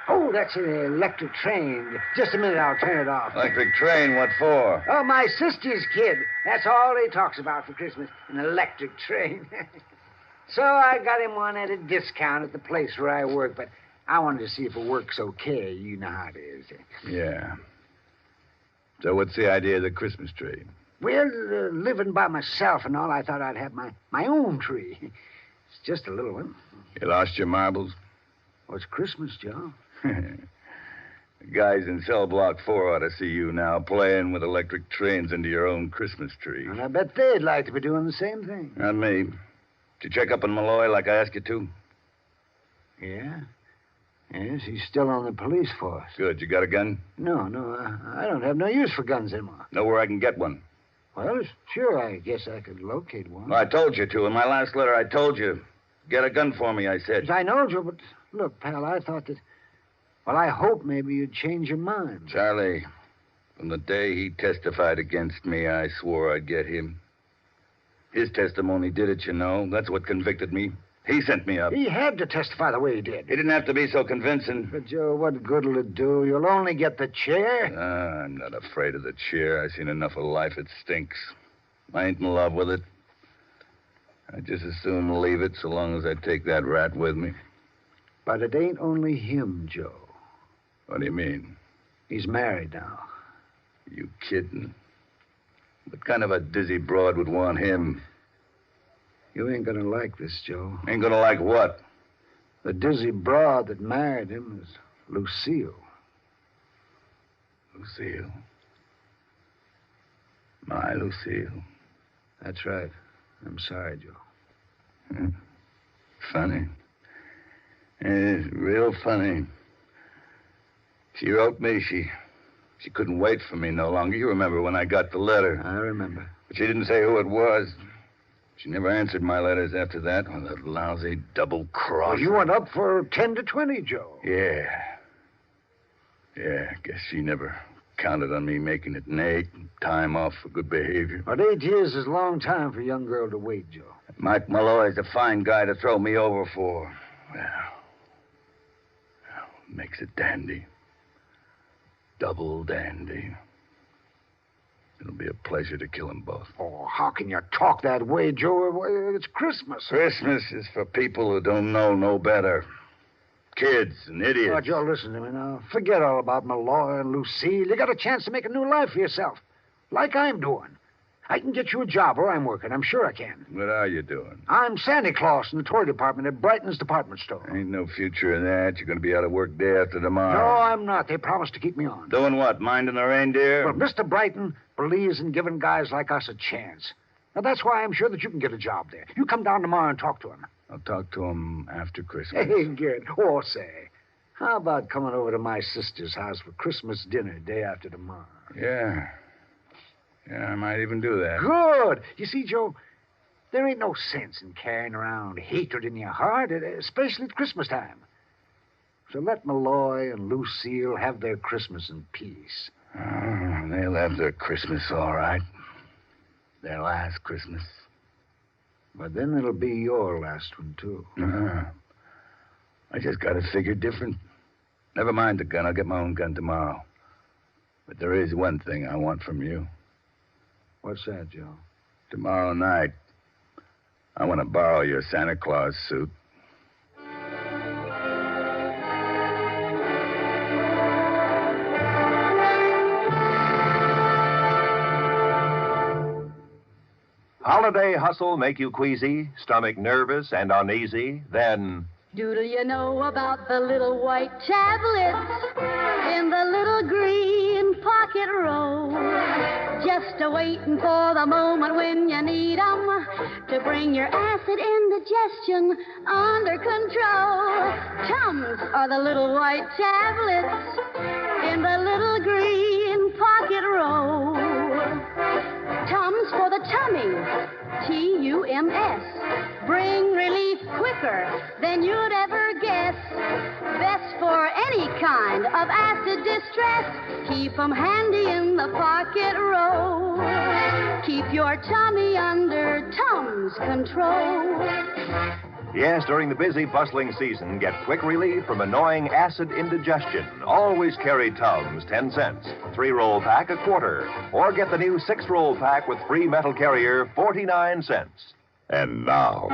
Speaker 19: Oh, that's an electric train. Just a minute, I'll turn it off.
Speaker 26: Electric train, what for?
Speaker 19: Oh, my sister's kid. That's all he talks about for Christmas, an electric train. So I got him one at a discount at the place where I work, but I wanted to see if it works okay. You know how it is.
Speaker 26: Yeah. So what's the idea of the Christmas tree?
Speaker 19: Well, living by myself and all, I thought I'd have my own tree. It's just a little one.
Speaker 26: You lost your marbles?
Speaker 19: Well, it's Christmas, Joe.
Speaker 26: The guys in cell block 4 ought to see you now playing with electric trains into your own Christmas tree.
Speaker 19: And I bet they'd like to be doing the same thing.
Speaker 26: Not me. Did you check up on Malloy like I asked you to?
Speaker 19: Yeah? Yes, he's still on the police force.
Speaker 26: Good. You got a gun?
Speaker 19: No, I don't have no use for guns anymore.
Speaker 26: Know where I can get one?
Speaker 19: Well, sure, I guess I could locate one.
Speaker 26: Well, I told you to. In my last letter, I told you. Get a gun for me, I said.
Speaker 19: I know, Joe, but look, pal, I thought that... Well, I hope maybe you'd change your mind.
Speaker 26: Charlie, from the day he testified against me, I swore I'd get him. His testimony did it, you know. That's what convicted me. He sent me up.
Speaker 19: He had to testify the way he did.
Speaker 26: He didn't have to be so convincing.
Speaker 19: But, Joe, what good'll it do? You'll only get the chair.
Speaker 26: I'm not afraid of the chair. I've seen enough of life. It stinks. I ain't in love with it. I'd just as soon leave it so long as I take that rat with me.
Speaker 19: But it ain't only him, Joe.
Speaker 26: What do you mean?
Speaker 19: He's married now.
Speaker 26: You kidding? What kind of a dizzy broad would want him?
Speaker 19: You ain't gonna like this, Joe.
Speaker 26: Ain't gonna like what?
Speaker 19: The dizzy broad that married him is Lucille.
Speaker 26: Lucille? My Lucille.
Speaker 19: That's right. I'm sorry, Joe.
Speaker 26: Funny. It's real funny. She wrote me. She couldn't wait for me no longer. You remember when I got the letter.
Speaker 19: I remember.
Speaker 26: But she didn't say who it was. She never answered my letters after that. Oh, that lousy double cross.
Speaker 19: Well, you went up for 10 to 20, Joe.
Speaker 26: Yeah. I guess she never counted on me making it an 8 and time off for good behavior.
Speaker 19: But 8 years is a long time for a young girl to wait, Joe.
Speaker 26: Mike Malloy's a fine guy to throw me over for. Well, makes it dandy. Double dandy. It'll be a pleasure to kill them both.
Speaker 19: Oh, how can you talk that way, Joe? It's Christmas.
Speaker 26: Christmas is for people who don't know no better. Kids and idiots.
Speaker 19: Oh, Joe, listen to me now. Forget all about Malloy and Lucille. You got a chance to make a new life for yourself, like I'm doing. I can get you a job where I'm working. I'm sure I can.
Speaker 26: What are you doing?
Speaker 19: I'm Santa Claus in the toy department at Brighton's department store.
Speaker 26: Ain't no future in that. You're going to be out of work day after tomorrow.
Speaker 19: No, I'm not. They promised to keep me on.
Speaker 26: Doing what? Minding the reindeer?
Speaker 19: Well, Mr. Brighton believes in giving guys like us a chance. Now, that's why I'm sure that you can get a job there. You come down tomorrow and talk to him.
Speaker 26: I'll talk to him after Christmas.
Speaker 19: Hey, good. Oh, say, how about coming over to my sister's house for Christmas dinner day after tomorrow?
Speaker 26: Yeah, I might even do that.
Speaker 19: Good. You see, Joe, there ain't no sense in carrying around hatred in your heart, especially at Christmas time. So let Malloy and Lucille have their Christmas in peace.
Speaker 26: Oh, they'll have their Christmas all right. Their last Christmas.
Speaker 19: But then it'll be your last one, too.
Speaker 26: I just got to figure different. Never mind the gun. I'll get my own gun tomorrow. But there is one thing I want from you.
Speaker 19: What's that, Joe?
Speaker 26: Tomorrow night, I want to borrow your Santa Claus suit.
Speaker 25: Holiday hustle make you queasy, stomach nervous and uneasy? Then
Speaker 18: Doodle you know about the little white tablets in the little green pocket roll? Just a-waiting for the moment when you need 'em to bring your acid indigestion under control. Tums are the little white tablets in the little green pocket roll. Tums for the tummy, T-U-M-S. Bring relief quicker than you'd ever guess. Best for any kind of acid distress. Keep 'em handy in the pocket roll. Keep your tummy under Tums control.
Speaker 25: yes, during the busy, bustling season, get quick relief from annoying acid indigestion. Always carry Tums, 10 cents. 3-roll pack, a quarter. Or get the new 6-roll pack with free metal carrier, 49 cents.
Speaker 5: And now,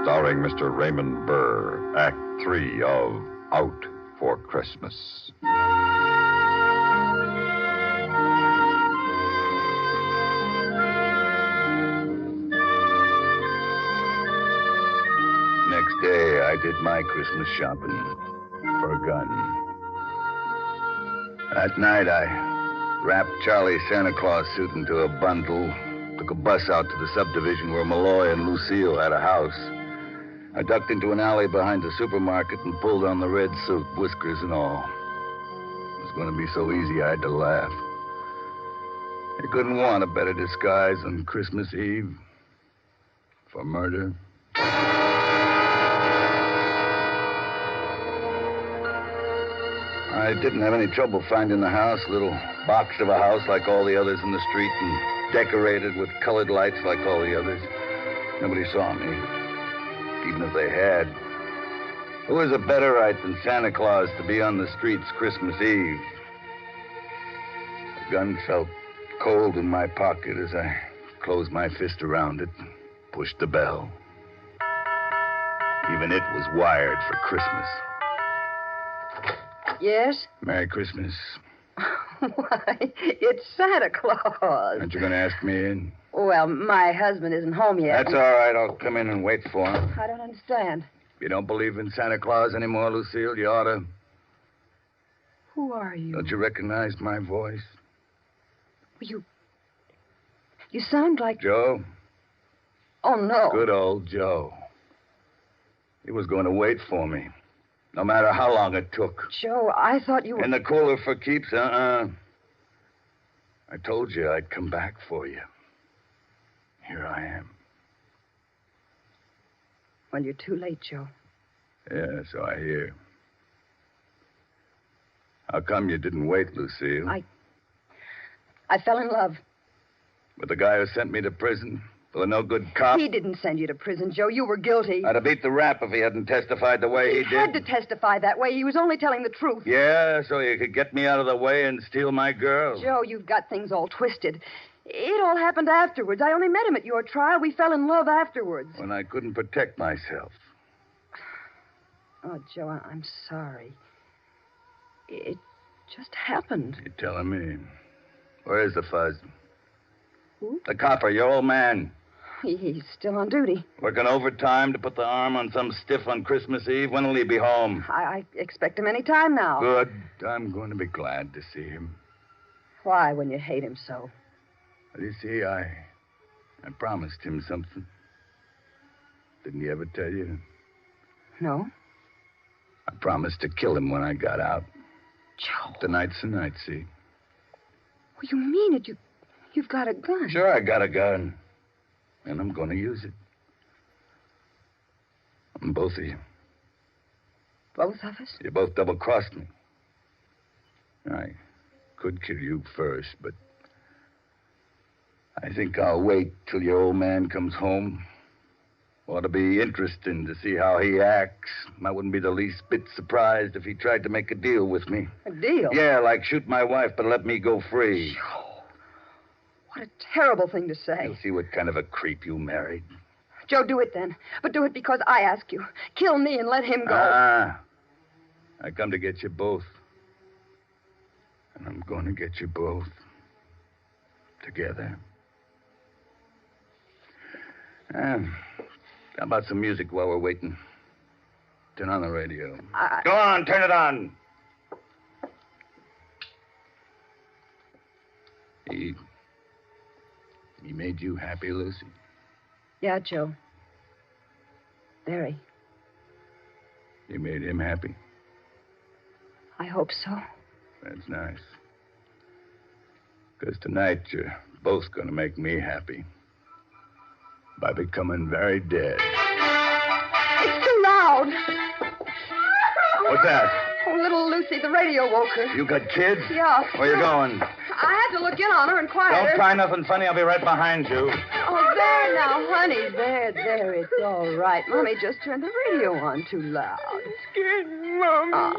Speaker 5: starring Mr. Raymond Burr, Act 3 of Out for Christmas.
Speaker 26: Next day, I did my Christmas shopping for a gun. That night, I wrapped Charlie's Santa Claus suit into a bundle, took a bus out to the subdivision where Malloy and Lucille had a house. I ducked into an alley behind the supermarket and pulled on the red suit, whiskers and all. It was going to be so easy, I had to laugh. You couldn't want a better disguise on Christmas Eve for murder. I didn't have any trouble finding the house, a little box of a house like all the others in the street and decorated with colored lights like all the others. Nobody saw me. even if they had. Who has a better right than Santa Claus to be on the streets Christmas Eve? The gun felt cold in my pocket as I closed my fist around it and pushed the bell. Even it was wired for Christmas.
Speaker 24: Yes?
Speaker 26: Merry Christmas.
Speaker 24: Why, it's Santa Claus.
Speaker 26: Aren't you going to ask me in?
Speaker 24: Well, my husband isn't home yet.
Speaker 26: That's all right. I'll come in and wait for him.
Speaker 24: I don't understand.
Speaker 26: You don't believe in Santa Claus anymore, Lucille? You ought to.
Speaker 24: Who are you?
Speaker 26: Don't you recognize my voice?
Speaker 24: You sound like...
Speaker 26: Joe?
Speaker 24: Oh, no.
Speaker 26: Good old Joe. He was going to wait for me, no matter how long it took.
Speaker 24: Joe, I thought you were...
Speaker 26: In the cooler for keeps? I told you I'd come back for you. Here I am.
Speaker 24: Well, you're too late, Joe.
Speaker 26: Yeah, so I hear. How come you didn't wait, Lucille?
Speaker 24: I fell in love.
Speaker 26: With the guy who sent me to prison? For the no-good cop?
Speaker 24: He didn't send you to prison, Joe. You were guilty.
Speaker 26: I'd have beat the rap if he hadn't testified the way he did.
Speaker 24: He had to testify that way. He was only telling the truth.
Speaker 26: Yeah, so you could get me out of the way and steal my girl.
Speaker 24: Joe, you've got things all twisted. It all happened afterwards. I only met him at your trial. We fell in love afterwards.
Speaker 26: When I couldn't protect myself.
Speaker 24: Oh, Joe, I'm sorry. It just happened.
Speaker 26: You're telling me. Where is the fuzz?
Speaker 24: Who?
Speaker 26: The copper, your old man.
Speaker 24: He's still on duty.
Speaker 26: Working overtime to put the arm on some stiff on Christmas Eve. When will he be home?
Speaker 24: I expect him any time now.
Speaker 26: Good. I'm going to be glad to see him.
Speaker 24: Why, when you hate him so?
Speaker 26: Well, you see, I promised him something. Didn't he ever tell you?
Speaker 24: No.
Speaker 26: I promised to kill him when I got out.
Speaker 24: Joe.
Speaker 26: Tonight's the night, see?
Speaker 24: Well, you mean it? You've got a gun.
Speaker 26: Sure, I got a gun. And I'm going to use it. On both of you.
Speaker 24: Both of us?
Speaker 26: You both double-crossed me. I could kill you first, but I think I'll wait till your old man comes home. Ought to be interesting to see how he acts. I wouldn't be the least bit surprised if he tried to make a deal with me.
Speaker 24: A deal?
Speaker 26: Yeah, like shoot my wife but let me go free.
Speaker 24: Joe, what a terrible thing to say.
Speaker 26: You'll see what kind of a creep you married.
Speaker 24: Joe, do it then. But do it because I ask you. Kill me and let him go.
Speaker 26: I come to get you both. And I'm going to get you both. Together. How about some music while we're waiting? Turn on the radio. Go on, turn it on. He made you happy, Lucy?
Speaker 24: Yeah, Joe. Very.
Speaker 26: You made him happy?
Speaker 24: I hope so.
Speaker 26: That's nice. Because tonight you're both going to make me happy. By becoming very dead.
Speaker 24: It's too loud.
Speaker 26: What's that?
Speaker 24: Oh, little Lucy, the radio woke her.
Speaker 26: You got kids?
Speaker 24: Yeah.
Speaker 26: Where you going?
Speaker 24: I had to look in on her and quiet her.
Speaker 26: Don't try nothing funny. I'll be right behind you.
Speaker 24: Oh, there now, honey. There. It's all right. Mommy just turned the radio on too loud.
Speaker 11: I'm scared, Mommy. Mommy,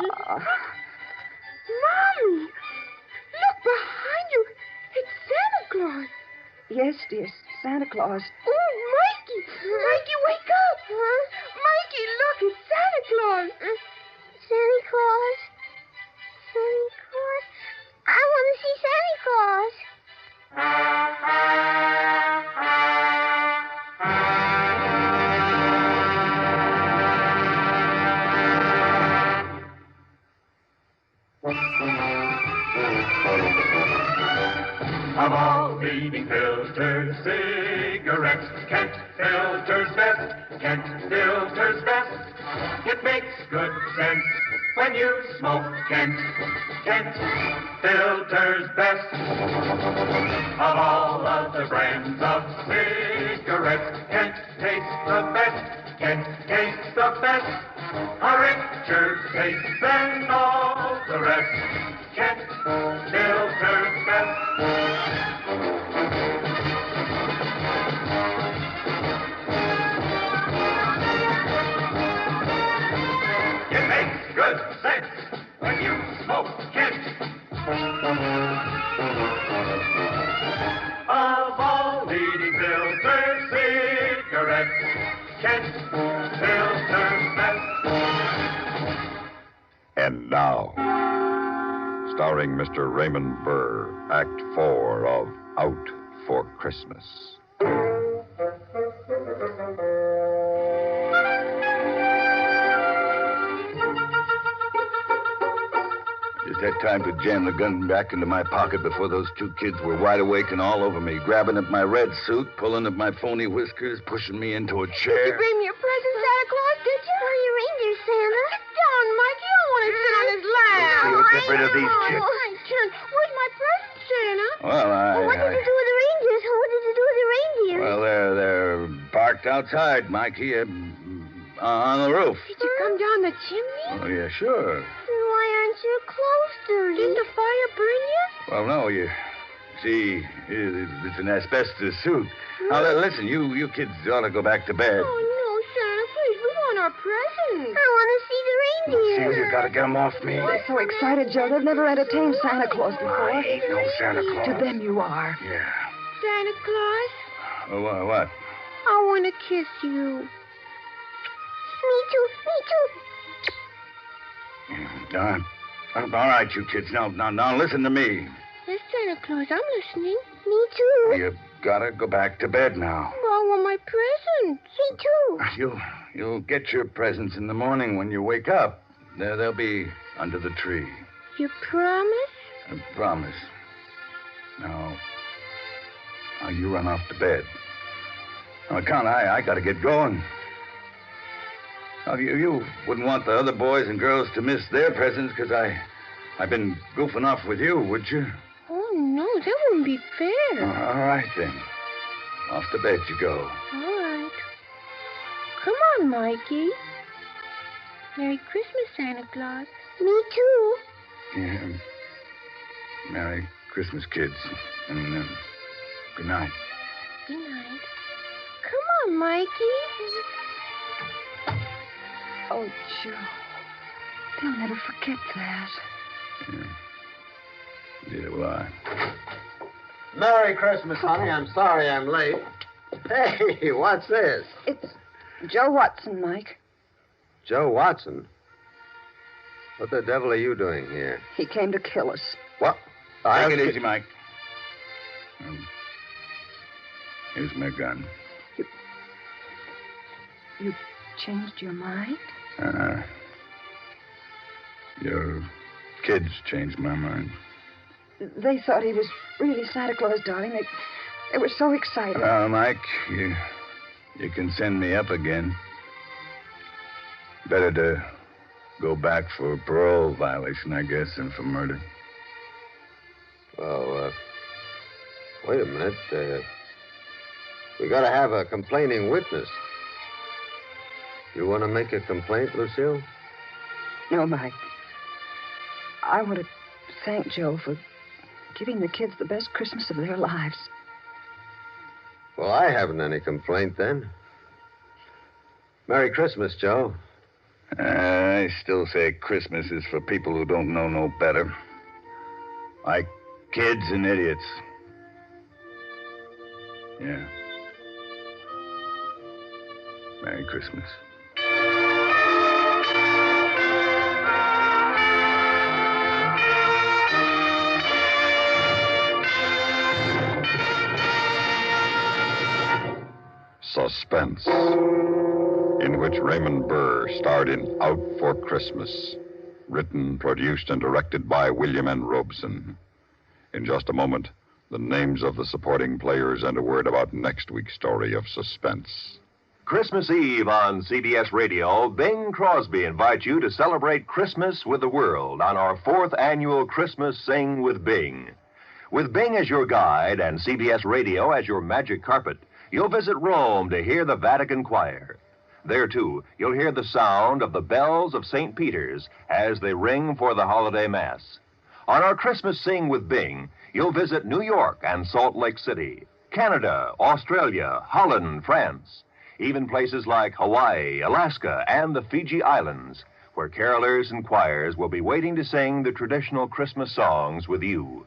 Speaker 11: look behind you. It's Santa Claus.
Speaker 24: Yes, dear, Santa Claus.
Speaker 11: Oh, Mikey. Mikey, wake up. Huh? Mikey, look, it's Santa Claus. Santa Claus? Santa Claus? I want to see Santa Claus.
Speaker 9: Of all leading filters, cigarettes, Kent Filter's best. Kent Filter's best. It makes good sense when you smoke Kent. Kent Filter's best. Of all of the brands of cigarettes, Kent tastes the best. Kent tastes the best. A richer taste than all the rest. Kent Filter's best. leading filter cigarettes. Kent Filter Best.
Speaker 5: And now, starring Mr. Raymond Burr, Act 4 of Out for Christmas.
Speaker 26: Just had time to jam the gun back into my pocket before those two kids were wide awake and all over me, grabbing at my red suit, pulling at my phony whiskers, pushing me into a chair.
Speaker 4: Did you bring me a present, Santa Claus, did you? Oh, your reindeer, Santa. Sit down, Mike. You don't want to sit on his lap.
Speaker 26: You get rid of these chicks.
Speaker 4: Where's my present, Santa?
Speaker 26: Well,
Speaker 4: what did you do with the reindeers? What did you do with the reindeers?
Speaker 26: Well, they're parked outside, Mikey, on the roof.
Speaker 4: Did you come down the chimney?
Speaker 26: Oh, yeah, sure.
Speaker 4: Why aren't your clothes dirty? Didn't the fire burn you?
Speaker 26: Well, no, you see, it's an asbestos suit. Now, listen, you kids ought to go back to bed.
Speaker 4: Oh, no, Santa, please, we want our presents. I want to see the reindeer.
Speaker 26: See, you got to get them off me.
Speaker 24: They're so excited, Joe. They've never entertained Santa Claus before.
Speaker 26: I ain't no Santa Claus.
Speaker 24: To them, you are.
Speaker 26: Yeah.
Speaker 4: Santa Claus?
Speaker 26: What?
Speaker 4: I want to kiss you. Me too.
Speaker 26: All right, you kids. Now, listen to me.
Speaker 4: Yes, Santa Claus, I'm listening. Me too.
Speaker 26: You gotta go back to bed now.
Speaker 4: Well, I want my presents. Me too.
Speaker 26: You'll get your presents in the morning when you wake up. They'll be under the tree.
Speaker 4: You promise?
Speaker 26: I promise. Now, you run off to bed. On account, I gotta get going. Now, you wouldn't want the other boys and girls to miss their presents because I've been goofing off with you, would you?
Speaker 4: Oh, no, that wouldn't be fair.
Speaker 26: All right, then. Off to bed you go.
Speaker 4: All right. Come on, Mikey. Merry Christmas, Santa Claus. Me too.
Speaker 26: Yeah. Merry Christmas, kids. And good night.
Speaker 4: Good night. Come on, Mikey.
Speaker 24: Oh, Joe. They'll never forget that.
Speaker 26: Yeah, well, I...
Speaker 10: Merry Christmas, honey. I'm sorry I'm late. Hey, what's this?
Speaker 24: It's Joe Watson, Mike.
Speaker 10: Joe Watson? What the devil are you doing here?
Speaker 24: He came to kill us.
Speaker 10: What?
Speaker 26: Take it easy, Mike. Here's my gun.
Speaker 24: You changed your mind?
Speaker 26: Your kids changed my mind.
Speaker 24: They thought he was really Santa Claus, darling. They were so excited.
Speaker 26: Mike, you can send me up again. Better to go back for parole violation, I guess, than for murder.
Speaker 10: Well, wait a minute. We got to have a complaining witness. You want to make a complaint, Lucille?
Speaker 24: No, Mike. I want to thank Joe for giving the kids the best Christmas of their lives.
Speaker 10: Well, I haven't any complaint then. Merry Christmas, Joe.
Speaker 26: I still say Christmas is for people who don't know no better. Like kids and idiots. Yeah. Merry Christmas.
Speaker 5: Suspense, in which Raymond Burr starred in Out for Christmas, written, produced, and directed by William N. Robeson. In just a moment, the names of the supporting players and a word about next week's story of Suspense.
Speaker 25: Christmas Eve on CBS Radio, Bing Crosby invites you to celebrate Christmas with the world on our 4th annual Christmas Sing with Bing. With Bing as your guide and CBS Radio as your magic carpet, you'll visit Rome to hear the Vatican Choir. There, too, you'll hear the sound of the bells of St. Peter's as they ring for the holiday Mass. On our Christmas Sing with Bing, you'll visit New York and Salt Lake City, Canada, Australia, Holland, France, even places like Hawaii, Alaska, and the Fiji Islands, where carolers and choirs will be waiting to sing the traditional Christmas songs with you.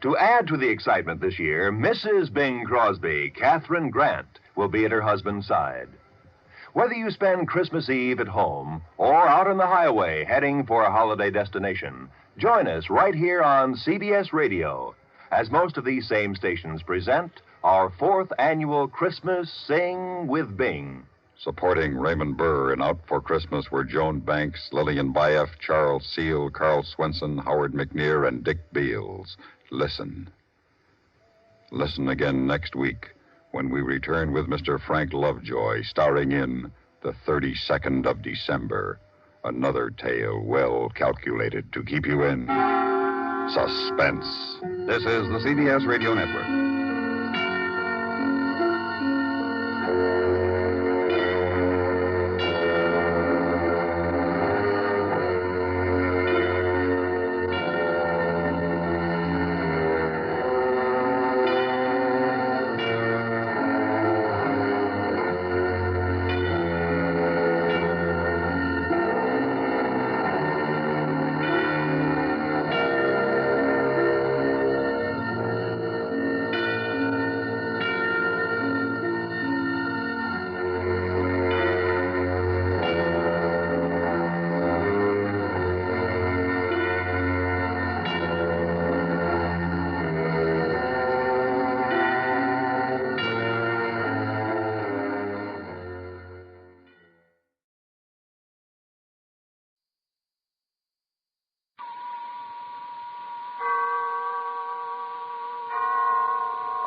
Speaker 25: To add to the excitement this year, Mrs. Bing Crosby, Catherine Grant, will be at her husband's side. Whether you spend Christmas Eve at home or out on the highway heading for a holiday destination, join us right here on CBS Radio, as most of these same stations present our 4th annual Christmas Sing with Bing.
Speaker 5: Supporting Raymond Burr in Out for Christmas were Joan Banks, Lillian Baeff, Charles Seal, Carl Swenson, Howard McNear, and Dick Beals. Listen. Listen again next week when we return with Mr. Frank Lovejoy, starring in The 32nd of December. Another tale well calculated to keep you in suspense. This is the CBS Radio Network.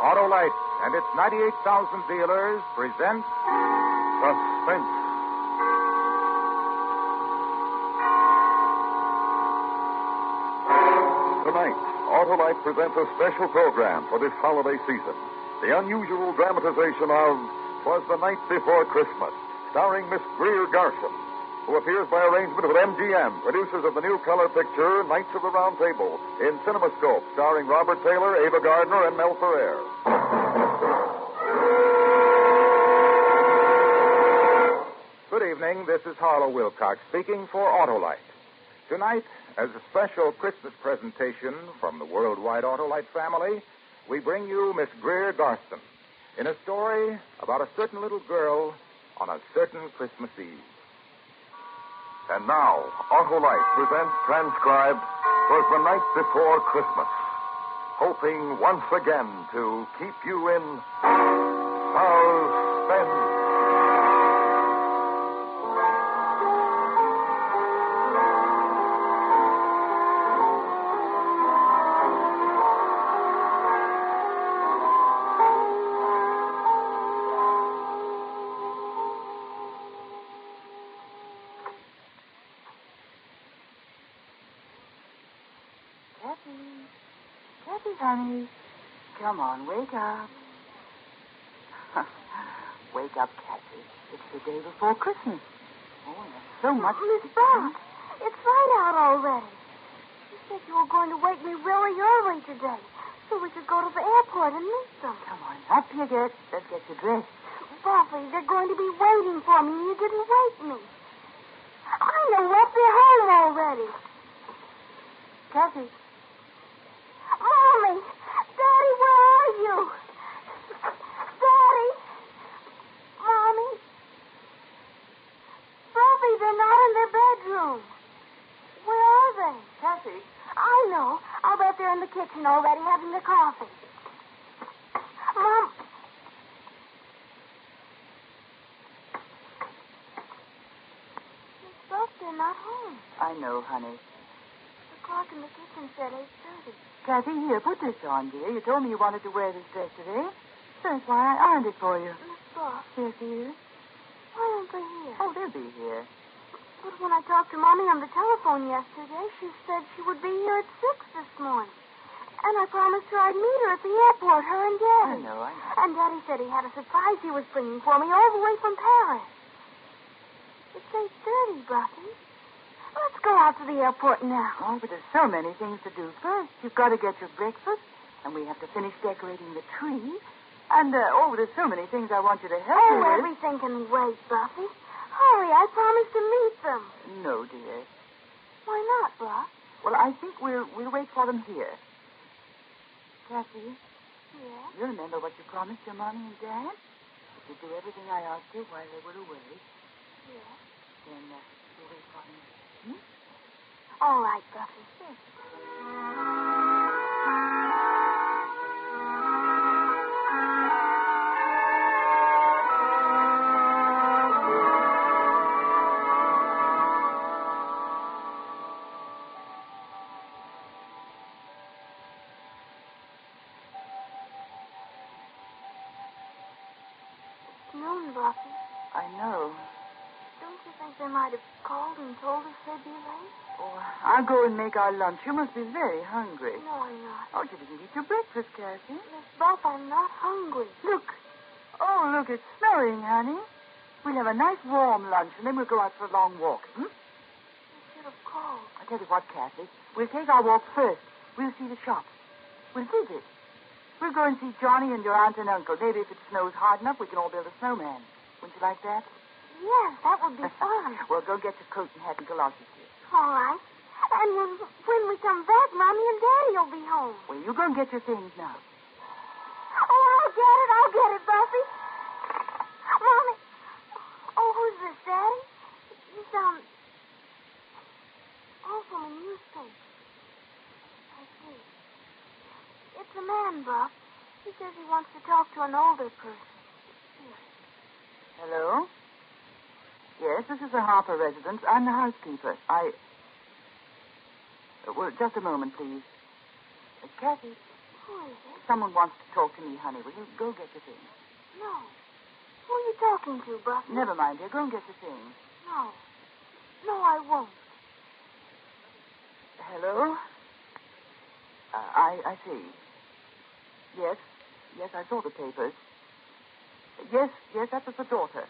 Speaker 1: Autolite and its 98,000 dealers present Suspense.
Speaker 13: Tonight, Autolite presents a special program for this holiday season. The unusual dramatization of Twas the Night Before Christmas, starring Miss Greer Garson, who appears by arrangement with MGM, producers of the new color picture Knights of the Round Table, in CinemaScope, starring Robert Taylor, Ava Gardner, and Mel Ferrer.
Speaker 1: Good evening. This is Harlow Wilcox speaking for Autolite. Tonight, as a special Christmas presentation from the worldwide Autolite family, we bring you Miss Greer Garson in a story about a certain little girl on a certain Christmas Eve.
Speaker 13: And now, Autolite presents transcribed Twas the Night Before Christmas, hoping once again to keep you in suspense.
Speaker 24: Kathy, honey. Come on, wake up. Wake up, Kathy. It's the day before Christmas. Oh, and there's so much...
Speaker 4: Miss Burr, it's light out already. You said you were going to wake me really early today so we could go to the airport and meet them.
Speaker 24: Come on, up you get. Let's get you dressed.
Speaker 4: Buffy, they're going to be waiting for me, and you didn't wake me. I know what, they're home already.
Speaker 24: Kathy.
Speaker 4: Mommy! Daddy, where are you? Daddy! Mommy? Buffy, they're not in their bedroom. Where are they?
Speaker 24: Kathy.
Speaker 4: I know. I'll bet they're in the kitchen already having their coffee. Mom... Miss Buff, they're not home.
Speaker 24: I know, honey.
Speaker 4: The clock in the kitchen said 8:30.
Speaker 24: Kathy, here, put this on, dear. You told me you wanted to wear this dress today. That's why I ironed it for you.
Speaker 4: Miss Buff.
Speaker 24: Yes, dear?
Speaker 4: Why aren't they here?
Speaker 24: Oh, they'll be here.
Speaker 4: But when I talked to Mommy on the telephone yesterday, she said she would be here at 6 this morning. And I promised her I'd meet her at the airport, her and Daddy.
Speaker 24: I know.
Speaker 4: And Daddy said he had a surprise he was bringing for me all the way from Paris. It's 8:30, Bucky. Let's go out to the airport now.
Speaker 24: Oh, but there's so many things to do. First, you've got to get your breakfast, and we have to finish decorating the tree. And, there's so many things I want you to help me with.
Speaker 4: Everything can wait, Buffy. Hurry, I promised to meet them.
Speaker 24: No, dear.
Speaker 4: Why not, Buff?
Speaker 24: Well, I think we'll wait for them here.
Speaker 2: Kathy,
Speaker 4: Yes?
Speaker 2: you remember what you promised your Mommy and Dad? That you'd do everything I asked you while they were away.
Speaker 4: Yes.
Speaker 2: Then you'll wait for me.
Speaker 4: All right, Buffy. Noon, Buffy.
Speaker 2: I know.
Speaker 4: Don't you think they might have called and told us they'd be late?
Speaker 2: Oh, I'll go and make our lunch. You must be very hungry.
Speaker 4: No, I'm not.
Speaker 2: Oh, you didn't eat your breakfast, Kathy.
Speaker 4: Miss Buff, I'm not hungry.
Speaker 2: Look. Oh, look, it's snowing, honey. We'll have a nice warm lunch, and then we'll go out for a long walk.
Speaker 4: You should have called.
Speaker 2: I'll tell you what, Kathy. We'll take our walk first. We'll see the shops. We'll visit. We'll go and see Johnny and your aunt and uncle. Maybe if it snows hard enough, we can all build a snowman. Wouldn't you like that?
Speaker 4: Yes, that would be fun.
Speaker 2: Well, go get your coat and hat and galoshes here.
Speaker 4: All right. And when we come back, Mommy and Daddy will be home.
Speaker 2: Well, you go and get your things now.
Speaker 4: Oh, I'll get it, Buffy. Mommy. Oh, who's this, Daddy? You sound... Oh, from a newspaper. I see. It's a man, Buff. He says he wants to talk to an older person. Here.
Speaker 2: Hello? Yes, this is the Harper residence. I'm the housekeeper. Well, just a moment, please. Kathy.
Speaker 4: Who is it?
Speaker 2: Someone wants to talk to me, honey. Will you go get your things?
Speaker 4: No. Who are you talking to, Buffy?
Speaker 2: Never mind, dear. Go and get your things.
Speaker 4: No. No, I won't.
Speaker 2: Hello? I see. Yes, I saw the papers. Yes, that was the daughter.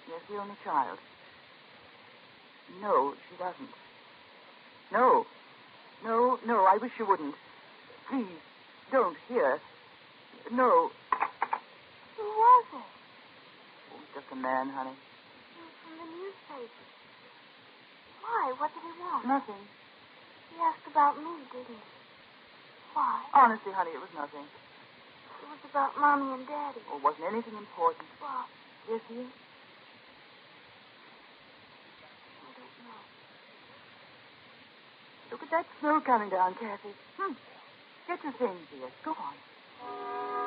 Speaker 2: Yes, the only child. No, she doesn't. No, I wish you wouldn't. Please, don't, here. No.
Speaker 4: Who was it?
Speaker 2: Oh, just a man, honey.
Speaker 4: He was from the newspaper. Why? What did he want?
Speaker 2: Nothing.
Speaker 4: He asked about me, didn't he? Why?
Speaker 2: Honestly, honey, it was nothing.
Speaker 4: It was about Mommy and Daddy.
Speaker 2: Oh, wasn't anything important.
Speaker 4: Well,
Speaker 2: Yes, dear?
Speaker 4: I don't know.
Speaker 2: Look at that snow coming down, Kathy. Get your things, dear. Go on.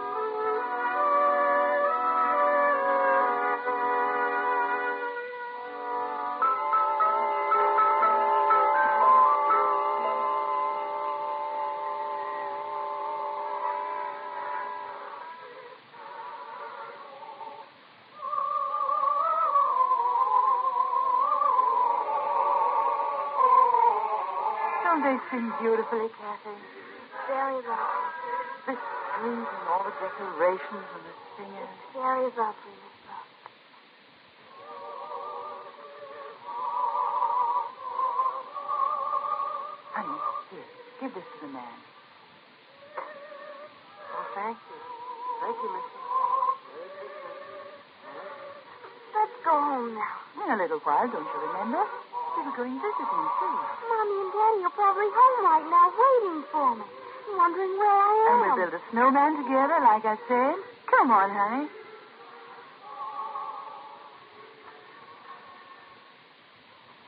Speaker 2: Don't they sing beautifully, Kathy?
Speaker 4: Very lovely.
Speaker 2: The street and all the decorations and the singers.
Speaker 4: Very lovely, Miss Buff.
Speaker 2: Honey, here, give this to the man.
Speaker 4: Oh, thank you. Thank you, Mr. Let's go home now.
Speaker 2: In a little while, don't you remember? We were going visiting, too.
Speaker 4: Mommy and Daddy are probably home right now waiting for me. Wondering where I am.
Speaker 2: And we'll build a snowman together, like I said. Come on, honey.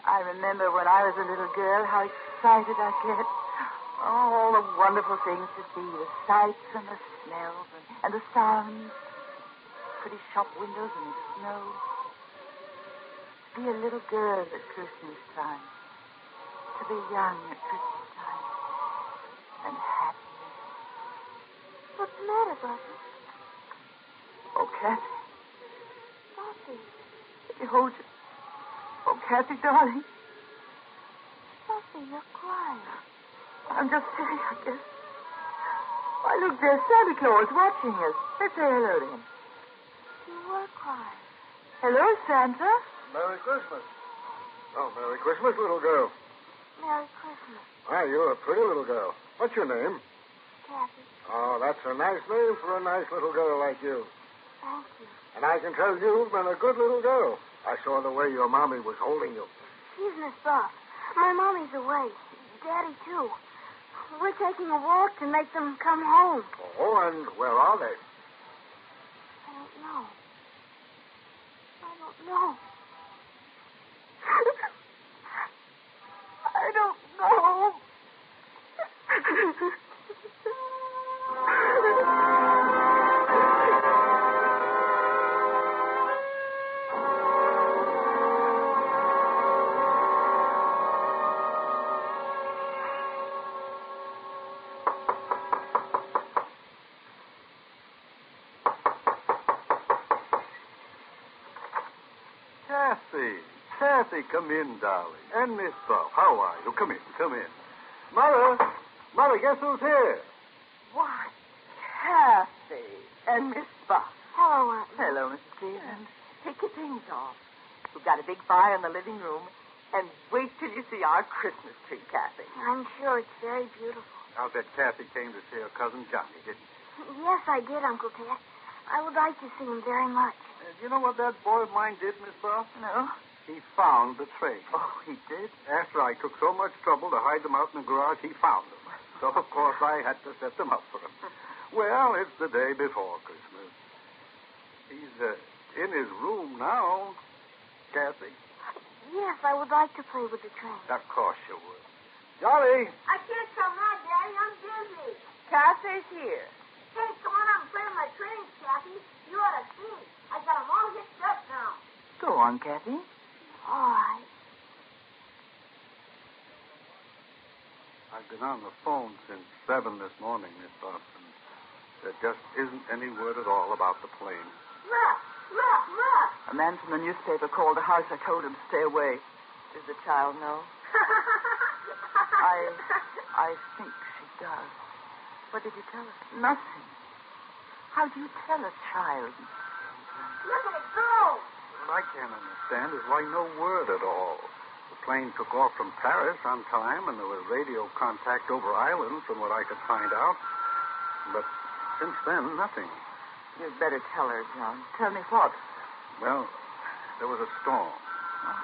Speaker 2: I remember when I was a little girl how excited I'd get. Oh, all the wonderful things to see. The sights and the smells and the sounds. Pretty shop windows and the snow. To be a little girl at Christmas time. To be young at Christmas time. And happy.
Speaker 4: What's the matter, Buffy?
Speaker 2: Oh, Kathy.
Speaker 4: Buffy.
Speaker 2: Let me hold you. Oh, Kathy, darling.
Speaker 4: Buffy, you're crying.
Speaker 2: I'm just silly, I guess. Why, look, there's Santa Claus watching us. Let's say hello to him.
Speaker 4: You were crying.
Speaker 2: Hello, Santa.
Speaker 16: Merry Christmas. Oh, Merry Christmas, little girl.
Speaker 4: Merry Christmas.
Speaker 16: Why, you're a pretty little girl. What's your name?
Speaker 4: Kathy.
Speaker 16: Oh, that's a nice name for a nice little girl like you.
Speaker 4: Thank you.
Speaker 16: And I can tell you've been a good little girl. I saw the way your mommy was holding you.
Speaker 4: She's Miss Buff. My mommy's away. Daddy, too. We're taking a walk to make them come home.
Speaker 16: Oh, and where are they?
Speaker 4: I don't know. I don't know.
Speaker 16: Kathy, come in, darling. And Miss Buff, how are you? Come in. Mother, guess who's here?
Speaker 2: Why, Kathy and Miss Buff.
Speaker 4: Hello, Aunt.
Speaker 2: Hello, Mrs. Keenan. Take your things off. We've got a big fire in the living room. And wait till you see our Christmas tree, Kathy.
Speaker 4: I'm sure it's very beautiful.
Speaker 16: I'll bet Kathy came to see her cousin Johnny, didn't she?
Speaker 4: Yes, I did, Uncle Ted. I would like to see him very much.
Speaker 16: Do you know what that boy of mine did, Miss Buff?
Speaker 2: No.
Speaker 16: He found the train.
Speaker 2: Oh, he did?
Speaker 16: After I took so much trouble to hide them out in the garage, he found them. So, of course, I had to set them up for him. Well, it's the day before Christmas. He's in his room now, Kathy.
Speaker 4: Yes, I would like to play with the train.
Speaker 16: Of course you would. Jolly!
Speaker 4: I can't come now, Daddy. I'm busy.
Speaker 2: Kathy's here.
Speaker 4: Hey, come on out and play with my trains, Kathy. You ought to see. I got them all hitched up now.
Speaker 2: Go on, Kathy.
Speaker 4: All right.
Speaker 16: I've been on the phone since 7 this morning, Miss Boston. There just isn't any word at all about the plane.
Speaker 4: Look!
Speaker 2: A man from the newspaper called the house. I told him to stay away. Does the child know? I think she does. What did you tell her? Nothing. How do you tell a child?
Speaker 4: Look at it go!
Speaker 16: What I can't understand is why no word at all. The plane took off from Paris on time, and there was radio contact over island from what I could find out. But since then, nothing.
Speaker 2: You'd better tell her, John. Tell me what?
Speaker 16: Well, there was a storm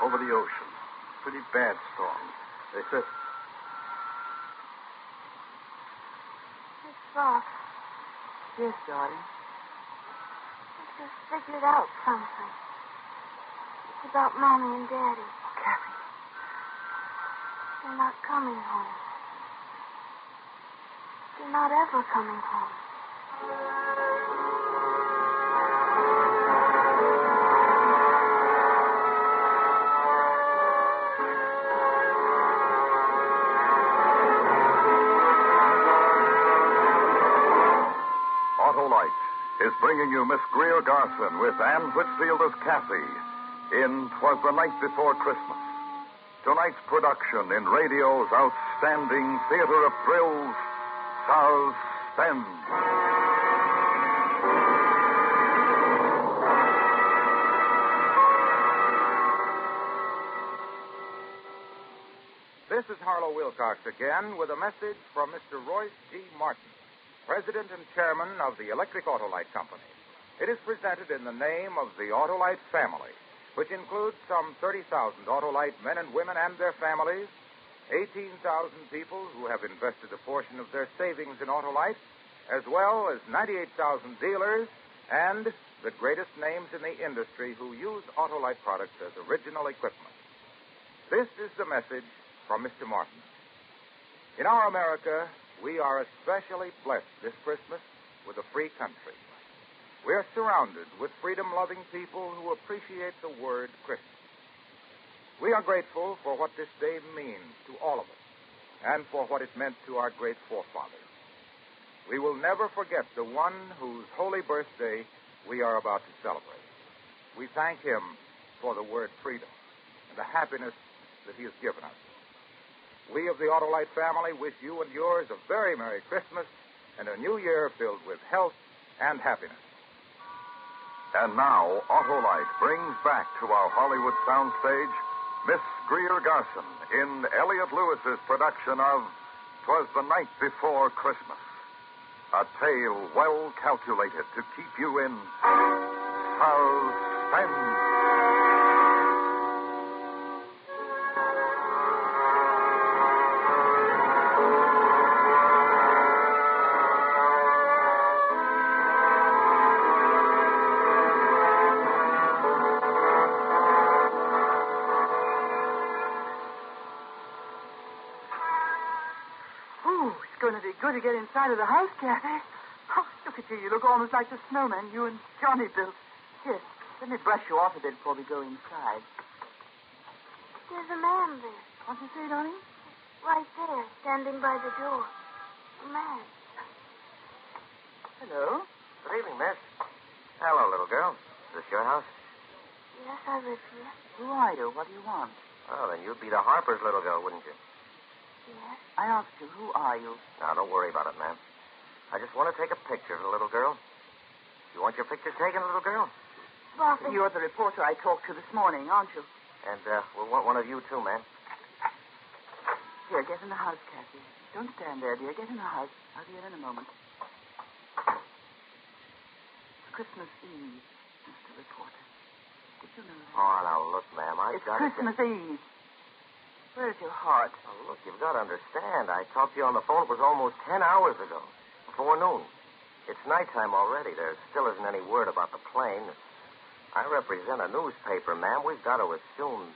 Speaker 16: over the ocean. Pretty bad storm. They said...
Speaker 4: It's Buff.
Speaker 2: Yes, darling.
Speaker 4: I just figured out something. It's about Mommy and Daddy.
Speaker 2: Kathy.
Speaker 4: They're not coming home. They're not ever coming home.
Speaker 13: Autolite is bringing you Miss Greer Garson with Anne Whitfield as Kathy in Twas the Night Before Christmas. Tonight's production in radio's outstanding theater of thrills, Suspense.
Speaker 1: This is Harlow Wilcox again with a message from Mr. Royce G. Martin, President and Chairman of the Electric Autolite Company. It is presented in the name of the Autolite family, which includes some 30,000 Autolite men and women and their families, 18,000 people who have invested a portion of their savings in Autolite, as well as 98,000 dealers and the greatest names in the industry who use Autolite products as original equipment. This is the message from Mr. Martin. In our America, we are especially blessed this Christmas with a free country. We are surrounded with freedom-loving people who appreciate the word Christmas. We are grateful for what this day means to all of us and for what it meant to our great forefathers. We will never forget the one whose holy birthday we are about to celebrate. We thank him for the word freedom and the happiness that he has given us. We of the Autolite family wish you and yours a very Merry Christmas and a new year filled with health and happiness.
Speaker 13: And now, Autolite brings back to our Hollywood soundstage Miss Greer Garson in Elliott Lewis's production of Twas the Night Before Christmas. A tale well calculated to keep you in suspense.
Speaker 2: to get inside of the house, Kathy. Oh, look at you. You look almost like the snowman you and Johnny built. Here, let me brush you off a bit before we go inside.
Speaker 4: There's a man there.
Speaker 2: What'd you say, darling?
Speaker 4: Right there, standing by the door. A man.
Speaker 2: Hello.
Speaker 6: Good evening, miss. Hello, little girl. Is this your house?
Speaker 4: Yes, I live here.
Speaker 2: Who are you? What do you want?
Speaker 6: Oh, then you'd be the Harper's little girl, wouldn't you?
Speaker 4: Yes.
Speaker 2: I asked you, who are you?
Speaker 6: Now, don't worry about it, ma'am. I just want to take a picture of the little girl. You want your picture taken, little girl?
Speaker 4: Buffy.
Speaker 2: You're the reporter I talked to this morning, aren't you?
Speaker 6: And we'll want one of you, too, ma'am.
Speaker 2: Here, get in the house, Kathy. Don't stand there, dear. Get in the house. I'll be in a moment. It's Christmas Eve, Mr. Reporter. Did you know that?
Speaker 6: Oh, now, look, ma'am,
Speaker 2: It's Christmas Eve. Where's your heart?
Speaker 6: Oh, look, you've got to understand. I talked to you on the phone. It was almost 10 hours ago, before noon. It's nighttime already. There still isn't any word about the plane. I represent a newspaper, ma'am. We've got to assume...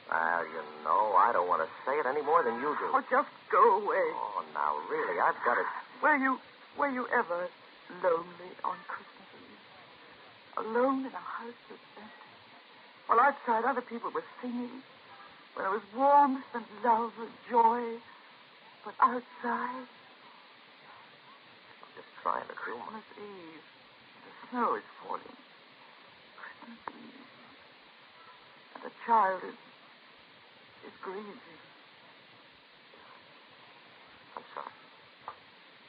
Speaker 6: Well, you know, I don't want to say it any more than you do.
Speaker 2: Oh, just go away.
Speaker 6: Oh, now, really, I've got to...
Speaker 2: Were you ever lonely on Christmas Eve? Alone in a house that's empty? While outside other people were singing. When there was warmth and love and joy. But outside...
Speaker 6: I'm just trying to do...
Speaker 2: Christmas Eve. The snow is falling. Christmas Eve. And the child is grieving.
Speaker 6: I'm sorry.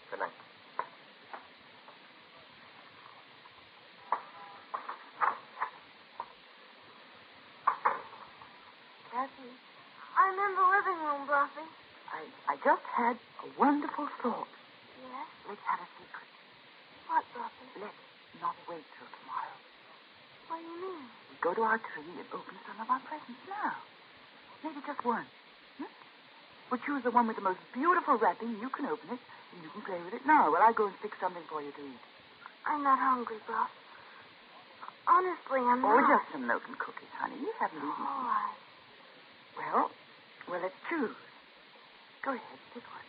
Speaker 6: Good night.
Speaker 4: Kathy, I'm in the living room, Buffy.
Speaker 2: I just had a wonderful thought.
Speaker 4: Yes?
Speaker 2: Let's have a secret.
Speaker 4: What, Buffy?
Speaker 2: Let's not wait till tomorrow.
Speaker 4: What do you mean?
Speaker 2: We go to our tree and open some of our presents now. Maybe just one. We'll choose the one with the most beautiful wrapping. You can open it, and you can play with it now while I go and fix something for you to eat.
Speaker 4: I'm not hungry, Buff. Honestly, I'm not.
Speaker 2: Oh, just some milk and cookies, honey. You haven't eaten.
Speaker 4: All right.
Speaker 2: Well, let's choose. Go ahead, pick one.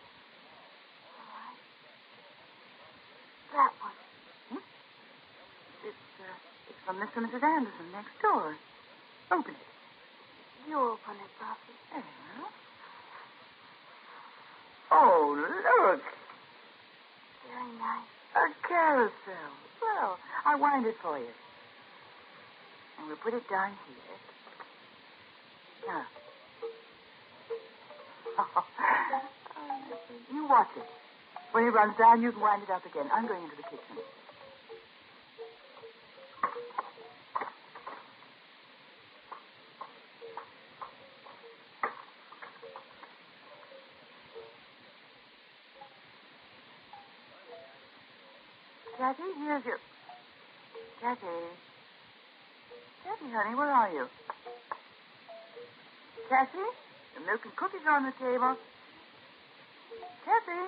Speaker 4: All right. That one.
Speaker 2: It's from Mr. and Mrs. Anderson next door. Open it.
Speaker 4: You open it, Buffy.
Speaker 2: Well. Oh, look.
Speaker 4: Very nice.
Speaker 2: A carousel. Well, I'll wind it for you. And we'll put it down here. Now. You watch it. When it runs down, you can wind it up again. I'm going into the kitchen. Kathy, here's your... Kathy, honey, where are you? Kathy? The milk and cookies are on the table. Kathy?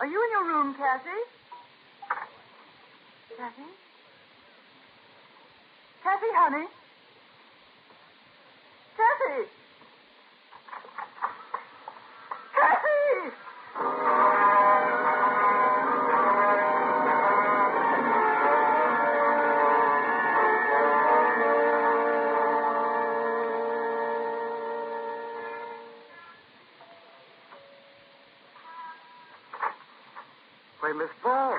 Speaker 2: Are you in your room, Kathy? Kathy? Kathy, honey? Kathy! Kathy!
Speaker 16: Why, Miss Burr.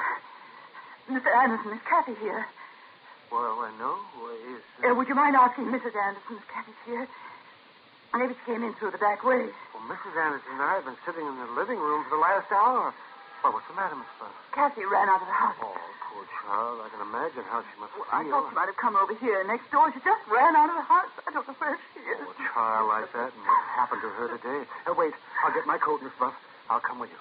Speaker 2: Mr. Anderson, is Kathy here?
Speaker 16: Well, no.
Speaker 2: Would you mind asking Mrs. Anderson if Kathy's here? Maybe she came in through the back way.
Speaker 16: Well, Mrs. Anderson and I have been sitting in the living room for the last hour. Well, what's the matter, Miss Burr?
Speaker 2: Kathy ran out of the house.
Speaker 16: Oh, poor child. I can imagine how she must feel.
Speaker 2: I thought she might have come over here next door. She just ran out of the house. I don't know where she is.
Speaker 16: Oh, a child like that, and what happened to her today? Wait, I'll get my coat, Miss Buff. I'll come with you.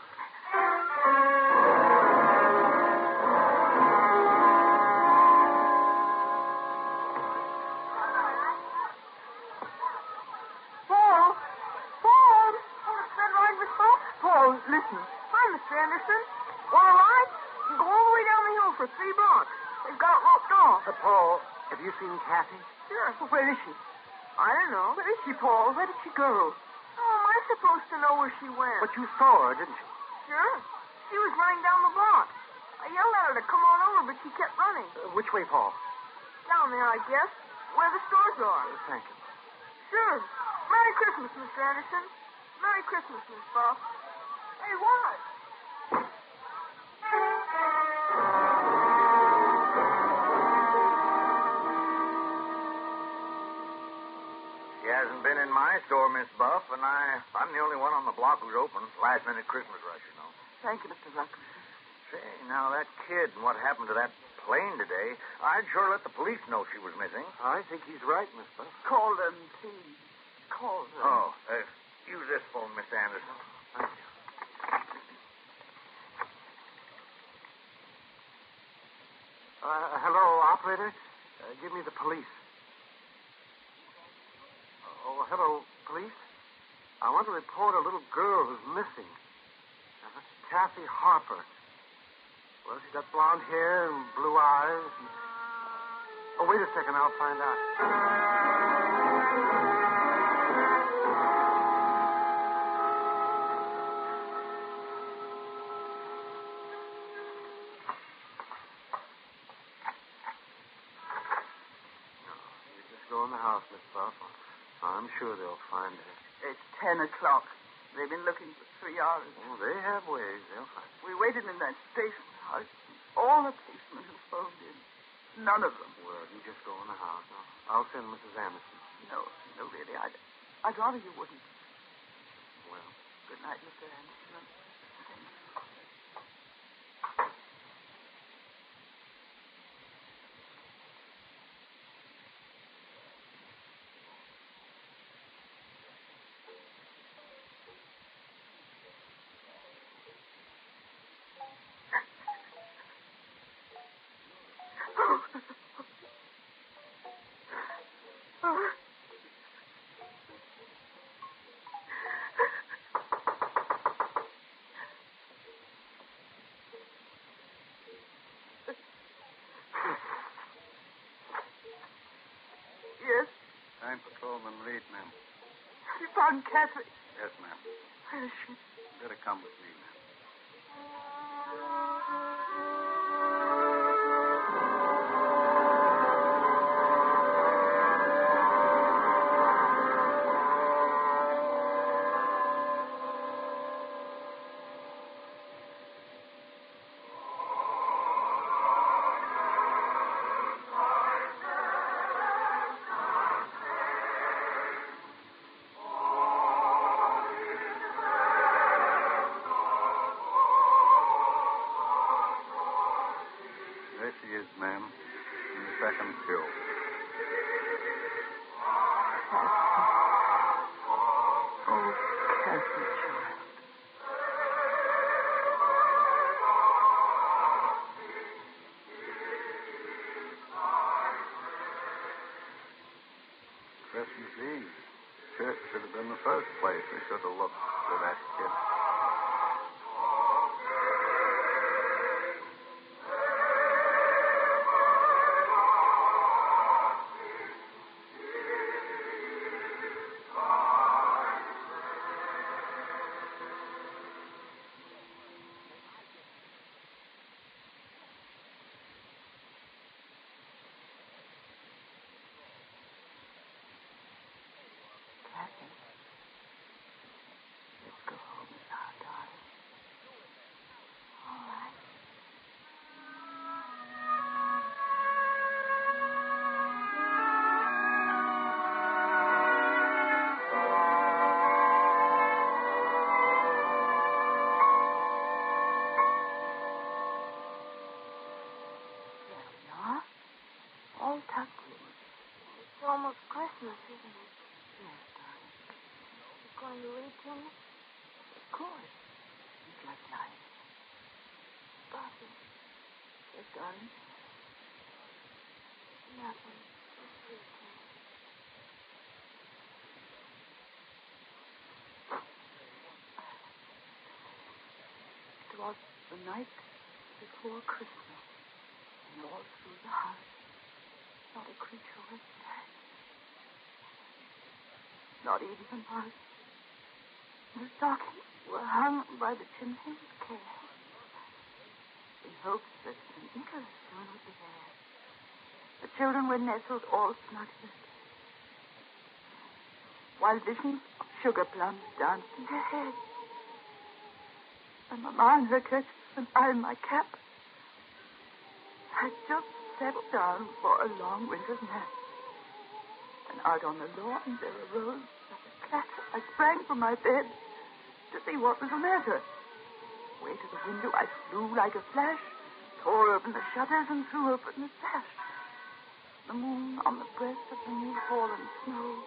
Speaker 2: Listen.
Speaker 17: Hi, Mr. Anderson. All right? You go all the way down the hill for 3 blocks. They've got it roped off.
Speaker 16: Paul, have you seen Kathy?
Speaker 17: Sure.
Speaker 2: Well, where is she?
Speaker 17: I don't know.
Speaker 2: Where is she, Paul? Where did she go?
Speaker 17: Oh, my I supposed to know where she went?
Speaker 16: But you saw her, didn't you?
Speaker 17: Sure. She was running down the block. I yelled at her to come on over, but she kept running.
Speaker 16: Which way, Paul?
Speaker 17: Down there, I guess, where the stores are.
Speaker 16: Thank you.
Speaker 17: Sure. Merry Christmas, Mr. Anderson. Merry Christmas, Miss Buff. Hey, what?
Speaker 8: She hasn't been in my store, Miss Buff, and I'm the only one on the block who's open. Last-minute Christmas rush, you know.
Speaker 17: Thank you, Mr. Rucker.
Speaker 8: Say, now, that kid and what happened to that plane today, I'd sure let the police know she was missing.
Speaker 16: I think he's right, Miss Buff.
Speaker 17: Call them, please. Call them.
Speaker 8: Oh, use this phone, Mr. Anderson.
Speaker 16: Thank you. Hello, operator. Give me the police. Oh, hello, police. I want to report a little girl who's missing. Kathy Harper. Well, she's got blonde hair and blue eyes. Oh, wait a second. I'll find out. Go in the house, Miss Buff. I'm sure they'll find her.
Speaker 17: It's 10 o'clock. They've been looking for 3 hours.
Speaker 16: Oh, they have ways. They'll find her.
Speaker 17: We waited in that station house. All the policemen who phoned in. None of them.
Speaker 16: Well, you just go in the house. I'll send Mrs. Anderson.
Speaker 17: No, really. I'd rather you wouldn't.
Speaker 16: Well.
Speaker 17: Good night, Mr. Anderson. Yes?
Speaker 16: I'm Patrolman Reed, ma'am.
Speaker 17: You found Kathy?
Speaker 16: Yes, ma'am.
Speaker 17: Where is she?
Speaker 16: You better come with me, ma'am. There she is, ma'am. In the second pew.
Speaker 17: Oh, Kathy, child.
Speaker 16: Christmas Eve. Church should have been the first place we should have looked for that kid.
Speaker 17: Kathy. Let's go home now, darling. All right. There we are. All tucked in.
Speaker 4: It's almost Christmas, isn't it?
Speaker 17: Yes, darling.
Speaker 4: You're going to read to me?
Speaker 17: Of course. It's like life.
Speaker 4: Bobby.
Speaker 17: Yes, darling.
Speaker 4: Nothing. Just read to me.
Speaker 17: It was the night before Christmas, and all through the house, not a creature was there. Not even a mouse.
Speaker 2: The stockings were hung by the chimney with care, in hopes that St. Nicholas soon would be there. The children were nestled all snug in the while visions of sugar plums danced in her head. And Mamma in her kerchief and I in my cap. I just settled down for a long winter's nap. And out on the lawn there arose such a clatter. I sprang from my bed to see what was the matter. Way to the window I flew like a flash, tore open the shutters and threw open the sash. The moon on the breast of the new fallen snow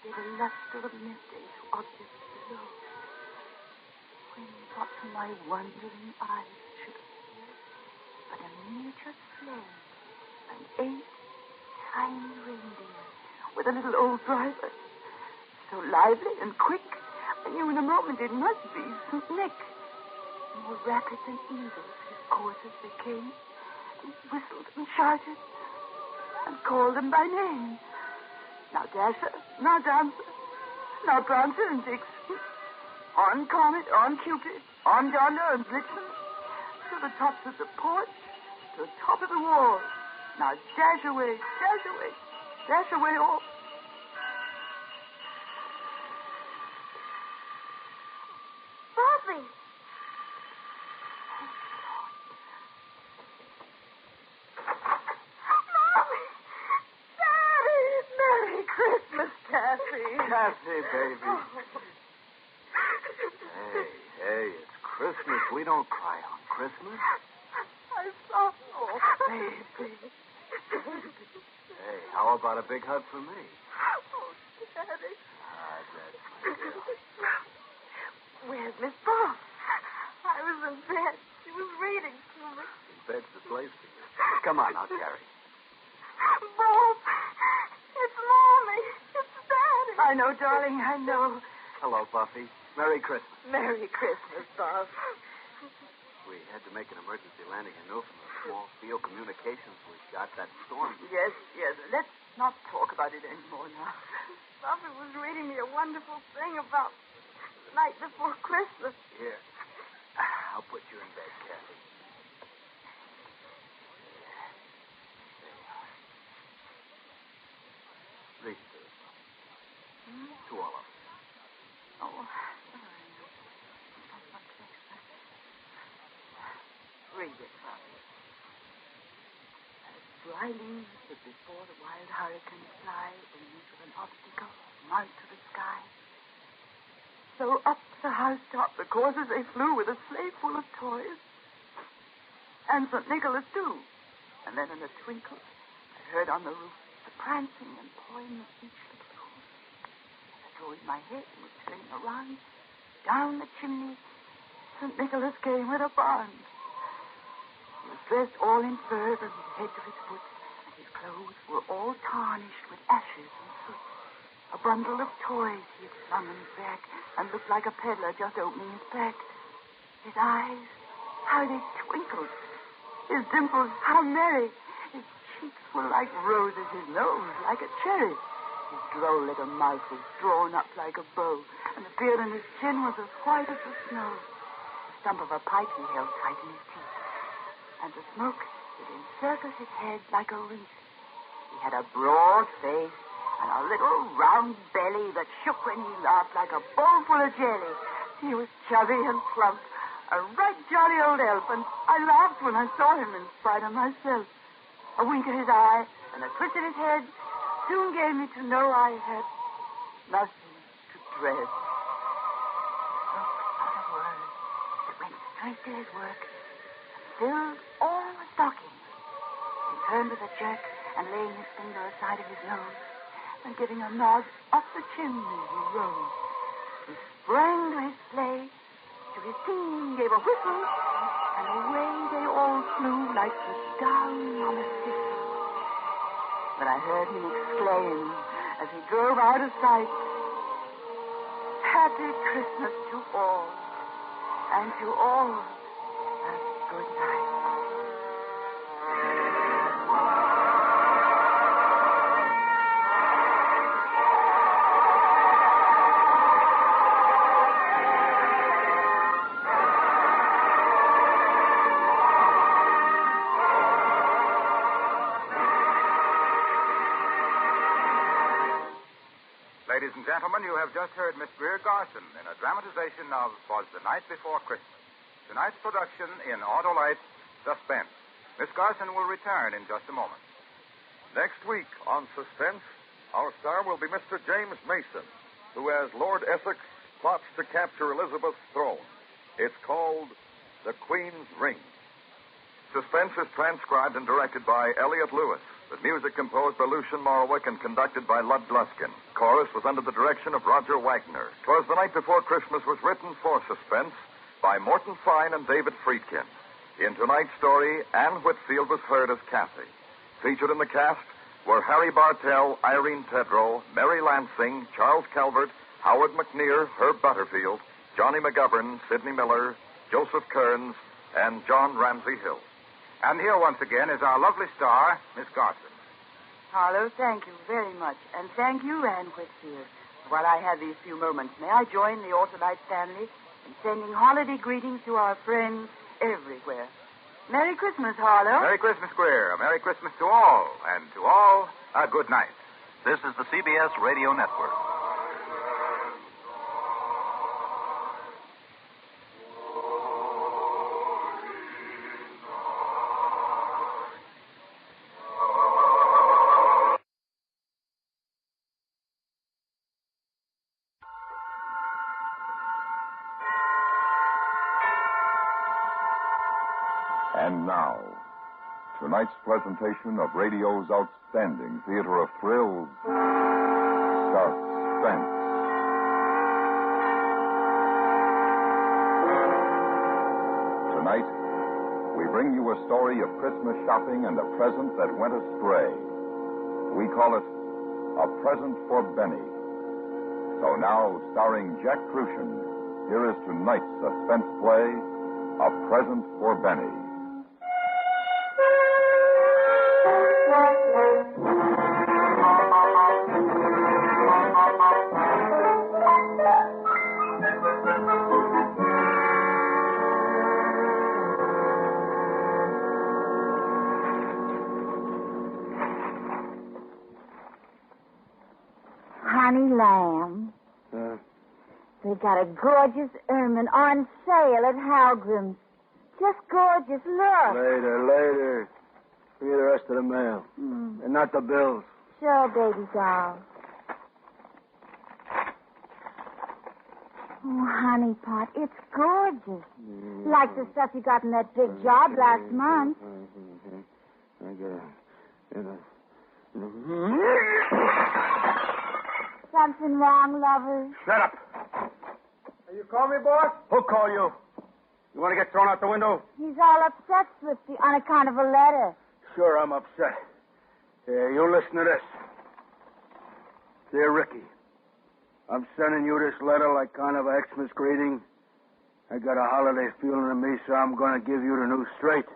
Speaker 2: gave a luster of midday to objects below. When what to my wondering eyes should appear but a miniature sleigh and 8 tiny reindeer with a little old driver, so lively and quick, I knew in a moment it must be St. Nick. More rapid than eagles his coursers they came, and whistled and shouted, and called them by name. Now Dasher, now Dancer, now Prancer and Vixen, on Comet, on Cupid, on Donder and Blitzen, to the tops of the porch, to the top of the wall. Now dash away, dash away, dash away all.
Speaker 4: Bobby!
Speaker 16: Cassie, baby. Hey, it's Christmas. We don't cry on Christmas.
Speaker 2: I saw. Oh, baby.
Speaker 16: Hey, how about a big hug for me?
Speaker 2: Oh, Daddy.
Speaker 16: That's my girl.
Speaker 2: Where's Miss Buff? I was in bed. She was reading to me.
Speaker 16: Bed's the place for you. Come on now, Carrie.
Speaker 2: Bob, it's Mommy. It's Daddy. I know, darling, I know.
Speaker 16: Hello, Buffy. Merry Christmas.
Speaker 2: Merry Christmas, Bob.
Speaker 16: We had to make an emergency landing. I know from the small field communications we got that storm.
Speaker 2: Yes. Let's not talk about it anymore now. Buffy was reading me a wonderful thing about the night before Christmas.
Speaker 16: Here. I'll put you in bed, Kathy. Read it to us. To all of us.
Speaker 2: Oh. Read it, Bobby. As dry leaves that before the wild hurricane fly in meet with an obstacle, mount to the sky. So up the housetop the coursers they flew with a sleigh full of toys. And St. Nicholas, too. And then in a twinkle, I heard on the roof the prancing and pawing of each little hoof. As I rolled my head and was turning around, down the chimney, St. Nicholas came with a bound. He was dressed all in fur from his head to his foot, and his clothes were all tarnished with ashes and soot. A bundle of toys he had flung on his back, and looked like a peddler just opening his pack. His eyes, how they twinkled. His dimples, how merry. His cheeks were like roses, his nose like a cherry. His droll little mouth was drawn up like a bow, and the beard on his chin was as white as the snow. The stump of a pipe he held tight in his teeth, and the smoke it encircled his head like a wreath. He had a broad face and a little round belly that shook when he laughed like a bowl full of jelly. He was chubby and plump, a right jolly old elf, and I laughed when I saw him in spite of myself. A wink of his eye and a twist of his head soon gave me to know I had nothing to dread. He spoke not a word, but went straight to his work and filled all the stockings. He turned with a jerk and laying his finger aside of his nose, and giving a nod up the chimney he rose. He sprang to his sleigh, to his team gave a whistle, and away they all flew like the down on a thistle. But I heard him exclaim as he drove out of sight, "Happy Christmas to all, and to all a good night."
Speaker 1: ladies and gentlemen, you have just heard Miss Greer Garson in a dramatization of Twas the Night Before Christmas. Tonight's production in Autolite, Suspense. Miss Garson will return in just a moment.
Speaker 13: Next week on Suspense, our star will be Mr. James Mason, who, as Lord Essex, plots to capture Elizabeth's throne. It's called The Queen's Ring. Suspense is transcribed and directed by Elliot Lewis, with music composed by Lucien Morawick and conducted by Lud Gluskin. Chorus was under the direction of Roger Wagner. 'Twas the Night Before Christmas was written for Suspense by Morton Fine and David Friedkin. In tonight's story, Anne Whitfield was heard as Kathy. Featured in the cast were Harry Bartell, Irene Tedrow, Mary Lansing, Charles Calvert, Howard McNear, Herb Butterfield, Johnny McGovern, Sidney Miller, Joseph Kearns, and John Ramsey Hill.
Speaker 1: And here once again is our lovely star, Miss Garson.
Speaker 17: Harlow, thank you very much. And thank you, Anne Whitfield. While I have these few moments, may I join the Autolite family in sending holiday greetings to our friends everywhere. Merry Christmas, Harlow.
Speaker 1: Merry Christmas, Greer. A Merry Christmas to all. And to all, a good night.
Speaker 25: This is the CBS Radio Network.
Speaker 12: And now, tonight's presentation of radio's outstanding theater of thrills, Suspense. Tonight, we bring you a story of Christmas shopping and a present that went astray. We call it A Present for Benny. So now, starring Jack Kruschen, here is tonight's suspense play, A Present for Benny.
Speaker 4: Honey lamb. They got a gorgeous ermine on sale at Halgrim's. Just gorgeous. Look.
Speaker 3: Later. Give me the rest of the mail. And not the bills.
Speaker 4: Sure, baby doll. Oh, honey pot, it's gorgeous. Like the stuff you got in that big job last month.
Speaker 3: I got it.
Speaker 4: Something wrong, lovers?
Speaker 3: Shut up. You call me, boss? Who called you? You want to get thrown out the window?
Speaker 4: He's all upset, Swifty, on account of a letter.
Speaker 3: Sure, I'm upset. Here, you listen to this. Dear Ricky, I'm sending you this letter like kind of a Xmas greeting. I got a holiday feeling in me, so I'm going to give you the news straight.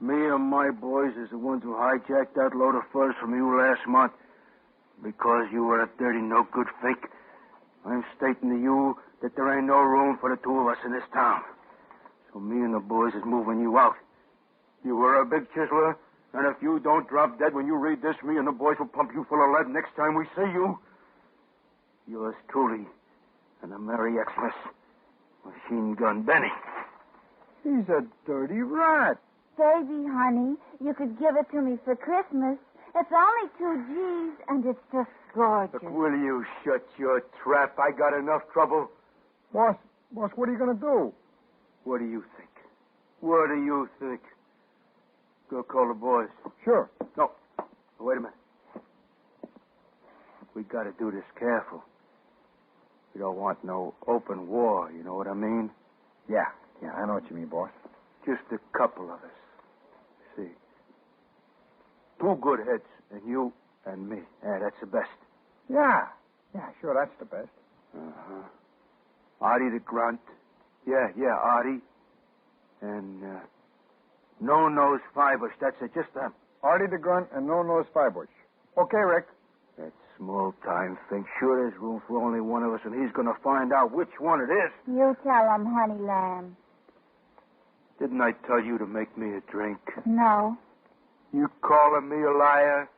Speaker 3: Me and my boys is the ones who hijacked that load of furs from you last month. Because you were a dirty, no-good fake, I'm stating to you that there ain't no room for the two of us in this town. So me and the boys is moving you out. You were a big chiseler, and if you don't drop dead when you read this, me and the boys will pump you full of lead next time we see you. Yours truly, and a Merry Xmas, Machine Gun Benny.
Speaker 14: He's a dirty rat.
Speaker 4: Baby, honey, you could give it to me for Christmas. It's only 2 G's, and it's just gorgeous.
Speaker 3: Look, will you shut your trap? I got enough trouble.
Speaker 14: Boss, what are you going to do?
Speaker 3: What do you think? What do you think? Go call the boys.
Speaker 14: Sure.
Speaker 3: No. Wait a minute. We got to do this careful. We don't want no open war, you know what I mean?
Speaker 14: Yeah, I know what you mean, boss.
Speaker 3: Just a couple of us. See. 2 good heads, and you and me. Yeah, that's the best.
Speaker 14: Yeah, sure, that's the best.
Speaker 3: Uh-huh. Artie the Grunt. Yeah, Artie. And No-Nose Firebush. That's it, just them.
Speaker 14: Artie the Grunt and No-Nose Firebush. Okay, Rick.
Speaker 3: That small-time thing. Sure, there's room for only one of us, and he's going to find out which one it is.
Speaker 4: You tell him, honey lamb.
Speaker 3: Didn't I tell you to make me a drink?
Speaker 4: No.
Speaker 3: You calling me a liar?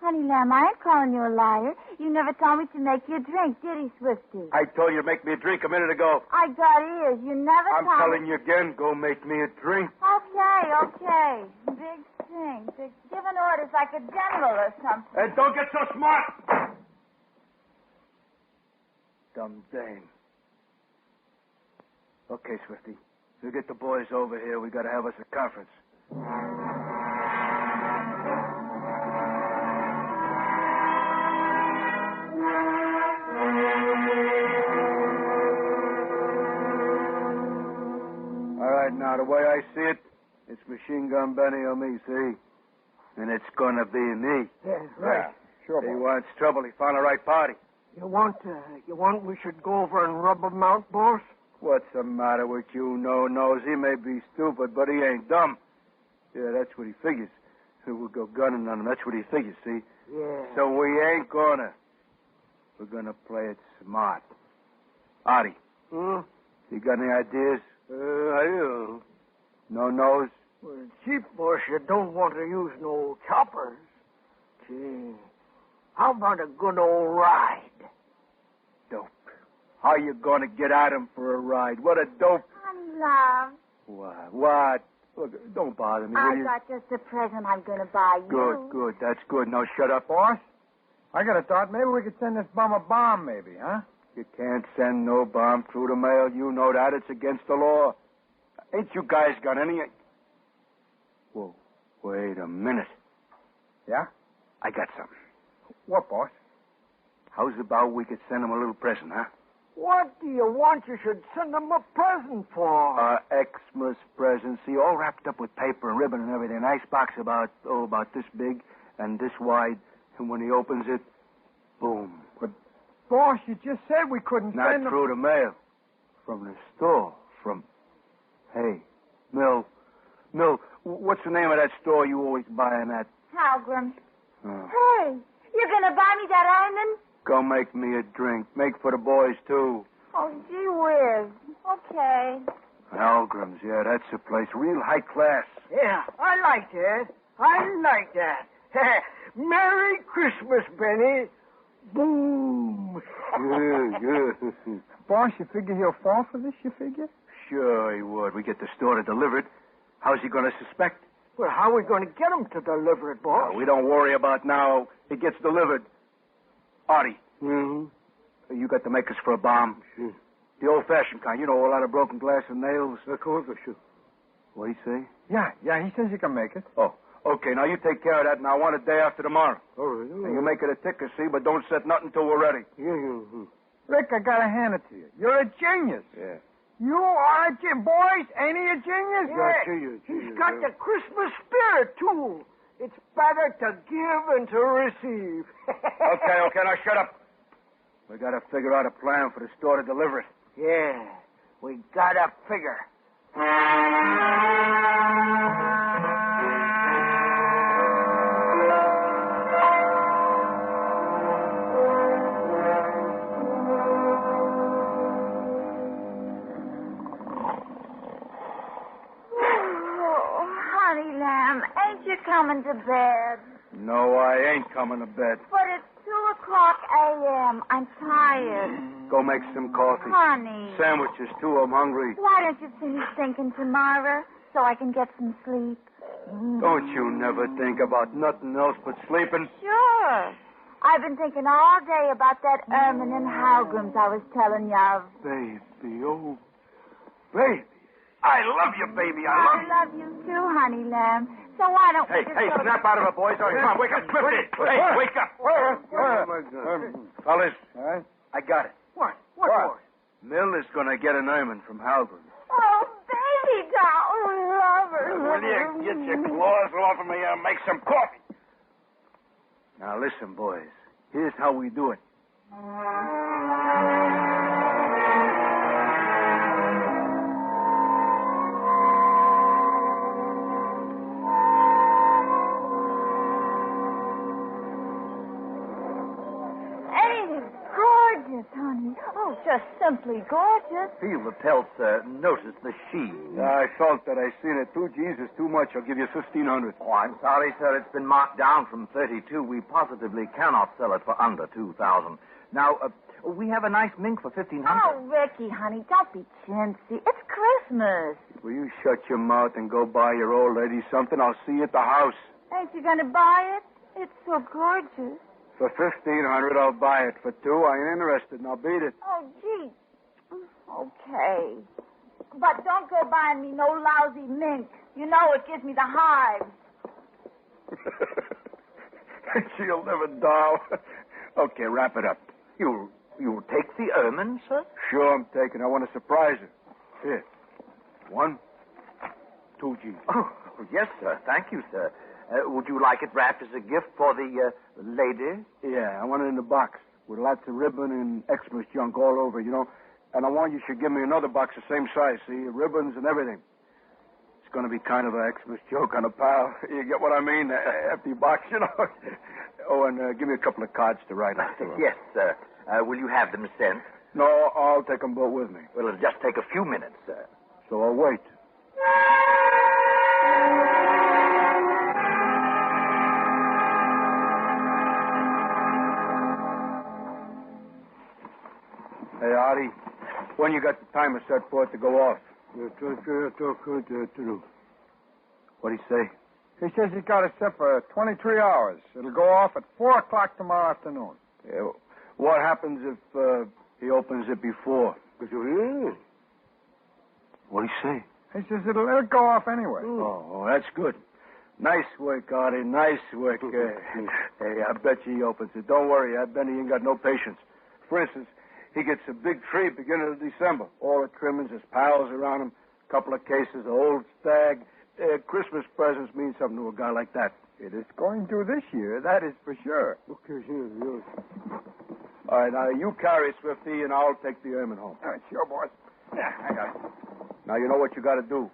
Speaker 4: Honey lamb, I ain't calling you a liar. You never told me to make you a drink, did he, Swifty?
Speaker 3: I told you to make me a drink a minute ago.
Speaker 4: I got ears. You never
Speaker 3: I'm
Speaker 4: told
Speaker 3: telling
Speaker 4: me.
Speaker 3: you again, go make me a drink.
Speaker 4: Okay. Big thing. Giving orders like a general or something.
Speaker 3: And don't get so smart. Dumb dame. Okay, Swifty. So get the boys over here. We got to have us a conference. All right, now, the way I see it, it's Machine Gun Benny or me, see? And it's going to be me.
Speaker 7: Yeah, right.
Speaker 3: Sure, he wants trouble. He found the right party.
Speaker 7: You want we should go over and rub him out, boss?
Speaker 3: What's the matter with you, no-nose? He may be stupid, but he ain't dumb. Yeah, that's what he figures. We'll go gunning on him. That's what he figures, see?
Speaker 7: Yeah.
Speaker 3: So we ain't gonna. We're gonna play it smart. Artie. You got any ideas?
Speaker 7: I do.
Speaker 3: No-nose?
Speaker 7: Well, Chief boss, you don't want to use no choppers. Gee, how about a good old ride?
Speaker 3: Dope. How you gonna get at him for a ride? What a dope.
Speaker 4: Honey love,
Speaker 3: What? Look, don't bother me, will
Speaker 4: I
Speaker 3: you?
Speaker 4: got just a present I'm going to buy you.
Speaker 3: Good. That's good. Now shut up.
Speaker 14: Boss, I got a thought. Maybe we could send this bum a bomb, maybe, huh?
Speaker 3: You can't send no bomb through the mail. You know that. It's against the law. Ain't you guys got any... Whoa, wait a minute.
Speaker 14: Yeah?
Speaker 3: I got something.
Speaker 14: What, boss?
Speaker 3: How's about we could send him a little present, huh?
Speaker 7: What do you want? You should send him a present for.
Speaker 3: Xmas present. See, all wrapped up with paper and ribbon and everything. Nice box about this big and this wide. And when he opens it, boom.
Speaker 14: But, boss, you just said we couldn't
Speaker 3: Not
Speaker 14: send him...
Speaker 3: through the mail. From the store. Hey, Mill, what's the name of that store you always buying at?
Speaker 4: Halgrim. Hey, you're going to buy me that almond?
Speaker 3: Go make me a drink. Make for the boys, too.
Speaker 4: Oh, gee whiz. Okay.
Speaker 3: Algrim's, yeah, that's the place. Real high class.
Speaker 7: Yeah, I like that. Merry Christmas, Benny. Boom.
Speaker 3: Yeah.
Speaker 14: Boss, you figure he'll fall for this, you figure?
Speaker 3: Sure he would. We get the store to deliver it. How's he going to suspect?
Speaker 7: Well, how are we going to get him to deliver it, boss?
Speaker 3: We don't worry about now. It gets delivered. Artie. You got the makers for a bomb.
Speaker 7: Sure.
Speaker 3: The old-fashioned kind. You know, a lot of broken glass and nails.
Speaker 7: Of course, sure.
Speaker 3: What'd he say?
Speaker 14: Yeah, he says you can make it.
Speaker 3: Oh, okay. Now you take care of that, and I want it day after tomorrow.
Speaker 7: All right.
Speaker 3: And you make it a ticker, see, but don't set nothing till we're ready.
Speaker 7: Yeah.
Speaker 14: Rick, I gotta hand it to you. You're a genius.
Speaker 3: Yeah.
Speaker 14: You are a genius. Boys, ain't he a genius?
Speaker 7: Yeah, he's got the Christmas spirit, too. It's better to give and to receive.
Speaker 3: Okay, now shut up. We gotta figure out a plan for the store to deliver it.
Speaker 7: Yeah, we gotta figure.
Speaker 4: Honey lamb, ain't you coming to bed?
Speaker 3: No, I ain't coming to bed.
Speaker 4: But it's 2:00 a.m. I'm tired.
Speaker 3: Go make some coffee.
Speaker 4: Honey.
Speaker 3: Sandwiches, too. I'm hungry.
Speaker 4: Why don't you finish thinking tomorrow so I can get some sleep?
Speaker 3: Don't you never think about nothing else but sleeping?
Speaker 4: Sure. I've been thinking all day about that ermine and Halgrim's I was telling you of.
Speaker 3: Baby, oh, baby. I love you, baby.
Speaker 4: I love you too, honey lamb. So why don't we just go...
Speaker 3: Snap out of it, boys. All right, come on, wake up. Hey, wake up. Fellas, I got it.
Speaker 7: What, boss?
Speaker 3: Mill is going to get an ermine from Halgrim.
Speaker 4: Oh, baby doll, lover.
Speaker 3: Will you get your claws off of me and make some coffee? Now, listen, boys. Here's how we do it.
Speaker 4: Ain't it gorgeous, honey? Oh,
Speaker 2: just simply gorgeous.
Speaker 15: Feel the pelt, sir. Notice the sheen.
Speaker 3: I felt that. I seen it. 2 G's is too much. I'll give you 1,500.
Speaker 15: Oh, I'm sorry, sir. It's been marked down from 32. We positively cannot sell it for under 2,000. Now, we have a nice mink for 1,500.
Speaker 2: Oh, Ricky, honey, don't be chintzy. It's Christmas.
Speaker 3: Will you shut your mouth and go buy your old lady something? I'll see you at the house.
Speaker 2: Ain't you going to buy it? It's so gorgeous.
Speaker 3: For 1,500, I'll buy it. For 2, I ain't interested. Now beat it.
Speaker 2: Oh, gee. Okay. But don't go buying me no lousy mink. You know it gives me the hives.
Speaker 3: She'll never doll. Okay, wrap it up.
Speaker 15: You'll take the ermine, sir?
Speaker 3: Sure, I'm taking. I want to surprise her. Here. 1, 2 G's.
Speaker 15: Oh, yes, sir. Thank you, sir. Would you like it wrapped as a gift for the lady?
Speaker 3: Yeah, I want it in a box with lots of ribbon and Xmas junk all over, you know. And I want you should give me another box the same size, see? Ribbons and everything. It's going to be kind of an Xmas joke on a pal. You get what I mean? Empty box, you know. Oh, and give me a couple of cards to write on.
Speaker 15: Yes, sir. Will you have them sent?
Speaker 3: No, I'll take them both with me.
Speaker 15: Well, it'll just take a few minutes, sir.
Speaker 3: So I'll wait. Hey, Artie, when you got the timer set for it to go off? What'd he say?
Speaker 14: He says he got it set for 23 hours. It'll go off at 4 o'clock tomorrow afternoon.
Speaker 3: Yeah, what happens if he opens it before? What'd he say?
Speaker 14: He says it'll go off anyway.
Speaker 3: Oh, that's good. Nice work, Artie. Nice work. Hey, I bet you he opens it. Don't worry. I bet he ain't got no patience. For instance, he gets a big tree beginning of December. All the trimmings, his pals around him, a couple of cases of old stag. Christmas presents mean something to a guy like that.
Speaker 14: It is going to this year, that is for sure.
Speaker 3: Okay, here. All right, now you carry Swifty, and I'll take the ermine home.
Speaker 14: All right, sure, boss. Yeah, I got it.
Speaker 3: Now, you know what you got to do.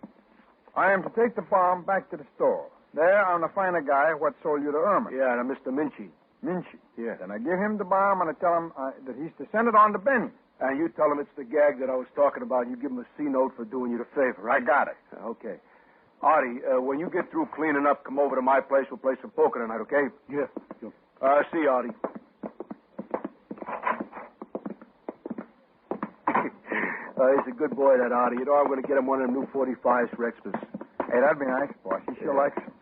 Speaker 14: I am to take the bomb back to the store. There, I'm to find a guy what sold you the ermine.
Speaker 3: Yeah, Mr. Minchie.
Speaker 14: Minchie?
Speaker 3: Yeah.
Speaker 14: Then I give him the bomb, and I tell him that he's to send it on to Benny.
Speaker 3: And you tell him it's the gag that I was talking about, and you give him a C-note for doing you the favor, right?
Speaker 14: I got it.
Speaker 3: Okay. Artie, when you get through cleaning up, come over to my place. We'll play some poker tonight, okay?
Speaker 14: Yeah.
Speaker 3: See you, Artie. He's a good boy, that Artie. You know, I'm going to get him one of them new 45s for Xmas.
Speaker 14: Hey, that'd be nice, boss. He sure likes them.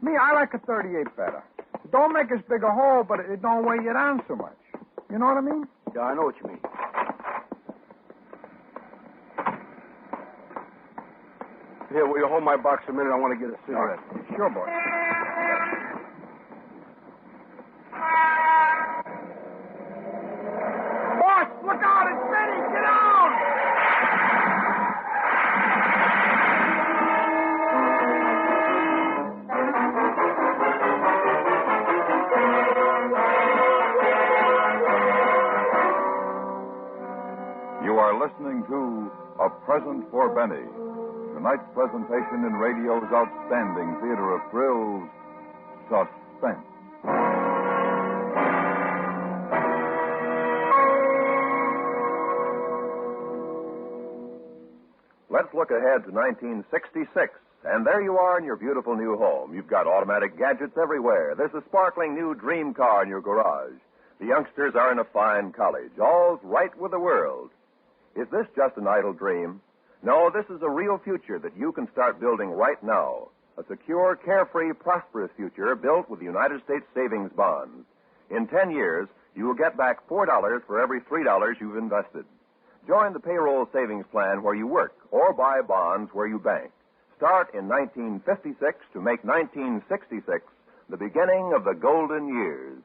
Speaker 14: Me, I like a 38 better. It don't make as big a hole, but it don't weigh you down so much. You know what I mean?
Speaker 3: Yeah, I know what you mean. Here, will you hold my box a minute? I want to get a cigarette.
Speaker 14: Sure, boy. Boss, look out! It's Benny! Get down!
Speaker 12: You are listening to A Present for Benny. Tonight's presentation in radio's outstanding theater of thrills, Suspense.
Speaker 19: Let's look ahead to 1966. And there you are in your beautiful new home. You've got automatic gadgets everywhere. There's a sparkling new dream car in your garage. The youngsters are in a fine college. All's right with the world. Is this just an idle dream? No, this is a real future that you can start building right now. A secure, carefree, prosperous future built with the United States savings bonds. In 10 years, you will get back $4 for every $3 you've invested. Join the payroll savings plan where you work or buy bonds where you bank. Start in 1956 to make 1966 the beginning of the golden years.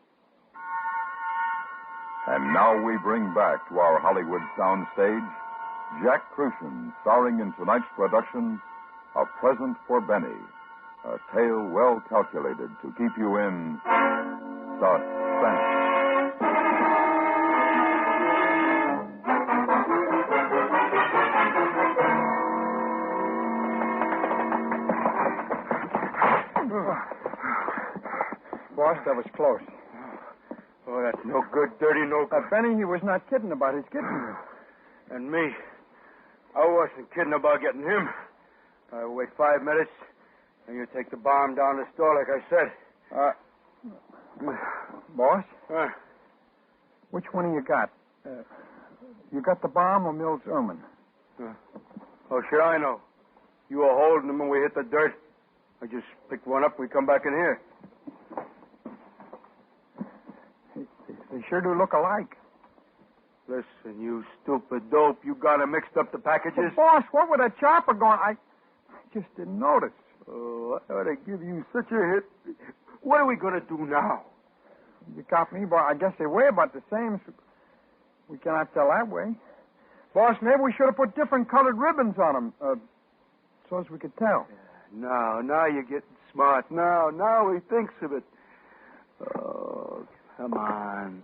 Speaker 12: And now we bring back to our Hollywood soundstage Jack Kruschen, starring in tonight's production, A Present for Benny, a tale well calculated to keep you in suspense.
Speaker 14: Boss, that was close.
Speaker 3: Oh, that's no good, dirty, no good.
Speaker 14: Benny, he was not kidding about his kitten.
Speaker 3: And me. I wasn't kidding about getting him. I wait 5 minutes, and you take the bomb down the store like I said.
Speaker 14: Boss?
Speaker 3: Huh?
Speaker 14: Which one of you got? You got the bomb or Mills Erman?
Speaker 3: How should I know? You were holding them when we hit the dirt. I just picked one up and we come back in here.
Speaker 14: They sure do look alike.
Speaker 3: Listen, you stupid dope. You got 'em mixed up the packages?
Speaker 14: Well, boss, what with a chopper going? I just didn't notice.
Speaker 3: Oh, I ought to give you such a hit. What are we going to do now?
Speaker 14: You caught me, boss. I guess they weigh about the same. So we cannot tell that way. Boss, maybe we should have put different colored ribbons on them, so as we could tell.
Speaker 3: Now you're getting smart. Now he thinks of it. Oh, come on.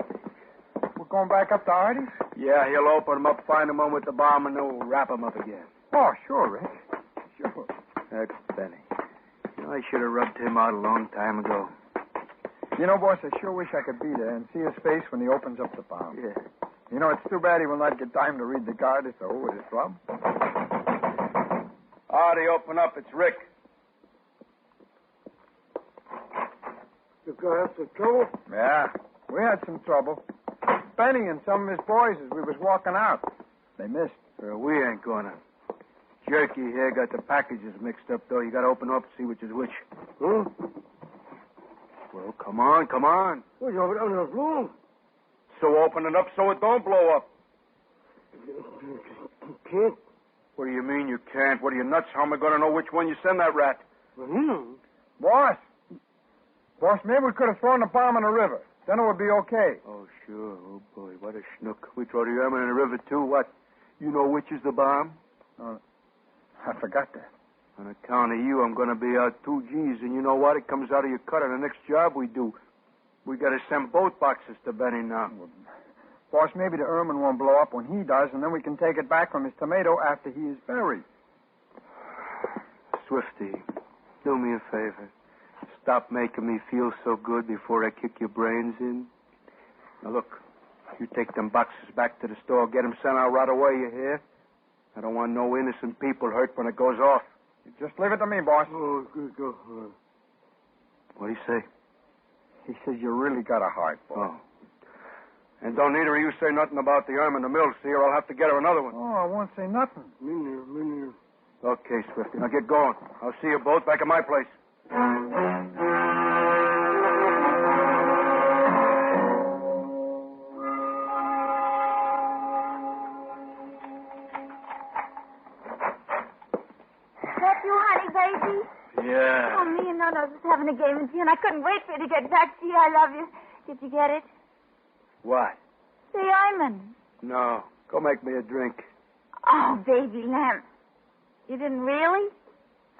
Speaker 14: We're going back up to Artie's?
Speaker 3: Yeah, he'll open them up, find the one with the bomb, and then we'll wrap them up again.
Speaker 14: Oh, sure, Rick. Sure.
Speaker 3: That's Benny. I should have rubbed him out a long time ago.
Speaker 14: You know, boss, I sure wish I could be there and see his face when he opens up the bomb.
Speaker 3: Yeah.
Speaker 14: You know, it's too bad he will not get time to read the card or so with his rub.
Speaker 3: Artie, open up. It's Rick.
Speaker 7: You got have some trouble?
Speaker 14: Yeah, we had some trouble. Benny and some of his boys as we was walking out. They missed.
Speaker 3: We ain't gonna. Jerky here got the packages mixed up, though. You gotta open up and see which is which.
Speaker 7: Huh?
Speaker 3: Well, come on.
Speaker 7: Well, you have it on the room.
Speaker 3: So open it up so it don't blow up.
Speaker 7: You can't.
Speaker 3: What do you mean you can't? What are you, nuts? How am I gonna know which one you send that rat?
Speaker 14: Boss, maybe we could have thrown the bomb in the river. Then it would be okay.
Speaker 3: Oh, sure. Oh, boy, what a schnook. We throw the Erman in the river, too. What? You know which is the bomb?
Speaker 14: I forgot that.
Speaker 3: On account of you, I'm going to be out 2 G's, and you know what? It comes out of your cut on the next job we do. We got to send both boxes to Benny now.
Speaker 14: Well, boss, maybe the Erman won't blow up when he does, and then we can take it back from his tomato after he is buried.
Speaker 3: Swifty, do me a favor. Stop making me feel so good before I kick your brains in. Now, look, you take them boxes back to the store. Get them sent out right away, you hear? I don't want no innocent people hurt when it goes off.
Speaker 14: Just leave it to me, boss.
Speaker 7: Oh, good, go.
Speaker 3: What'd he say?
Speaker 14: He says you really got a heart, boss.
Speaker 3: Oh. And don't neither of you say nothing about the arm in the mill, see, or I'll have to get her another one.
Speaker 14: Oh, I won't say nothing.
Speaker 7: Me neither.
Speaker 3: Okay, Swifty. Now get going. I'll see you both back at my place. Yeah.
Speaker 4: Oh, me and Nana was having a game with you, and I couldn't wait for you to get back to you. I love you. Did you get it?
Speaker 3: What?
Speaker 4: The Iman.
Speaker 3: No. Go make me a drink.
Speaker 4: Oh, baby lamb. You didn't really?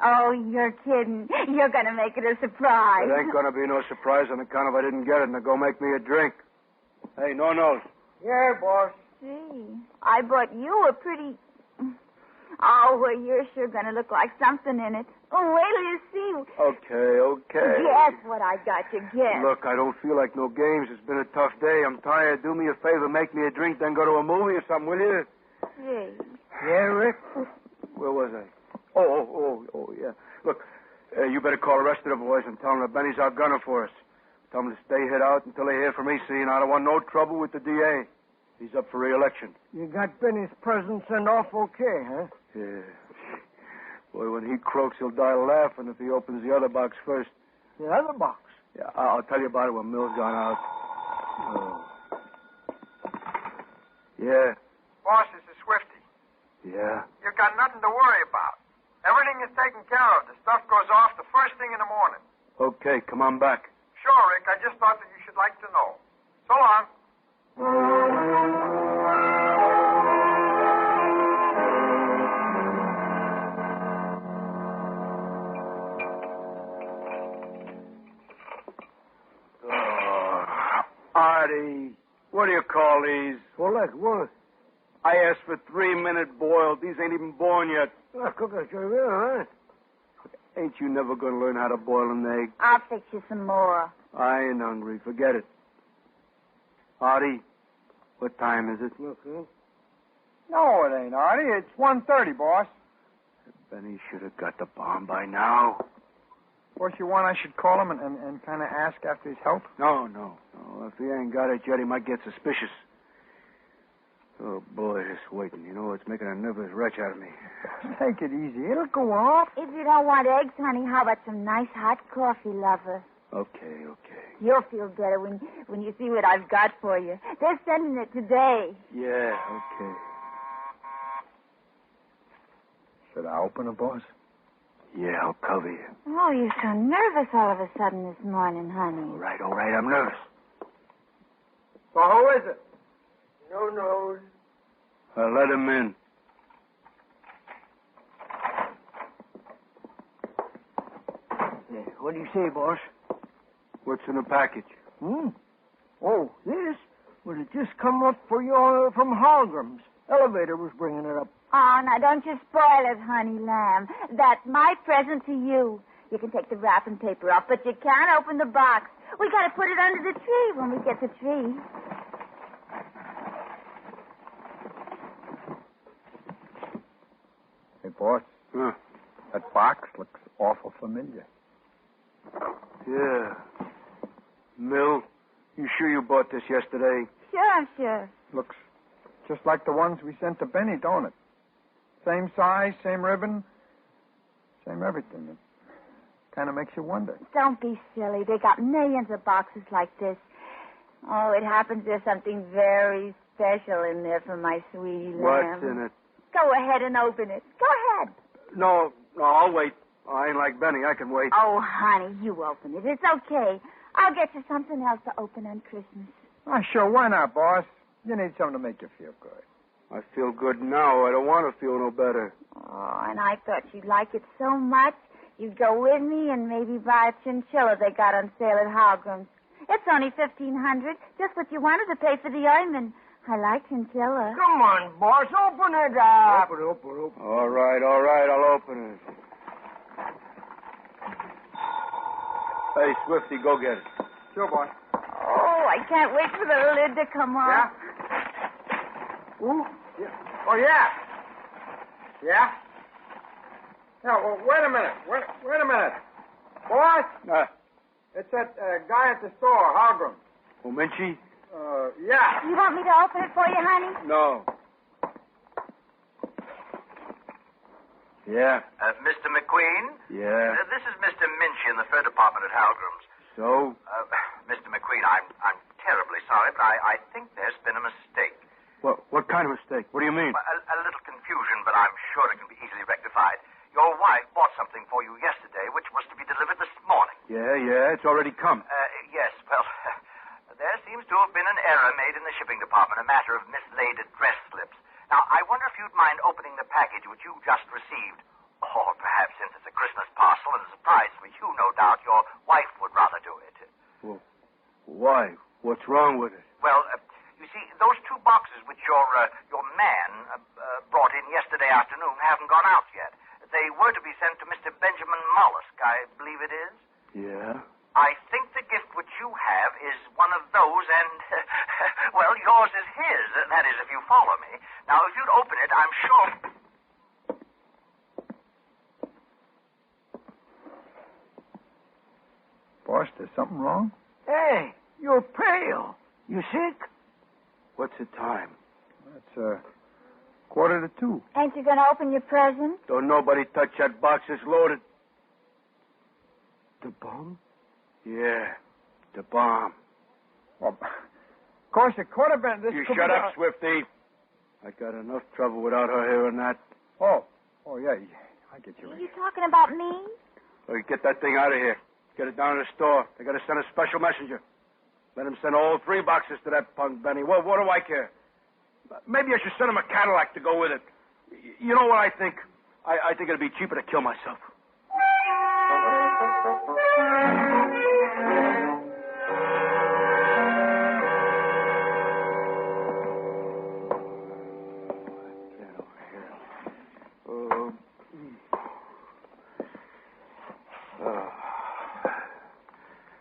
Speaker 4: Oh, you're kidding. You're going to make it a surprise.
Speaker 3: It ain't going to be no surprise on account of I didn't get it. Now go make me a drink. Hey, no.
Speaker 7: Yeah, boss.
Speaker 4: Gee, I bought you a pretty... Oh, well, you're sure going to look like something in it. Oh, wait till you see.
Speaker 3: Okay.
Speaker 4: Guess what I got you, guess.
Speaker 3: Look, I don't feel like no games. It's been a tough day. I'm tired. Do me a favor, make me a drink, then go to a movie or something, will you?
Speaker 4: Gee.
Speaker 3: Yeah, Rick? Where was I? Oh, yeah. Look, you better call the rest of the boys and tell them that Benny's out gunning for us. Tell them to stay hid out until they hear from me, see, and I don't want no trouble with the DA. He's up for re-election.
Speaker 7: You got Benny's present sent off okay, huh?
Speaker 3: Yeah. Boy, when he croaks, he'll die laughing if he opens the other box first.
Speaker 7: The other box?
Speaker 3: Yeah, I'll tell you about it when Mill's gone out. Oh. Yeah.
Speaker 11: Boss, this is Swifty.
Speaker 3: Yeah?
Speaker 11: You've got nothing to worry about. Everything is taken care of. The stuff goes off the first thing in the morning.
Speaker 3: Okay, come on back.
Speaker 11: Sure, Rick. I just thought that you should like to know. So long.
Speaker 3: Artie, what do you call these?
Speaker 7: Well, like what?
Speaker 3: I asked for 3-minute boiled. These ain't even born yet.
Speaker 7: Cook it, huh?
Speaker 3: Ain't you never going to learn how to boil an egg?
Speaker 4: I'll fix you some more.
Speaker 3: I ain't hungry. Forget it. Artie, what time is it?
Speaker 7: Look, huh?
Speaker 14: No, it ain't, Artie. It's 1:30, boss.
Speaker 3: Benny should have got the bomb by now.
Speaker 14: Boss, you want I should call him and kind of ask after his health?
Speaker 3: No. If he ain't got it yet, he might get suspicious. Oh, boy, this waiting. You know, it's making a nervous wretch out of me.
Speaker 14: Take it easy. It'll go off.
Speaker 4: If you don't want eggs, honey, how about some nice hot coffee, lover?
Speaker 3: Okay.
Speaker 4: You'll feel better when you see what I've got for you. They're sending it today.
Speaker 3: Yeah, okay.
Speaker 14: Should I open it, boss?
Speaker 3: Yeah, I'll cover you.
Speaker 4: Oh, you're so nervous all of a sudden this morning, honey.
Speaker 3: All right, I'm nervous.
Speaker 14: So who is it? No nose.
Speaker 3: I'll let him in.
Speaker 7: Yeah, what do you say, boss?
Speaker 3: What's in the package?
Speaker 7: Oh, this? Well, it just come up for you from Holgram's. Elevator was bringing it up.
Speaker 4: Oh, now don't you spoil it, honey lamb. That's my present to you. You can take the wrapping paper off, but you can't open the box. We got to put it under the tree when we get the tree.
Speaker 14: Hey, boss. That box looks awful familiar.
Speaker 3: Yeah. Mill, you sure you bought this yesterday?
Speaker 4: Sure.
Speaker 14: Looks just like the ones we sent to Benny, don't it? Same size, same ribbon, same everything. It kind of makes you wonder.
Speaker 4: Don't be silly. They got millions of boxes like this. Oh, it happens there's something very special in there for my sweetie lamb.
Speaker 3: What's in it?
Speaker 4: Go ahead and open it. Go ahead.
Speaker 3: No, I'll wait. I ain't like Benny. I can wait.
Speaker 4: Oh, honey, you open it. It's okay. I'll get you something else to open on Christmas.
Speaker 14: Oh, sure. Why not, boss? You need something to make you feel good.
Speaker 3: I feel good now. I don't want to feel no better.
Speaker 4: Oh, and I thought you'd like it so much, you'd go with me and maybe buy a chinchilla they got on sale at Holgram's. It's only $1,500, just what you wanted to pay for the ointment. I like chinchilla.
Speaker 7: Come on, boss, open it up.
Speaker 3: Open. All right, I'll open it. Hey, Swifty, go get it.
Speaker 14: Sure, boss.
Speaker 4: Oh, I can't wait for the lid to come off.
Speaker 14: Yeah? Ooh. Yeah. Oh, yeah. Yeah? Yeah, well, wait a minute. Wait a minute. Boss? It's that guy at the store, Holgram.
Speaker 3: Minchie?
Speaker 14: Yeah.
Speaker 4: You want me to open it for you, honey?
Speaker 3: No. Yeah.
Speaker 8: Mr. McQueen?
Speaker 3: Yeah.
Speaker 8: This is Mr. Minchy in the fur department at Holgram's.
Speaker 3: So?
Speaker 8: Mr. McQueen, I'm terribly sorry, but I think there's been a mistake.
Speaker 3: What kind of mistake? What do you mean?
Speaker 8: A little confusion, but I'm sure it can be easily rectified. Your wife bought something for you yesterday, which was to be delivered this morning.
Speaker 3: Yeah, it's already come.
Speaker 8: Yes, well, there seems to have been an error made in the shipping department, a matter of mislaid address slips. Now, I wonder if you'd mind opening the package which you just received. Or perhaps since it's a Christmas parcel and a surprise for you, no doubt, your wife would rather do it.
Speaker 3: Well, why? What's wrong with it?
Speaker 8: Well, you see, those two boxes which your man brought in yesterday afternoon haven't gone out yet. They were to be sent to Mr. Benjamin Mollusk, I believe it is.
Speaker 3: Yeah?
Speaker 8: I think the gift which you have is one of those, and, well, yours is his. That is, if you follow me. Now, if you'd open it, I'm sure...
Speaker 14: Boss, there's something wrong?
Speaker 7: Hey, you're pale. You sick?
Speaker 3: What's the time?
Speaker 14: It's 1:45.
Speaker 4: Ain't you going to open your present?
Speaker 3: Don't nobody touch that box. It's loaded.
Speaker 7: The bomb?
Speaker 3: Yeah, the bomb.
Speaker 14: Well, of course, it could have been.
Speaker 3: You shut up, Swifty. I got enough trouble without her hearing that.
Speaker 14: Oh, yeah, I get you.
Speaker 4: Are you talking about me?
Speaker 3: Oh, get that thing out of here. Get it down to the store. They got to send a special messenger. Let him send all 3 boxes to that punk Benny. What do I care? Maybe I should send him a Cadillac to go with it. You know what I think? I think it'd be cheaper to kill myself.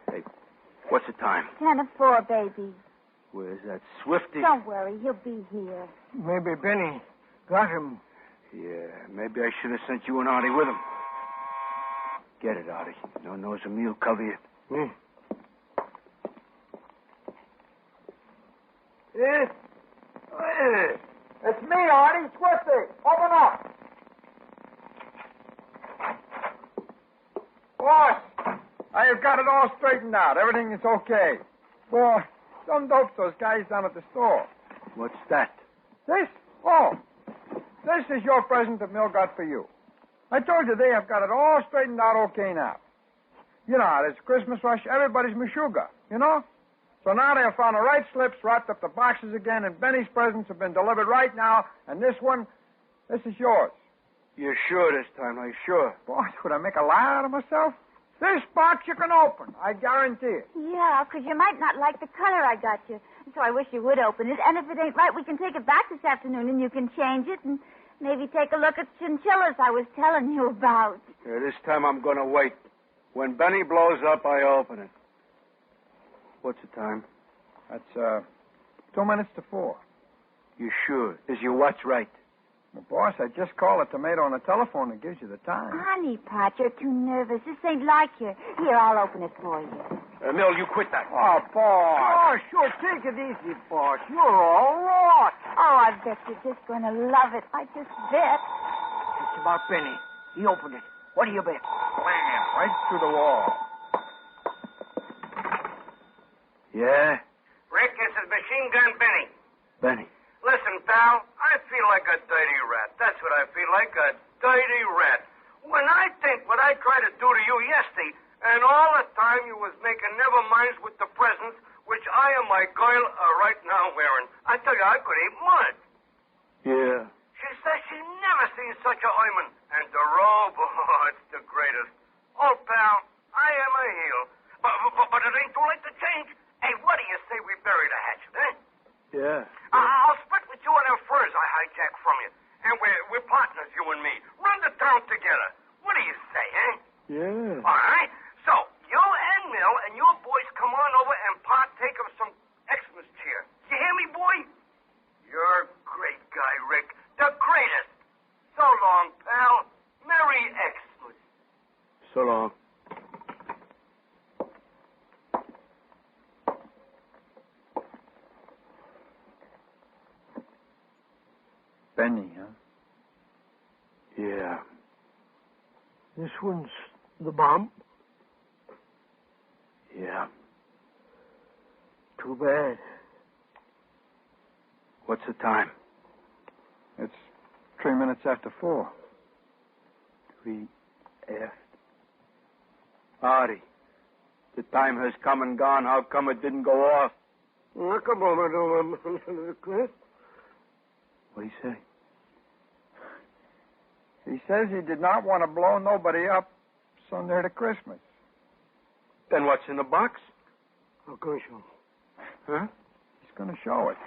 Speaker 3: Hey, what's the time?
Speaker 4: 10:04, baby.
Speaker 3: Where's that Swifty?
Speaker 4: Don't worry, he'll be here.
Speaker 7: Maybe Benny Got him.
Speaker 3: Yeah, maybe I should have sent you and Artie with him. Get it, Artie. No nose of meal cover you.
Speaker 14: It's me, Artie. Swifty. Open up. Boss, I've got it all straightened out. Everything is okay. Boy, some dope those guys down at the store.
Speaker 3: What's that?
Speaker 14: This? Oh, this is your present that Mill got for you. I told you they have got it all straightened out okay now. You know how it is, Christmas rush, everybody's meshuggah, you know? So now they have found the right slips, wrapped up the boxes again, and Benny's presents have been delivered right now, and this is yours.
Speaker 3: You're sure this time, are you sure?
Speaker 14: Boy, would I make a lie out of myself? This box you can open, I guarantee it.
Speaker 4: Yeah, 'cause you might not like the color I got you. So I wish you would open it. And if it ain't right, we can take it back this afternoon, and you can change it, and maybe take a look at chinchillas I was telling you about.
Speaker 3: Yeah, this time I'm going to wait. When Benny blows up, I open it. What's the time?
Speaker 14: That's, 2 minutes to 4.
Speaker 3: You sure? Is your watch right?
Speaker 14: Well, boss, I just called a tomato on the telephone that gives you the time.
Speaker 4: Honey Pot, you're too nervous. This ain't like you. Here, I'll open it for you.
Speaker 3: Mill, you quit that.
Speaker 14: Oh, boss.
Speaker 7: Oh, sure. Take it easy, boss. You're all right.
Speaker 4: Oh, I bet you're just going to love it. I just bet.
Speaker 7: It's about Benny. He opened it. What do you bet?
Speaker 14: Blam! Right through the wall.
Speaker 3: Yeah?
Speaker 11: Rick, this is Machine Gun Benny.
Speaker 3: Benny.
Speaker 11: Listen, pal, I feel like a dirty rat. That's what I feel like, a dirty rat. When I think what I tried to do to you yesterday, and all the time you was making never minds with the presents, which I and my girl are right now wearing. I tell you, I could eat mud.
Speaker 3: Yeah.
Speaker 11: She says she never seen such a ointment. And the robe, oh, it's the greatest. Oh, pal, I am a heel. But it ain't too late to change. Hey, what do you say we bury the hatchet, eh?
Speaker 3: Yeah.
Speaker 11: I'll split with you on them furs I hijacked from you. And we're partners, you and me. Run the town together. What do you say, eh?
Speaker 3: Yeah.
Speaker 11: All right. So, you and Mill and your boys come on over and partake of some Xmas cheer. You hear me, boy? You're a great guy, Rick. The greatest. So long, pal. Merry Xmas.
Speaker 3: So long.
Speaker 14: Benny, huh?
Speaker 3: Yeah.
Speaker 7: This one's the bomb.
Speaker 3: Yeah.
Speaker 7: Too bad.
Speaker 3: What's the time?
Speaker 14: It's 3 minutes after 4.
Speaker 3: 3 after. Artie, the time has come and gone. How come it didn't go off?
Speaker 7: What
Speaker 3: do you say?
Speaker 14: He says he did not want to blow nobody up so near to Christmas.
Speaker 3: Then what's in the box?
Speaker 7: How can I show?
Speaker 3: Huh?
Speaker 14: He's going to show it.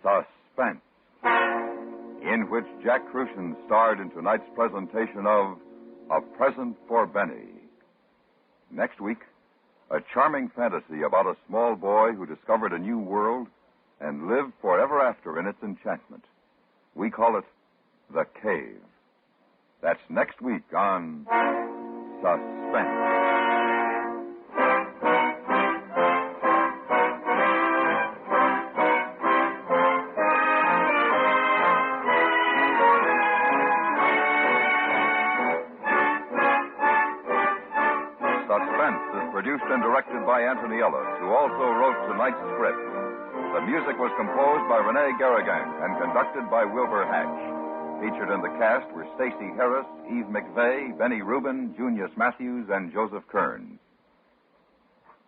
Speaker 12: Suspense, in which Jack Kruschen starred in tonight's presentation of A Present for Benny. Next week, a charming fantasy about a small boy who discovered a new world and lived forever after in its enchantment. We call it The Cave. That's next week on Suspense. Produced and directed by Anthony Ellis, who also wrote tonight's script. The music was composed by Rene Garrigan and conducted by Wilbur Hatch. Featured in the cast were Stacey Harris, Eve McVeigh, Benny Rubin, Junius Matthews, and Joseph Kern.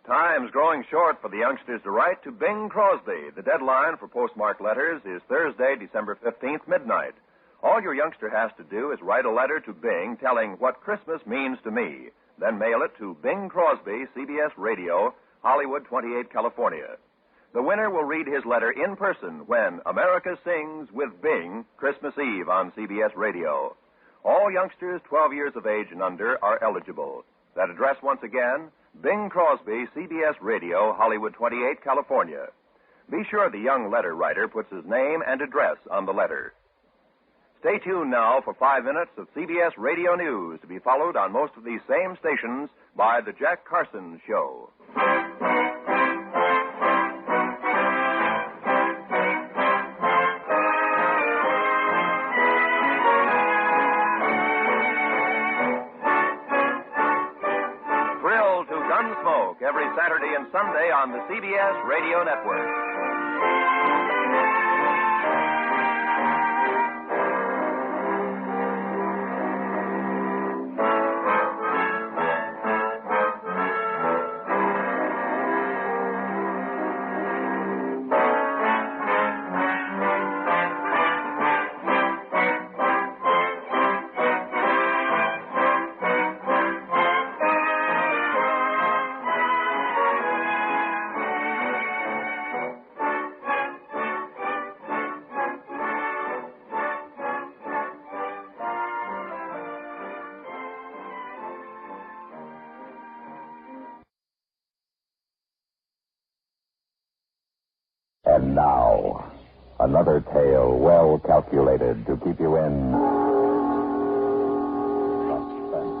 Speaker 19: Time's growing short for the youngsters to write to Bing Crosby. The deadline for postmarked letters is Thursday, December 15th, midnight. All your youngster has to do is write a letter to Bing telling what Christmas means to me. Then mail it to Bing Crosby, CBS Radio, Hollywood 28, California. The winner will read his letter in person when America Sings with Bing, Christmas Eve on CBS Radio. All youngsters 12 years of age and under are eligible. That address once again, Bing Crosby, CBS Radio, Hollywood 28, California. Be sure the young letter writer puts his name and address on the letter. Stay tuned now for 5 minutes of CBS Radio News to be followed on most of these same stations by The Jack Carson Show. Thrill to Gunsmoke every Saturday and Sunday on the CBS Radio Network.
Speaker 9: And now, another tale well calculated to keep you in suspense.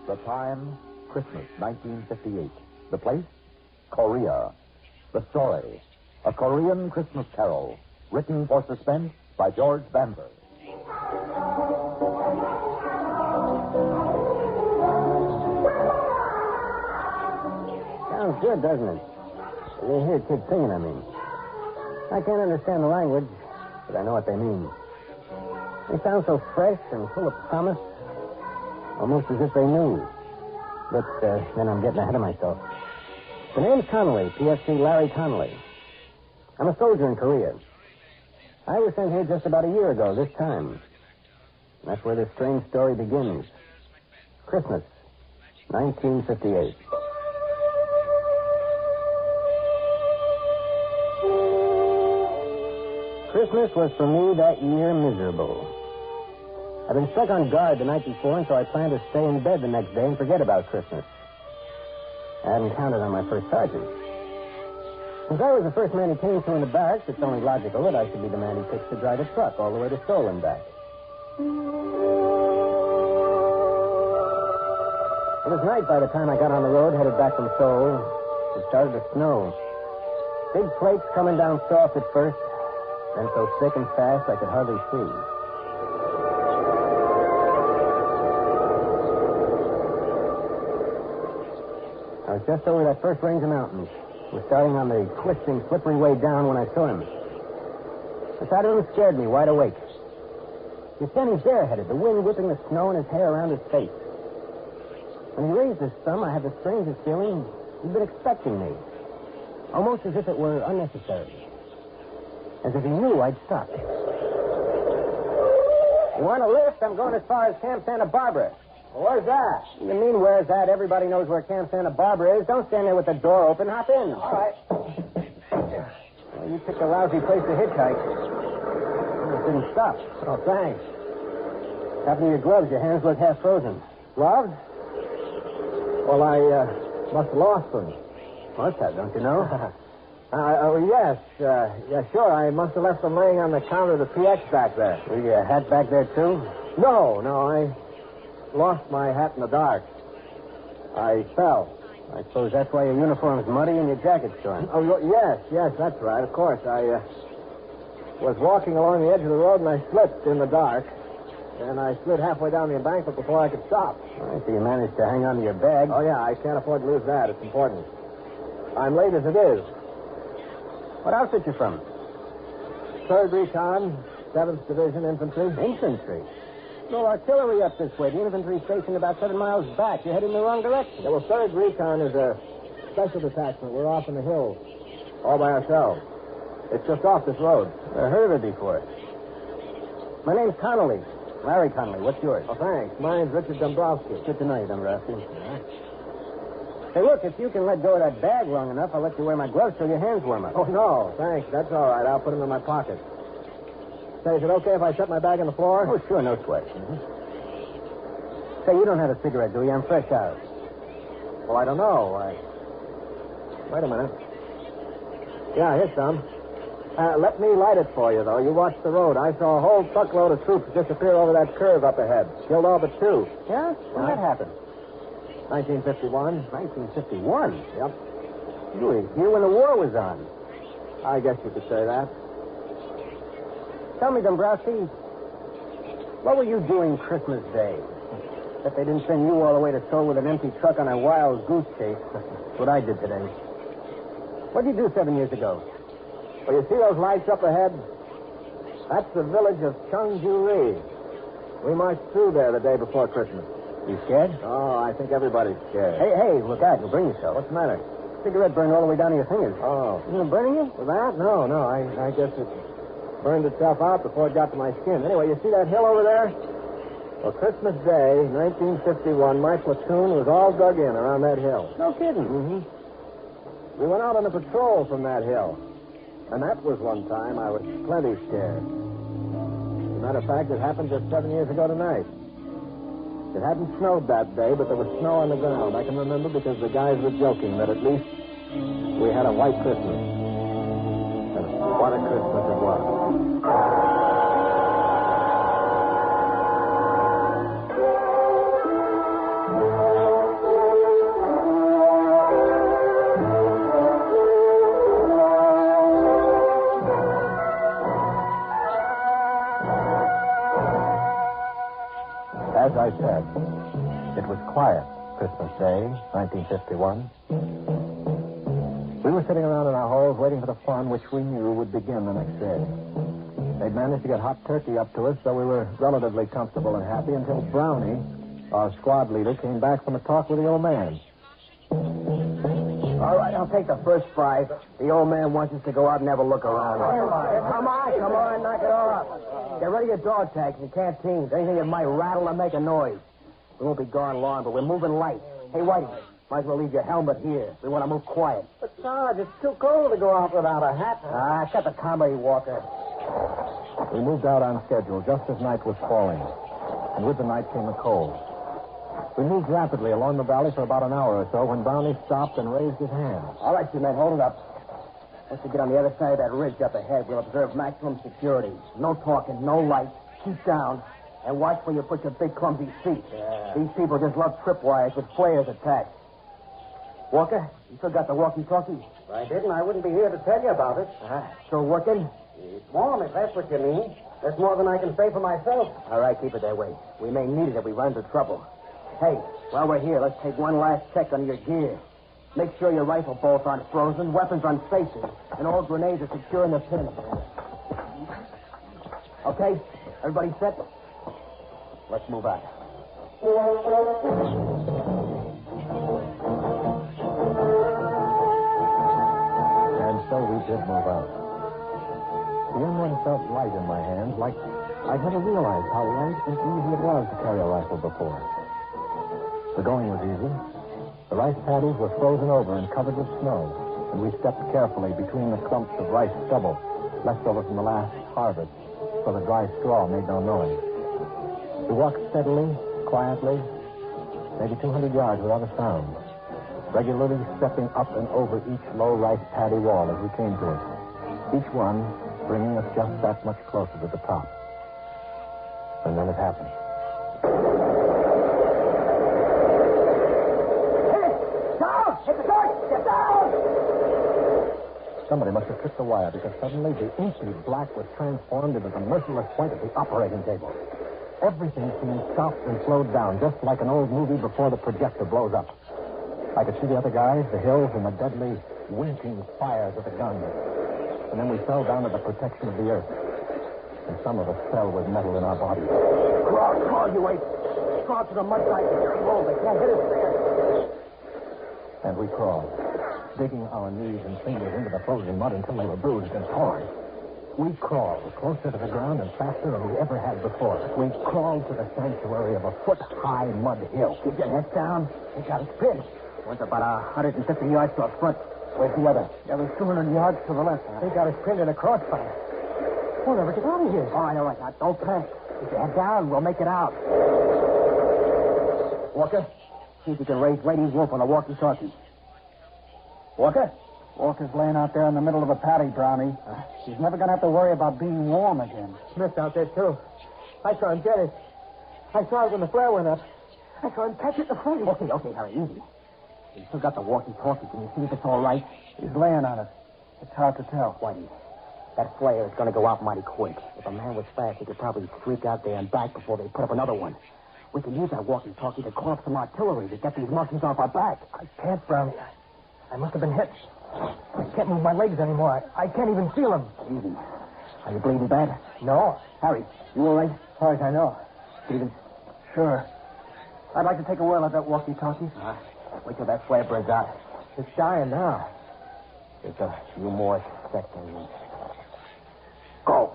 Speaker 9: The time, Christmas 1958. The place, Korea. The story, a Korean Christmas carol, written for Suspense by George Banver.
Speaker 18: Sounds good, doesn't it? You hear kids singing, I mean. I can't understand the language, but I know what they mean. They sound so fresh and full of promise, almost as if they knew. But then I'm getting ahead of myself. The name's Connolly, PFC Larry Connolly. I'm a soldier in Korea. I was sent here just about a year ago, this time. And that's where this strange story begins. Christmas, 1958. Christmas was for me that year miserable. I'd been stuck on guard the night before, and so I planned to stay in bed the next day and forget about Christmas. I hadn't counted on my first sergeant. Since I was the first man he came to in the barracks, it's only logical that I should be the man he picks to drive a truck all the way to Seoul and back. It was night by the time I got on the road, headed back from Seoul. It started to snow. Big flakes coming down soft at first, then so thick and fast I could hardly see. I was just over that first range of mountains. We were starting on the twisting, slippery way down when I saw him. The sight of him scared me wide awake. He was standing bareheaded, the wind whipping the snow and his hair around his face. When he raised his thumb, I had the strangest feeling he'd been expecting me. Almost as if it were unnecessary. As if he knew I'd stop. You want a lift? I'm going as far as Camp Santa Barbara. Well, where's that? You mean where's that? Everybody knows where Camp Santa Barbara is. Don't stand there with the door open. Hop in. All right. Well, you picked a lousy place to hitchhike. You just didn't stop. Oh, thanks. What happened to your gloves? Your hands look half frozen. Gloves? Well, I must have lost them. Must have, don't you know? Yes. Yeah, sure. I must have left them laying on the counter of the PX back there. Was your hat back there, too? No. I lost my hat in the dark. I fell. I suppose that's why your uniform's muddy and your jacket's torn. Oh, yes, that's right. Of course. I was walking along the edge of the road and I slipped in the dark. And I slid halfway down the embankment before I could stop. All right, so you managed to hang on to your bag? Oh, yeah. I can't afford to lose that. It's important. I'm late as it is. What outfit you from? 3rd Recon, 7th Division Infantry. Infantry? No artillery up this way. The infantry stationed about 7 miles back. You're heading in the wrong direction. Yeah, well, 3rd Recon is a special detachment. We're off in the hills. All by ourselves. It's just off this road. I heard of it before. My name's Connolly. Larry Connolly. What's yours? Oh, thanks. Mine's Richard Dombrowski. Good to know you, Dombrowski. Hey, look, if you can let go of that bag long enough, I'll let you wear my gloves till your hands warm up. Oh, no, thanks. That's all right. I'll put them in my pocket. Say, is it okay if I set my bag on the floor? Oh, sure, no sweat. Say, you don't have a cigarette, do you? I'm fresh out. Well, I don't know. Wait a minute. Yeah, here's some. Let me light it for you, though. You watch the road. I saw a whole truckload of troops disappear over that curve up ahead. Killed all but 2. Yeah? When that happened? 1951. 1951? Yep. You were here when the war was on. I guess you could say that. Tell me, Dombrowski, what were you doing Christmas Day? If they didn't send you all the way to Seoul with an empty truck on a wild goose chase, that's what I did today. What did you do 7 years ago? Well, you see those lights up ahead? That's the village of Cheongju-ri. We marched through there the day before Christmas. You scared? Oh, I think everybody's scared. Hey, look out. You'll burn yourself. What's the matter? Cigarette burned all the way down to your fingers. Oh. Isn't it burning you? With that? No. I guess it burned itself out before it got to my skin. Anyway, you see that hill over there? Well, Christmas Day, 1951, my platoon was all dug in around that hill. No kidding. Mm-hmm. We went out on a patrol from that hill. And that was one time I was plenty scared. As a matter of fact, it happened just 7 years ago tonight. It hadn't snowed that day, but there was snow on the ground. I can remember because the guys were joking that at least we had a white Christmas. And what a Christmas it was.
Speaker 9: As I said, it was quiet Christmas Day, 1951. We were sitting around in our holes waiting for the fun which we knew would begin the next day. They'd managed to get hot turkey up to us, so we were relatively comfortable and happy until Brownie, our squad leader, came back from a talk with the old man.
Speaker 18: All right, I'll take the first 5. The old man wants us to go out and have a look around. Come on, knock it off. Get ready your dog tags and canteens. Anything that might rattle or make a noise. We won't be gone long, but we're moving light. Hey, Whitey, might as well leave your helmet here. We want to move quiet. But, Sarge, it's too cold to go out without a hat. Shut the comedy, Walker.
Speaker 9: We moved out on schedule just as night was falling. And with the night came the cold. We moved rapidly along the valley for about an hour or so when Brownie stopped and raised his hand.
Speaker 18: All right, you men, hold it up. Once we get on the other side of that ridge up ahead, we'll observe maximum security. No talking, no lights. Keep down. And watch where you put your big clumsy feet. Yeah. These people just love tripwires with flares attached. Walker, you still got the walkie-talkie? If I didn't, I wouldn't be here to tell you about it. Still working? It's warm, if that's what you mean. That's more than I can say for myself. All right, keep it that way. We may need it if we run into trouble. Hey, while we're here, let's take one last check on your gear. Make sure your rifle bolts aren't frozen, weapons aren't safety, and all grenades are secure in the pin. Okay, everybody set? Let's move out.
Speaker 9: And so we did move out. The M1 felt light in my hands, like I'd never realized how light and easy it was to carry a rifle before. The going was easy. The rice paddies were frozen over and covered with snow, and we stepped carefully between the clumps of rice stubble left over from the last harvest, so the dry straw made no noise. We walked steadily, quietly, maybe 200 yards without a sound, regularly stepping up and over each low rice paddy wall as we came to it, each one bringing us just that much closer to the top. And then it happened. Somebody must have tripped the wire because suddenly the inky black was transformed into the merciless white of the operating table. Everything seemed stopped and slowed down, just like an old movie before the projector blows up. I could see the other guys, the hills, and the deadly winking fires of the guns. And then we fell down to the protection of the earth. And some of us fell with metal in our bodies. Crawl, you wait. Crawl to the mud side and roll. They can't hit us there. And we crawled, digging our knees and fingers into the frozen mud until they were bruised and torn. We crawled closer to the ground and faster than we ever had before. We crawled to the sanctuary of a foot-high mud hill. Keep your head down. We got it pinned. Went about 150 yards to our front. Where's the other? The other's 200 yards to the left. They got us pinned in a crossfire. We'll never get out of here. All right. Now, don't panic. Keep your head down. We'll make it out. Walker, see if you can raise Lady's Wolf on a walkie-talkie. Walker? Walker's laying out there in the middle of a paddy, Brownie. She's never going to have to worry about being warm again. Smith's out there, too. I saw him get it. I saw it when the flare went up. I saw him catch it in the front. Okay, Harry, easy. You still got the walkie-talkie. Can you see if it's all right? He's laying on it. It's hard to tell. Whitey, that flare is going to go out mighty quick. If a man was fast, he could probably streak out there and back before they put up another one. We can use that walkie-talkie to call up some artillery to get these monkeys off our back. I can't, Brownie. I must have been hit. I can't move my legs anymore. I can't even feel them. Easy. Are you bleeding bad? No. Harry, you all right? As far as I know. Stephen? Sure. I'd like to take a whirl at that walkie-talkie. Wait till that flare burns out. It's dying now. Just a few more seconds. Go.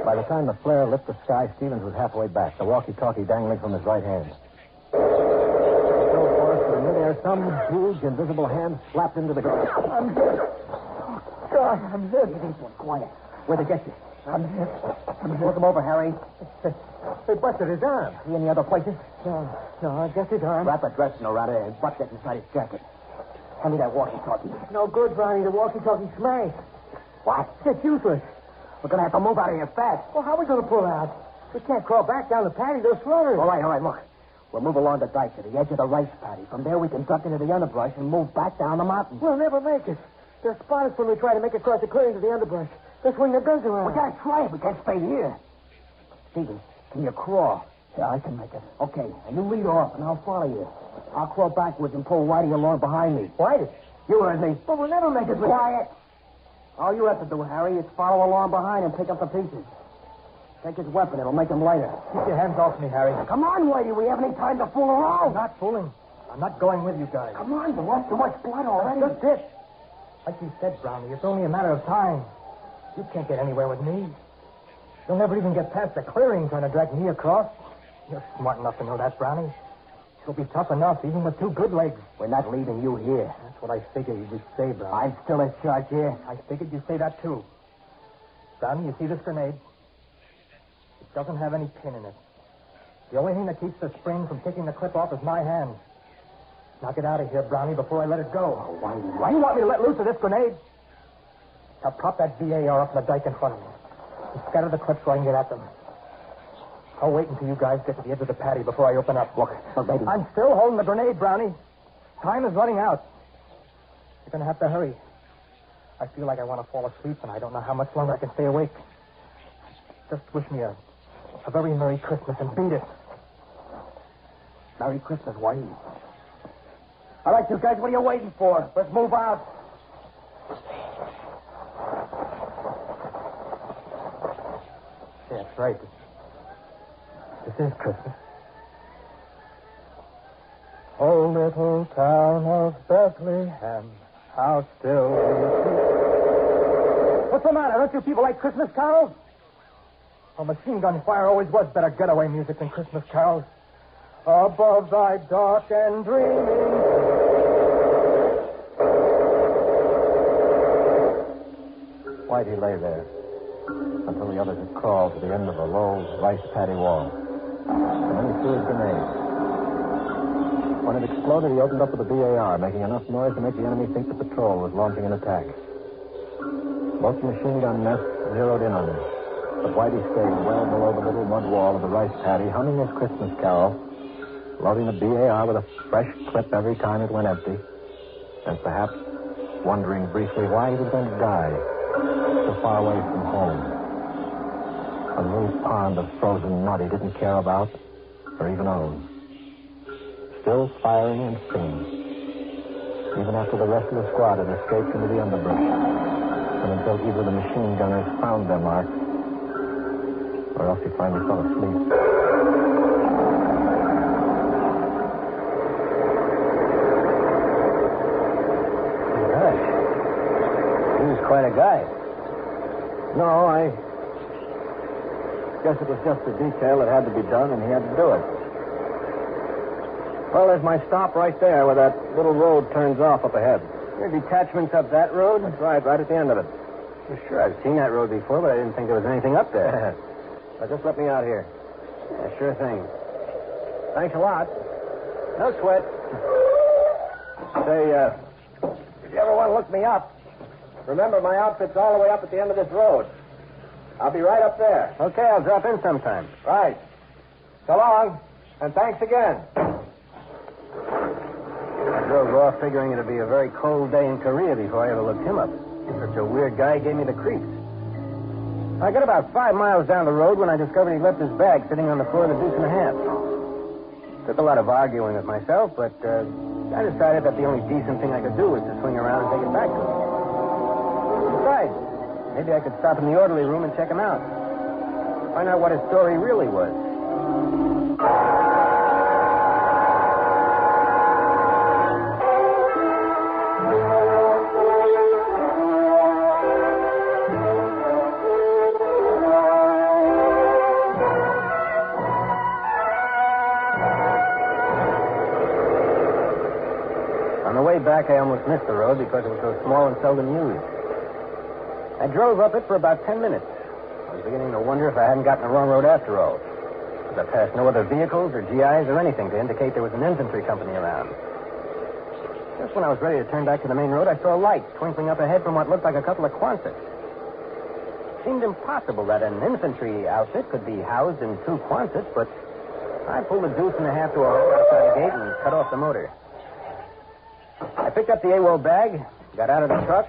Speaker 9: By the time the flare lit the sky, Stevens was halfway back, the walkie-talkie dangling from his right hand. Some huge, invisible hand slapped into the ground. I'm hit. Oh, God, I'm hit. You think so? Quiet. Where'd they get you? I'm hit. Look him over, Harry. They busted his arm. See any other places? No, I guess his arm. Wrap a dress around it and butt gets inside his jacket. Hand me that walkie-talkie. No good, Brownie. The walkie-talkie smashed. What? It's useless. We're going to have to move out of here fast. Well, how are we going to pull out? We can't crawl back down the paddy. They'll slaughter us. All right, look. We'll move along the dike to the edge of the rice paddy. From there, we can duck into the underbrush and move back down the mountain. We'll never make it. They'll spot us when we try to make it across the clearing to the underbrush. They'll swing their guns around. We gotta try it. We can't stay here. Stephen, can you crawl? Yeah, I can make it. Okay, and you lead off, and I'll follow you. I'll crawl backwards and pull Whitey along behind me. Whitey? You heard me. But we'll never make it. Quiet. All you have to do, Harry, is follow along behind and pick up the pieces. Take his weapon. It'll make him lighter. Keep your hands off me, Harry. Come on, Whitey. We haven't any time to fool around. I'm not fooling. I'm not going with you guys. Come on. You lost too much blood already. That's just it. Like you said, Brownie, it's only a matter of time. You can't get anywhere with me. You'll never even get past the clearing trying to drag me across. You're smart enough to know that, Brownie. You'll be tough enough, even with two good legs. We're not leaving you here. That's what I figured you would say, Brownie. I'm still in charge here. I figured you'd say that, too. Brownie, you see this grenade? It doesn't have any pin in it. The only thing that keeps the spring from taking the clip off is my hand. Knock it out of here, Brownie, before I let it go. Oh, why do you want me to let loose of this grenade? Now prop that BAR up in the dike in front of me. And scatter the clips so I can get at them. I'll wait until you guys get to the edge of the paddy before I open up. Look, baby. I'm still holding the grenade, Brownie. Time is running out. You're going to have to hurry. I feel like I want to fall asleep, and I don't know how much longer I can stay awake. Just wish me a very Merry Christmas and beat it. Merry Christmas, Whitey. All right, you guys, what are you waiting for? Let's move out. Yeah, that's right. This is Christmas. Oh, little town of Bethlehem, how still we see. What's the matter? Don't you people like Christmas carols? Oh, machine gun fire always was better getaway music than Christmas carols. Above thy dark and dreaming. Whitey lay there until the others had crawled to the end of a low rice paddy wall. And then he threw his grenade. When it exploded, he opened up with the BAR, making enough noise to make the enemy think the patrol was launching an attack. Both machine gun nests zeroed in on him. But Whitey stayed well below the little mud wall of the rice paddy, humming his Christmas carol, loading the BAR with a fresh clip every time it went empty, and perhaps wondering briefly why he was going to die so far away from home. A little pond of frozen mud he didn't care about or even own. Still firing and singing, even after the rest of the squad had escaped into the underbrush. listen until either the machine gunners found their mark or else he finally fell asleep.
Speaker 18: Gosh. He was quite a guy.
Speaker 9: No, I guess it was just a detail that had to be done, and he had to do it. Well, there's my stop right there where that little road turns off up ahead.
Speaker 18: Your detachment's up that road?
Speaker 9: That's right at the end of it.
Speaker 18: Well, sure, I've seen that road before, but I didn't think there was anything up there.
Speaker 9: Now, just let me out here.
Speaker 18: Yeah, sure thing.
Speaker 9: Thanks a lot.
Speaker 18: No sweat.
Speaker 9: Say, if you ever want to look me up, remember my outfit's all the way up at the end of this road. I'll be right up there.
Speaker 18: Okay, I'll drop in sometime.
Speaker 9: Right. So long, and thanks again.
Speaker 18: I drove off figuring it'd be a very cold day in Korea before I ever looked him up. Such a weird guy gave me the creeps. I got about 5 miles down the road when I discovered he left his bag sitting on the floor of the deuce and a half. Took a lot of arguing with myself, but I decided that the only decent thing I could do was to swing around and take it back to him. Besides, maybe I could stop in the orderly room and check him out. Find out what his story really was. Back, I almost missed the road because it was so small and seldom used. I drove up it for about 10 minutes. I was beginning to wonder if I hadn't gotten the wrong road after all. But I passed no other vehicles or GIs or anything to indicate there was an infantry company around. Just when I was ready to turn back to the main road, I saw a light twinkling up ahead from what looked like a couple of Quonsets. It seemed impossible that an infantry outfit could be housed in 2 Quonsets, but I pulled a deuce and a half to a hole outside the gate and cut off the motor. I picked up the AWOL bag, got out of the truck,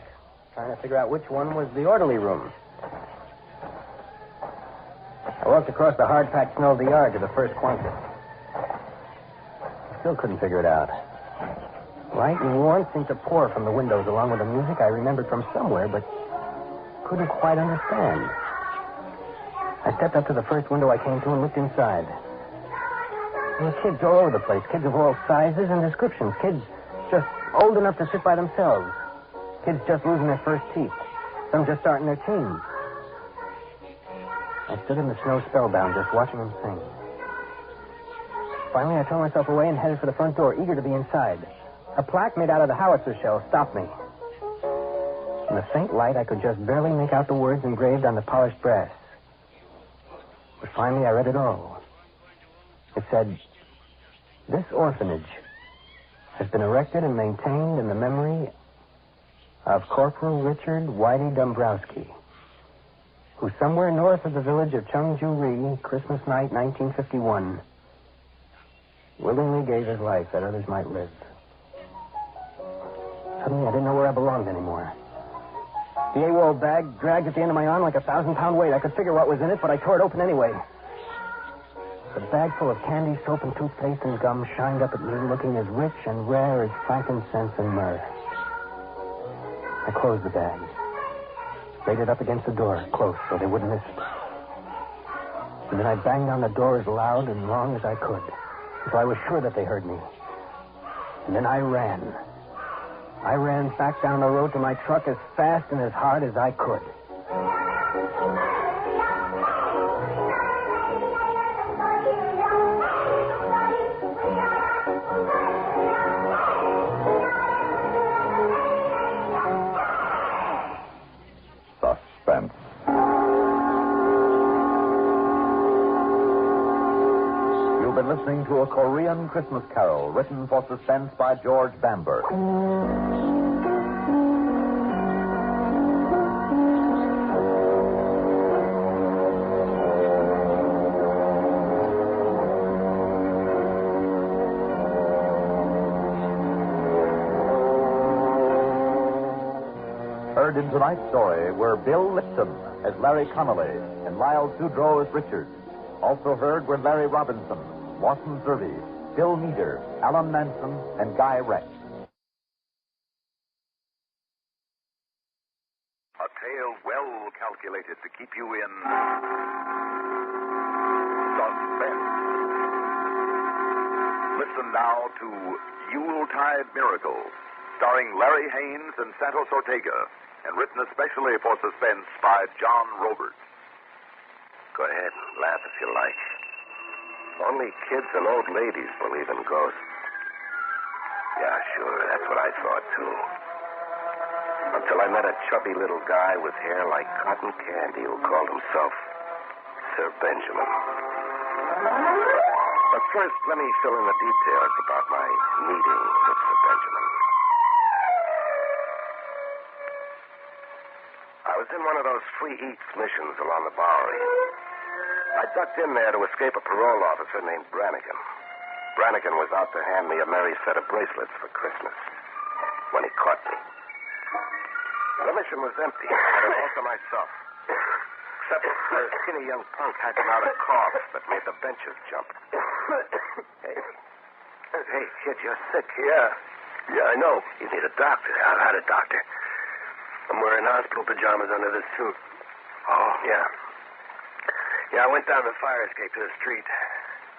Speaker 18: trying to figure out which one was the orderly room. I walked across the hard-packed snow of the yard to the first Quonset. I still couldn't figure it out. Light and warmth seemed to pour from the windows along with the music I remembered from somewhere, but couldn't quite understand. I stepped up to the first window I came to and looked inside. There were kids all over the place, kids of all sizes and descriptions, kids just old enough to sit by themselves. Kids just losing their first teeth. Some just starting their teens. I stood in the snow spellbound, just watching them sing. Finally, I tore myself away and headed for the front door, eager to be inside. A plaque made out of the howitzer shell stopped me. In the faint light, I could just barely make out the words engraved on the polished brass. But finally, I read it all. It said, "This orphanage has been erected and maintained in the memory of Corporal Richard Whitey Dombrowski, who somewhere north of the village of Chungju-ri, Christmas night, 1951, willingly gave his life that others might live." Suddenly, I didn't know where I belonged anymore. The AWOL bag dragged at the end of my arm like a 1,000-pound weight. I could figure what was in it, but I tore it open anyway. The bag full of candy, soap, and toothpaste and gum shined up at me, looking as rich and rare as frankincense and myrrh. I closed the bag, laid it up against the door, close, so they wouldn't miss it. And then I banged on the door as loud and long as I could, until I was sure that they heard me. And then I ran. I ran back down the road to my truck as fast and as hard as I could.
Speaker 13: Suspense. You've been listening to a Korean Christmas Carol written for Suspense by George Bamber. Heard in tonight's story were Bill Lipton as Larry Connolly and Lyle Sudrow as Richard. Also heard were Larry Robinson, Lawson Zerby, Bill Meader, Alan Manson, and Guy Rex.
Speaker 10: A
Speaker 13: tale well calculated to keep you in suspense. Listen now to Yuletide Miracle, starring Larry Haines and Santos Ortega, and written especially for Suspense by John Robert.
Speaker 6: Go ahead and laugh if you like. Only kids and old ladies believe in ghosts. Yeah, sure, that's what I thought, too. Until I met a chubby little guy with hair like cotton candy who called himself Sir Benjamin. But first, let me fill in the details about my meeting with Sir Benjamin. I was in one of those free eats missions along the Bowery. I ducked in there to escape a parole officer named Brannigan. Brannigan was out to hand me a merry set of bracelets for Christmas when he caught me. The mission was empty. I had it all to myself. Except for a skinny young punk hacking out a cough that made the benches jump. Hey, kid, you're sick. Yeah, I know. You need a doctor. I've had a doctor. I'm wearing hospital pajamas under this suit. Oh? Yeah. Yeah, I went down the fire escape to the street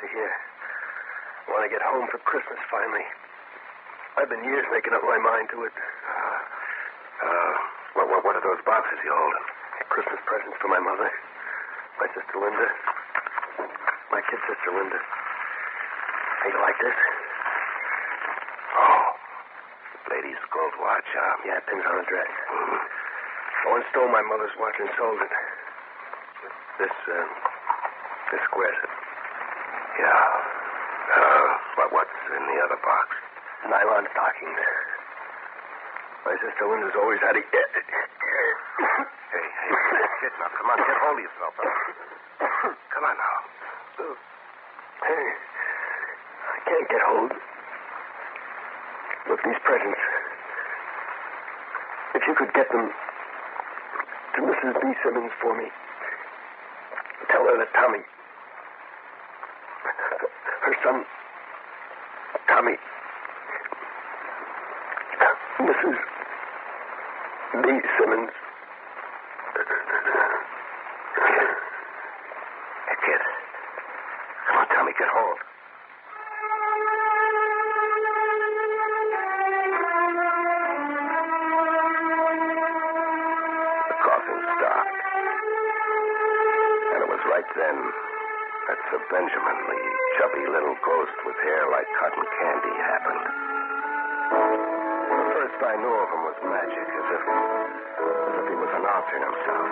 Speaker 6: to here. I want to get home for Christmas, finally. I've been years making up my mind to it. What are those boxes you holding? Christmas presents for my mother, my sister Linda, my kid sister Linda. Hey, you like this? Oh, lady's gold watch. Yeah, pins on the dress. Mm-hmm. I once stole my mother's watch and sold it. This squares it. Yeah. What's in the other box? Nylon stockings. My sister Linda's always had a... Hey, kid, now, come on, get hold of yourself. Come on now. Hey, I can't get hold. Look, these presents. If you could get them to Mrs. B. Simmons for me, tell her that Tommy, her son, Tommy, Mrs. B. Simmons. Hey, kid. Come on, Tommy, get hold. The coughing stopped. And it was right then that Sir Benjamin, the chubby little ghost with hair like cotton candy, happened. The first I knew of him was magic, as if he was announcing himself.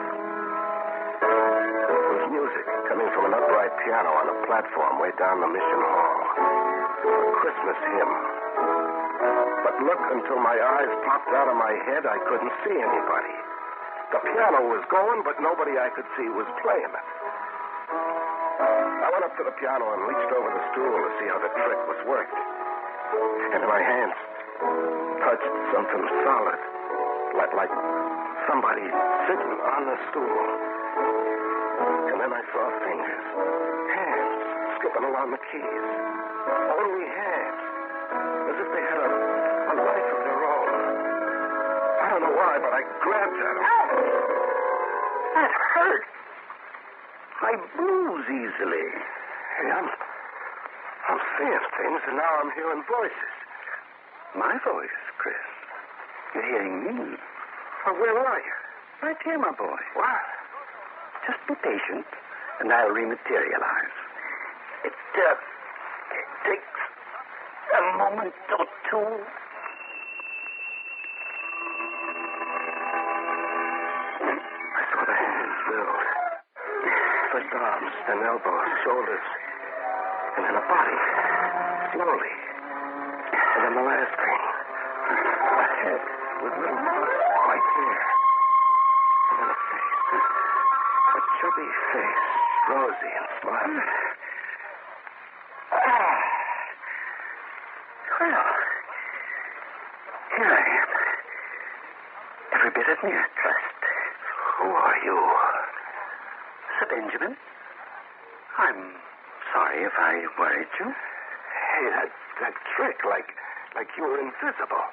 Speaker 6: It was music coming from an upright piano on a platform way down the mission hall. A Christmas hymn. But look, until my eyes popped out of my head, I couldn't see anybody. The piano was going, but nobody I could see was playing it. I went up to the piano and reached over the stool to see how the trick was worked. And my hands touched something solid, like somebody sitting on the stool. And then I saw fingers, hands skipping along the keys. Only hands, as if they had a life of their own. I don't know why, but I grabbed at them. That hurt. I bruise easily. Hey, I'm seeing things, and now I'm hearing voices.
Speaker 16: My voice, Chris. You're hearing me.
Speaker 6: Well, where are you?
Speaker 16: Right here, my boy.
Speaker 6: What?
Speaker 16: Just be patient, and I'll rematerialize. It takes a moment or two.
Speaker 6: I saw the hands build. First arms, then elbows, shoulders, and then a body. Slowly. And then the last thing. A head with little white hair. And then a face. A chubby face, rosy and smiling.
Speaker 16: Well, here I am. Every bit of mere trust.
Speaker 6: Who are you?
Speaker 16: Sir Benjamin. I'm sorry if I worried you.
Speaker 6: Hey, that trick, like you were invisible.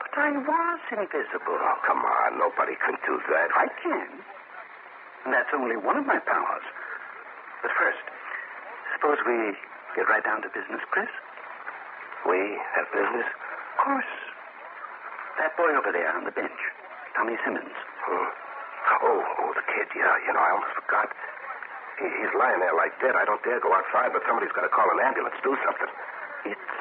Speaker 16: But
Speaker 10: I was invisible.
Speaker 20: Oh, come on. Nobody can do that.
Speaker 10: I can. And that's only one of my powers. But first, suppose we get right down to business, Chris?
Speaker 20: We have business?
Speaker 10: Of course. That boy over there on the bench, Tommy Simmons.
Speaker 20: Oh, the kid, yeah. You know, I almost forgot. He's lying there like dead. I don't dare go outside, but somebody's got to call an ambulance. Do something.
Speaker 10: It's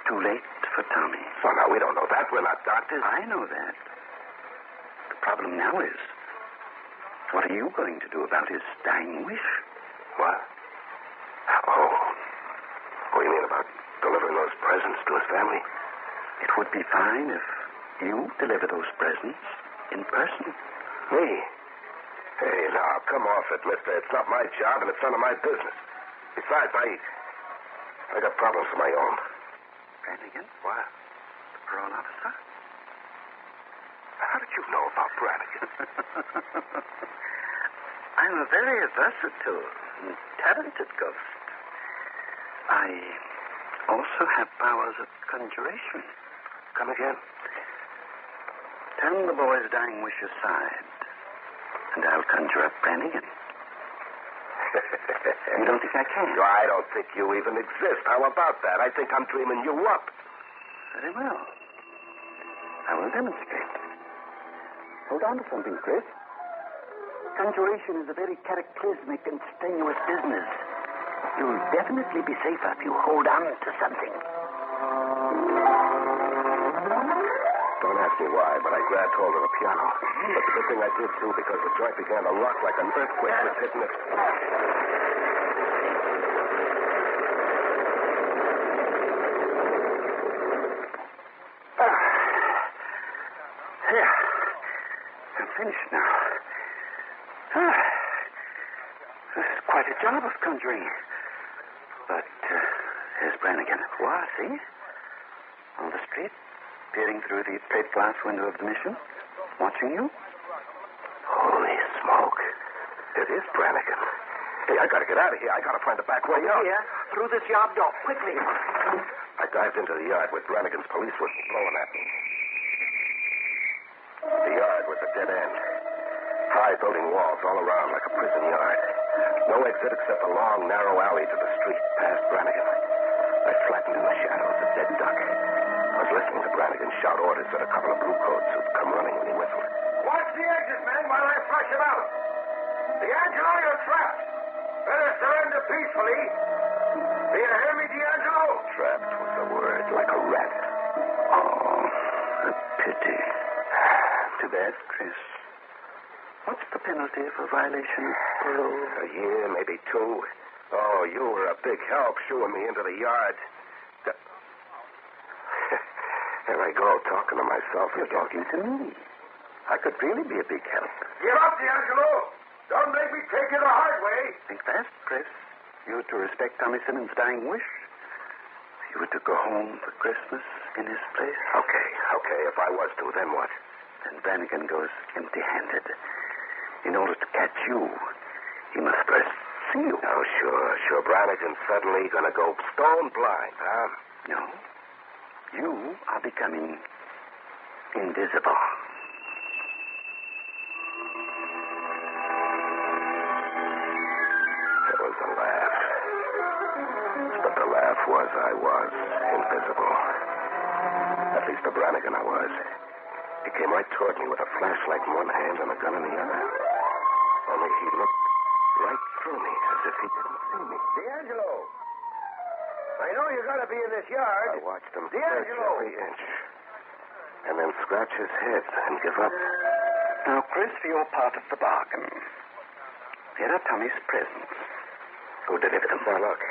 Speaker 10: too late for Tommy.
Speaker 20: Oh, now, we don't know that. We're not doctors.
Speaker 10: I know that. The problem now is, what are you going to do about his dying wish?
Speaker 20: What? Oh, you mean about delivering those presents to his family?
Speaker 10: It would be fine if you deliver those presents in person.
Speaker 20: Me? Hey, now, come off it, mister. It's not my job, and it's none of my business. Besides, I got problems of my own.
Speaker 10: Brannigan?
Speaker 20: What?
Speaker 10: The parole officer?
Speaker 20: How did you know about Brannigan?
Speaker 10: I'm a very versatile and talented ghost. I also have powers of conjuration.
Speaker 20: Come again?
Speaker 10: Turn the boy's dying wish aside, and I'll conjure up Brannigan. You don't think I can?
Speaker 20: No, I don't think you even exist. How about that? I think I'm dreaming you up.
Speaker 10: Very well. I will demonstrate. Hold on to something, Chris. Conjuration is a very cataclysmic and strenuous business. You'll definitely be safer if you hold on to something.
Speaker 20: Don't ask me why, but I grabbed hold of the piano. But the good thing I did, too, because the joint began to rock like an earthquake was hitting it.
Speaker 10: There. I'm finished now. This is quite a job of conjuring. But here's Brannigan. What? See? On the street, peering through the plate glass window of the mission, watching you.
Speaker 20: Holy smoke. It is Brannigan. Hey, I gotta get out of here. I gotta find a back way out.
Speaker 10: Here, through this yard door, quickly.
Speaker 20: I dived into the yard where Brannigan's police were blowing at me. The yard was a dead end. High building walls all around like a prison yard. No exit except a long, narrow alley to the street past Brannigan. I flattened in the shadows, a dead duck. I was listening to Brannigan shout orders at a couple of bluecoats who'd come running when he whistled.
Speaker 11: Watch the exit, man, while I flush him out. D'Angelo, you're trapped. Better surrender peacefully. Do you hear me, D'Angelo?
Speaker 20: Trapped was the word, like a rat.
Speaker 10: Oh, a pity. Too bad, Chris. What's the penalty for violation of parole?
Speaker 20: A year, maybe 2. Oh, you were a big help shooing me into the yard. There I go, talking to myself.
Speaker 10: You're talking to me. I could really be a big help.
Speaker 11: Give up, D'Angelo. Don't make me take you the hard way.
Speaker 10: Think fast, Chris. You were to respect Tommy Simmons' dying wish. You were to go home for Christmas in his place.
Speaker 20: Okay. If I was to, then what?
Speaker 10: Then Brannigan goes empty-handed. In order to catch you, he must first see you.
Speaker 20: Oh, sure. Brannigan's suddenly going to go stone blind, huh?
Speaker 10: No. You are becoming invisible.
Speaker 20: There was a laugh. But the laugh was I was invisible. At least to Brannigan I was. He came right toward me with a flashlight in one hand and a gun in the other. Only he looked right through me as if he didn't see me.
Speaker 11: D'Angelo! I know you gotta be in this yard.
Speaker 20: I watched him search every inch. And then scratch his head and give up.
Speaker 10: Now, Chris, for your part of the bargain. Here are Tommy's presents. Go deliver them.
Speaker 20: Now, look.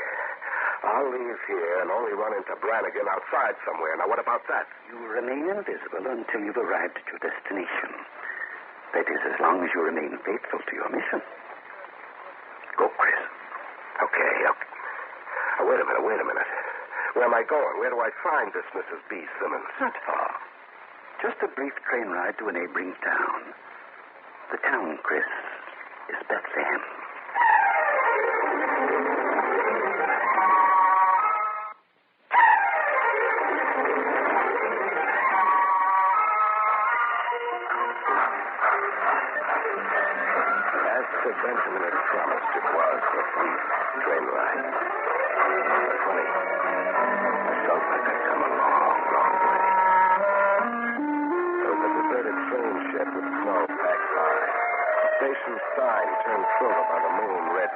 Speaker 20: I'll leave here and only run into Brannigan outside somewhere. Now, what about that?
Speaker 10: You remain invisible until you've arrived at your destination. That is, as long as you remain faithful to your mission. Go, Chris.
Speaker 20: Okay. Wait a minute. Where am I going? Where do I find this Mrs. B. Simmons?
Speaker 10: Not far. Just a brief train ride to a neighboring town. The town, Chris, is Bethlehem.
Speaker 20: Mr. Benjamin had promised it was a brief train ride. But funny, I felt like I'd come a long, long way. There was a deserted train shed with snow packed high. A station sign turned silver by the moon read,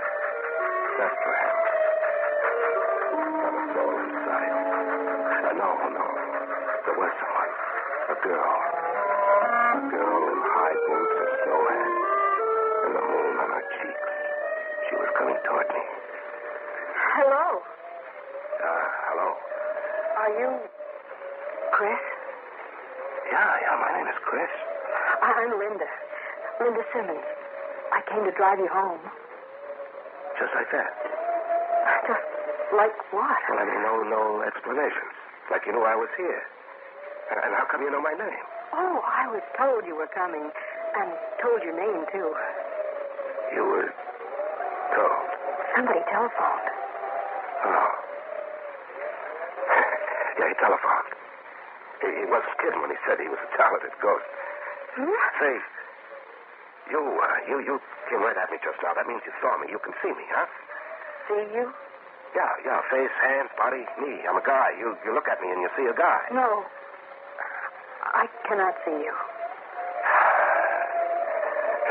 Speaker 20: Bethlehem. Not a soul in sight. No. There was someone. A girl. A girl in high boots, a snow hat, and the moon on her cheeks. She was coming toward me.
Speaker 17: Hello.
Speaker 20: Hello.
Speaker 17: Are you Chris?
Speaker 20: Yeah, my name is Chris.
Speaker 17: I'm Linda. Linda Simmons. I came to drive you home.
Speaker 20: Just like that?
Speaker 17: Just like what?
Speaker 20: Well, I mean, no explanations. Like you knew I was here. And how come you know my name?
Speaker 17: Oh, I was told you were coming. And told your name, too.
Speaker 20: You were told?
Speaker 17: Somebody telephoned.
Speaker 20: Oh. Yeah, he telephoned. He wasn't kidding when he said he was a talented ghost.
Speaker 17: Hmm?
Speaker 20: Say, you came right at me just now. That means you saw me. You can see me, huh?
Speaker 17: See you?
Speaker 20: Yeah. Face, hands, body, me. I'm a guy. You look at me and you see a guy.
Speaker 17: No. I cannot see you.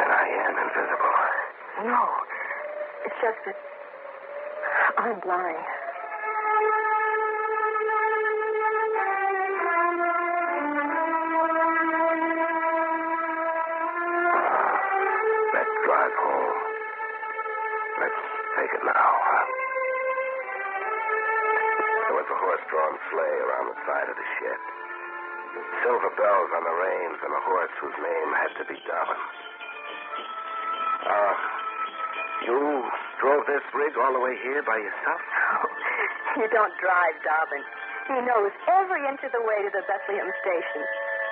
Speaker 20: And I am invisible.
Speaker 17: No. It's just that I'm blind.
Speaker 20: That drive home. Let's take it now, huh? There was a horse-drawn sleigh around the side of the shed. Silver bells on the reins and a horse whose name had to be Dobbin. You drove this rig all the way here by yourself?
Speaker 17: No, you don't drive, Dobbin. He knows every inch of the way to the Bethlehem station.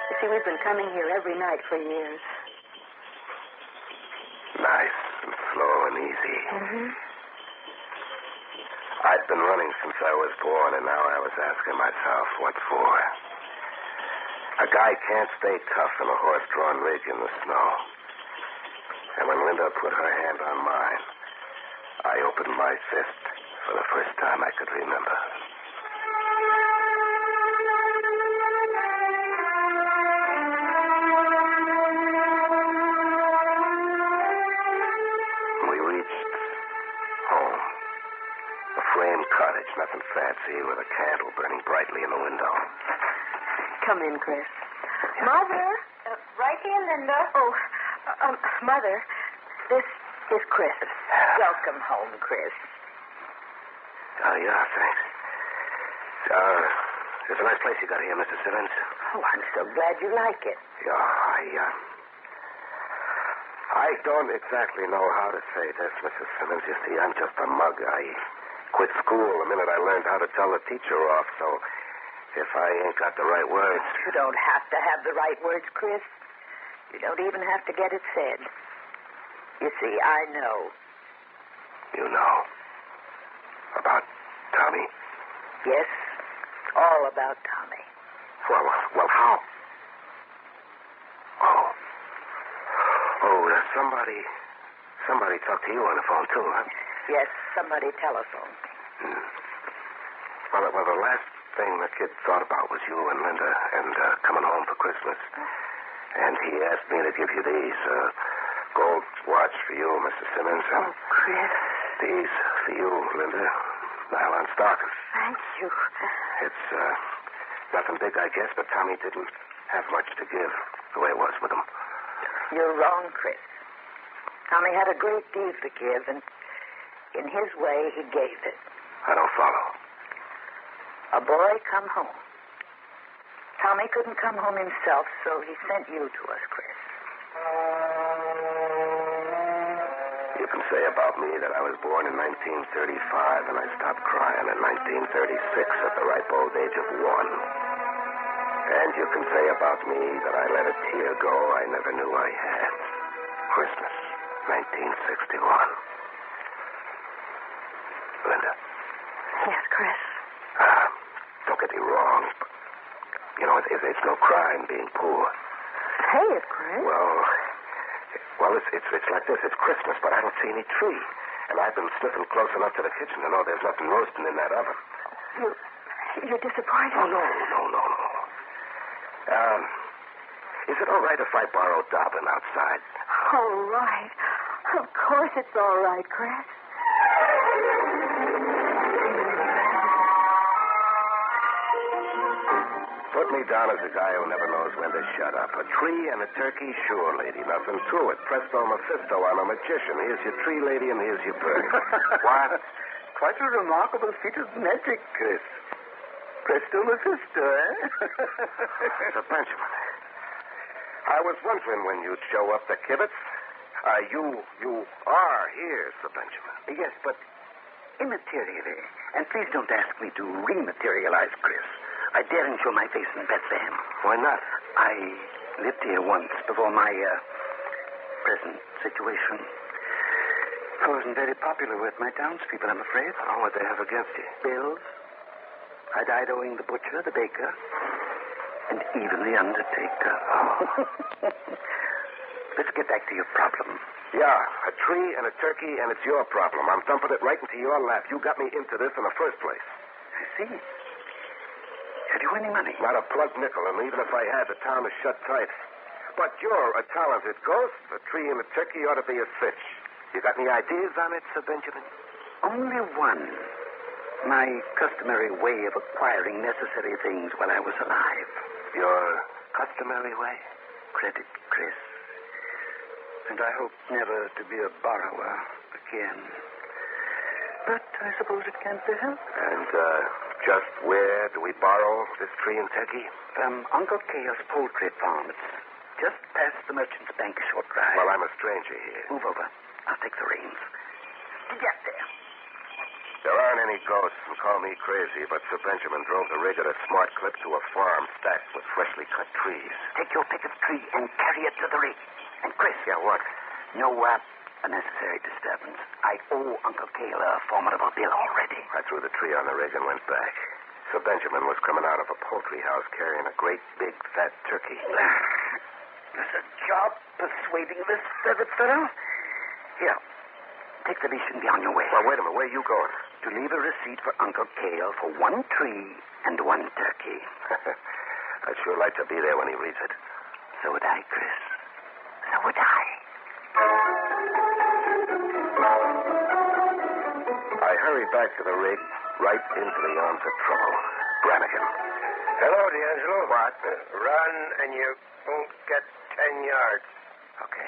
Speaker 17: You see, we've been coming here every night for years.
Speaker 20: Nice and slow and easy.
Speaker 17: Mm-hmm.
Speaker 20: I'd been running since I was born, and now I was asking myself, what for? A guy can't stay tough in a horse-drawn rig in the snow. And when Linda put her hand on mine, I opened my fist for the first time I could remember. We reached home. A framed cottage, nothing fancy, with a candle burning brightly in the window.
Speaker 17: Come in, Chris.
Speaker 4: Mother. Right here, Linda.
Speaker 17: Oh, Mother, this is Chris.
Speaker 5: Welcome home, Chris.
Speaker 20: Yeah, thanks. It's a nice place you got here, Mr. Simmons.
Speaker 5: Oh, I'm so glad you like it.
Speaker 20: Yeah, I don't exactly know how to say this, Mrs. Simmons. You see, I'm just a mug. I quit school the minute I learned how to tell the teacher off, so if I ain't got the right words...
Speaker 5: You don't have to have the right words, Chris. You don't even have to get it said. You see, I know.
Speaker 20: You know? About Tommy?
Speaker 5: Yes, all about Tommy.
Speaker 20: Well, how? Somebody talked to you on the phone, too, huh?
Speaker 5: Yes, somebody telephoned.
Speaker 20: Well, the last thing the kid thought about was you and Linda and coming home for Christmas. And he asked me to give you these. Gold watch for you, Mr. Simmons.
Speaker 17: Oh, Chris.
Speaker 20: These for you, Linda. Nylon stockings.
Speaker 17: Thank you.
Speaker 20: It's nothing big, I guess, but Tommy didn't have much to give the way it was with him.
Speaker 5: You're wrong, Chris. Tommy had a great deal to give, and in his way, he gave it.
Speaker 20: I don't follow.
Speaker 5: A boy come home. Tommy couldn't come home himself, so he sent you to us, Chris.
Speaker 20: You can say about me that I was born in 1935 and I stopped crying in 1936 at the ripe old age of 1. And you can say about me that I let a tear go I never knew I had. Christmas, 1961. Linda.
Speaker 17: Yes, Chris.
Speaker 20: Don't get me wrong. You know, it's no crime being poor.
Speaker 17: Say it, Chris.
Speaker 20: Well, Well, it's like this. It's Christmas, but I don't see any tree. And I've been sniffing close enough to the kitchen to know there's nothing roasting in that oven.
Speaker 17: You're disappointed?
Speaker 20: Oh, no. Is it all right if I borrow Dobbin outside?
Speaker 17: All right. Of course it's all right, Chris.
Speaker 20: Put me down as a guy who never knows when to shut up. A tree and a turkey, sure, lady. Nothing to it. Presto Mephisto, I'm a magician. Here's your tree, lady, and here's your bird. What?
Speaker 10: Quite a remarkable feat of magic, Chris. Presto Mephisto, eh?
Speaker 20: Sir Benjamin, I was wondering when you'd show up the Kibitz. You are here, Sir Benjamin.
Speaker 10: Yes, but immaterially. And please don't ask me to rematerialize, Chris. I daren't show my face in Bethlehem.
Speaker 20: Why not?
Speaker 10: I lived here once before my present situation. I wasn't very popular with my townspeople, I'm afraid.
Speaker 20: Oh, what they have against you?
Speaker 10: Bills. I died owing the butcher, the baker, and even the undertaker.
Speaker 20: Oh.
Speaker 10: Let's get back to your problem.
Speaker 20: Yeah, a tree and a turkey, and it's your problem. I'm dumping it right into your lap. You got me into this in the first place.
Speaker 10: I see. Have you any money?
Speaker 20: Not a plug nickel, and even if I had, the town is shut tight. But you're a talented ghost. A tree and a turkey ought to be a fish. You got any ideas on it, Sir Benjamin?
Speaker 10: Only one. My customary way of acquiring necessary things while I was alive.
Speaker 20: Your customary way?
Speaker 10: Credit, Chris. And I hope never to be a borrower again. But I suppose it can't be helped.
Speaker 20: And, just where do we borrow this tree and turkey?
Speaker 10: From Uncle Cale's poultry farm. It's just past the Merchant's Bank, a short drive.
Speaker 20: Well, I'm a stranger here.
Speaker 10: Move over. I'll take the reins. Get there.
Speaker 20: There aren't any ghosts who call me crazy, but Sir Benjamin drove the rig at a smart clip to a farm stacked with freshly cut trees.
Speaker 10: Take your pick of tree and carry it to the rig. And Chris.
Speaker 20: Yeah, what?
Speaker 10: No unnecessary disturbance. I owe Uncle Cale a formidable bill already.
Speaker 20: I threw the tree on the rig and went back. Sir Benjamin was coming out of a poultry house carrying a great, big, fat turkey.
Speaker 10: There's a job persuading this feathered fellow. Here, take the leash and be on your way.
Speaker 20: Well, wait a minute. Where are you going?
Speaker 10: To leave a receipt for Uncle Cale for one tree and one turkey.
Speaker 20: I'd sure like to be there when he reads it.
Speaker 10: So would I, Chris. So would I.
Speaker 20: I hurried back to the rig, right into the arms of trouble. Brannigan.
Speaker 11: Hello, D'Angelo.
Speaker 20: What?
Speaker 11: Run, and you won't get 10 yards.
Speaker 20: Okay.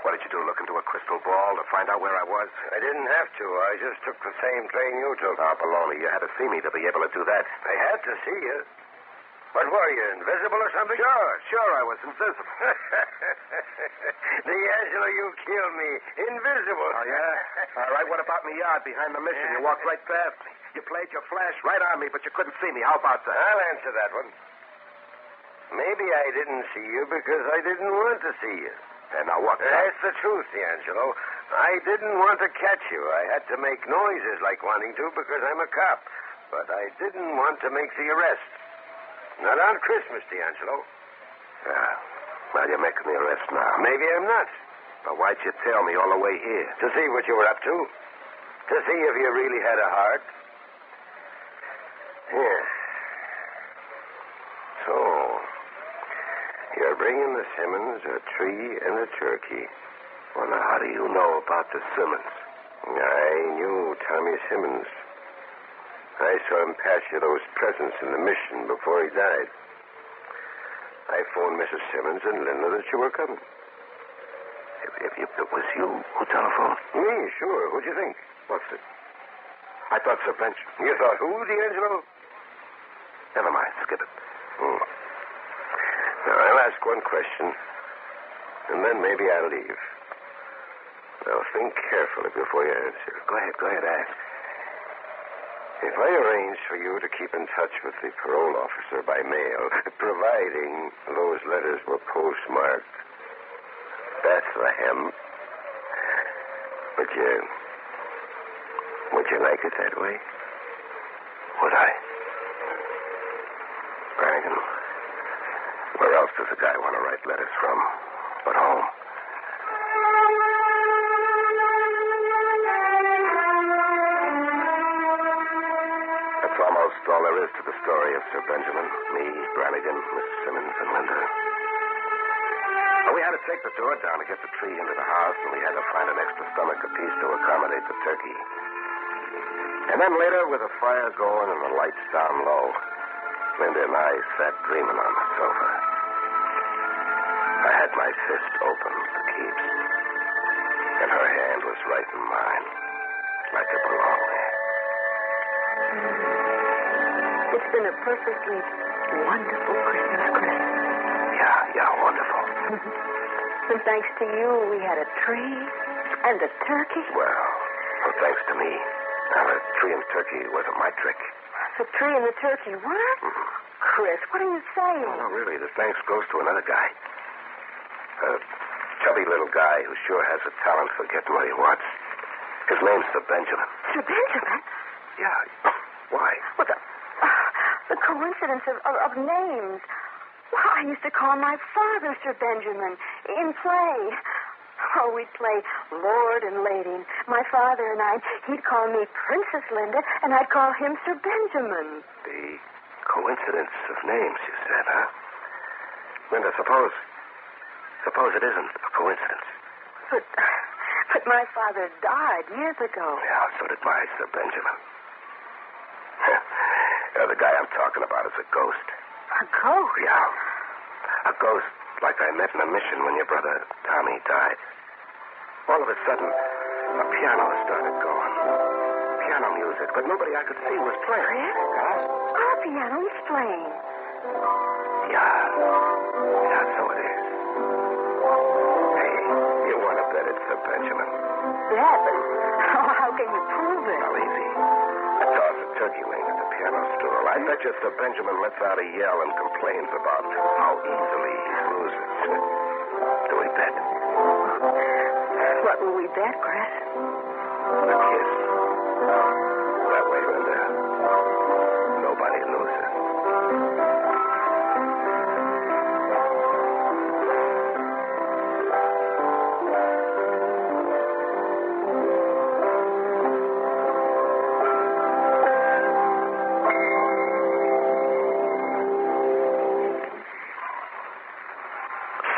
Speaker 20: What did you do, look into a crystal ball to find out where I was?
Speaker 11: I didn't have to. I just took the same train you took.
Speaker 20: Oh, baloney. You had to see me to be able to do that.
Speaker 11: I had to see you. What were you, invisible or something?
Speaker 20: Sure, I was invisible.
Speaker 11: D'Angelo, you killed me. Invisible.
Speaker 20: Oh, yeah? All right, what about me yard behind the mission? You walked right past me. You played your flash right on me, but you couldn't see me. How about that?
Speaker 11: I'll answer that one. Maybe I didn't see you because I didn't want to see you.
Speaker 20: And now what?
Speaker 11: That's the truth, D'Angelo. I didn't want to catch you. I had to make noises like wanting to because I'm a cop. But I didn't want to make the arrest. Not on Christmas, D'Angelo.
Speaker 20: Yeah. Well, you're making the arrest now.
Speaker 11: Maybe I'm not.
Speaker 20: But why'd you tell me all the way here?
Speaker 11: To see what you were up to. To see if you really had a heart. Here. So, you're bringing the Simmons a tree and a turkey.
Speaker 20: Well, now, how do you know about the Simmons?
Speaker 11: I knew Tommy Simmons. I saw him pass you those presents in the mission before he died. I phoned Mrs. Simmons and Linda that you were coming.
Speaker 20: If it was you who telephoned?
Speaker 11: Me, sure. Who'd you think?
Speaker 20: What's it? I thought Sir Benjamin.
Speaker 11: You thought who, D'Angelo?
Speaker 20: Never mind. Skip it.
Speaker 11: Now, I'll ask one question, and then maybe I'll leave. Now, think carefully before you answer.
Speaker 20: Go ahead, ask.
Speaker 11: If I arrange for you to keep in touch with the parole officer by mail, providing those letters were postmarked Bethlehem, would you like it that way?
Speaker 20: Would I?
Speaker 11: Brannigan, where else does a guy want to write letters from?
Speaker 20: but home. That's almost all there is to the story of Sir Benjamin, me, Brannigan, Miss Simmons, and Linda. Well, we had to take the door down to get the tree into the house, and we had to find an extra stomach apiece to accommodate the turkey. And then later, with the fire going and the lights down low, Linda and I sat dreaming on the sofa. I had my fist open for keeps, and her hand was right in mine, like it belonged there.
Speaker 17: It's been a perfectly wonderful Christmas, Chris.
Speaker 20: Yeah, wonderful.
Speaker 17: And thanks to you, we had a tree and a turkey.
Speaker 20: Well, thanks to me. Now, the tree and turkey wasn't my trick.
Speaker 17: The tree and the turkey, what? Chris, what are you saying?
Speaker 20: Oh, no, really, the thanks goes to another guy. A chubby little guy who sure has a talent for getting what he wants. His name's Sir Benjamin.
Speaker 17: Sir Benjamin?
Speaker 20: Yeah. Why?
Speaker 17: Well, the coincidence of names. Well, I used to call my father Sir Benjamin in play. Oh, we'd play Lord and Lady. My father and he'd call me Princess Linda, and I'd call him Sir Benjamin.
Speaker 20: The coincidence of names, you said, huh? Linda, suppose it isn't a coincidence.
Speaker 17: But my father died years ago.
Speaker 20: Yeah, so did my Sir Benjamin. The guy I'm talking about is a ghost.
Speaker 17: A ghost?
Speaker 20: Yeah. A ghost like I met in a mission when your brother Tommy died. All of a sudden, a piano started going. Piano music, but nobody I could see was playing. Huh?
Speaker 17: Our piano is playing.
Speaker 20: Yeah, so it is. Hey, you want to bet it's Sir Benjamin?
Speaker 17: Yeah, but how can you prove it?
Speaker 20: Well, easy. I toss a turkey wing at the piano stool. I bet you Sir Benjamin lets out a yell and complains about how easily he loses. Do we bet?
Speaker 17: What will we bet, Chris?
Speaker 20: A kiss. That way, Linda, nobody loses.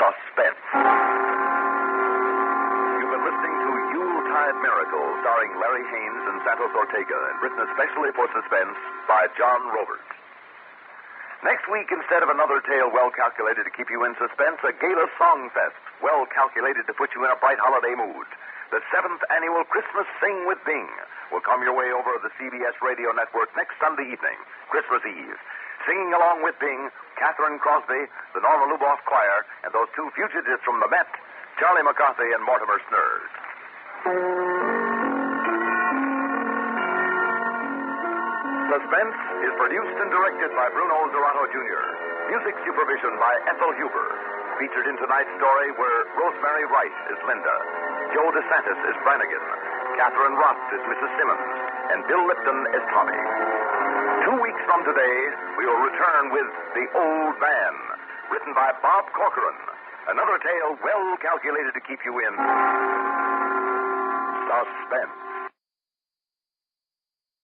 Speaker 13: Suspense. You've been listening to Yuletide Miracle, starring Larry Haines and Santos Ortega, and written especially for Suspense by John Roberts. Next week, instead of another tale well calculated to keep you in suspense, a gala song fest well calculated to put you in a bright holiday mood. The 7th annual Christmas Sing with Bing will come your way over the CBS radio network next Sunday evening, Christmas Eve. Singing along with Bing, Catherine Crosby, the Norma Luboff Choir, and those two fugitives from the Met, Charlie McCarthy and Mortimer Snurs. Suspense is produced and directed by Bruno Zerato Jr. Music supervision by Ethel Huber. Featured in tonight's story were Rosemary Wright as Linda, Joe DeSantis as Brannigan, Catherine Rott as Mrs. Simmons, and Bill Lipton as Tommy. 2 weeks from today, we will return with The Old Man, written by Bob Corcoran. Another tale well calculated to keep you in suspense.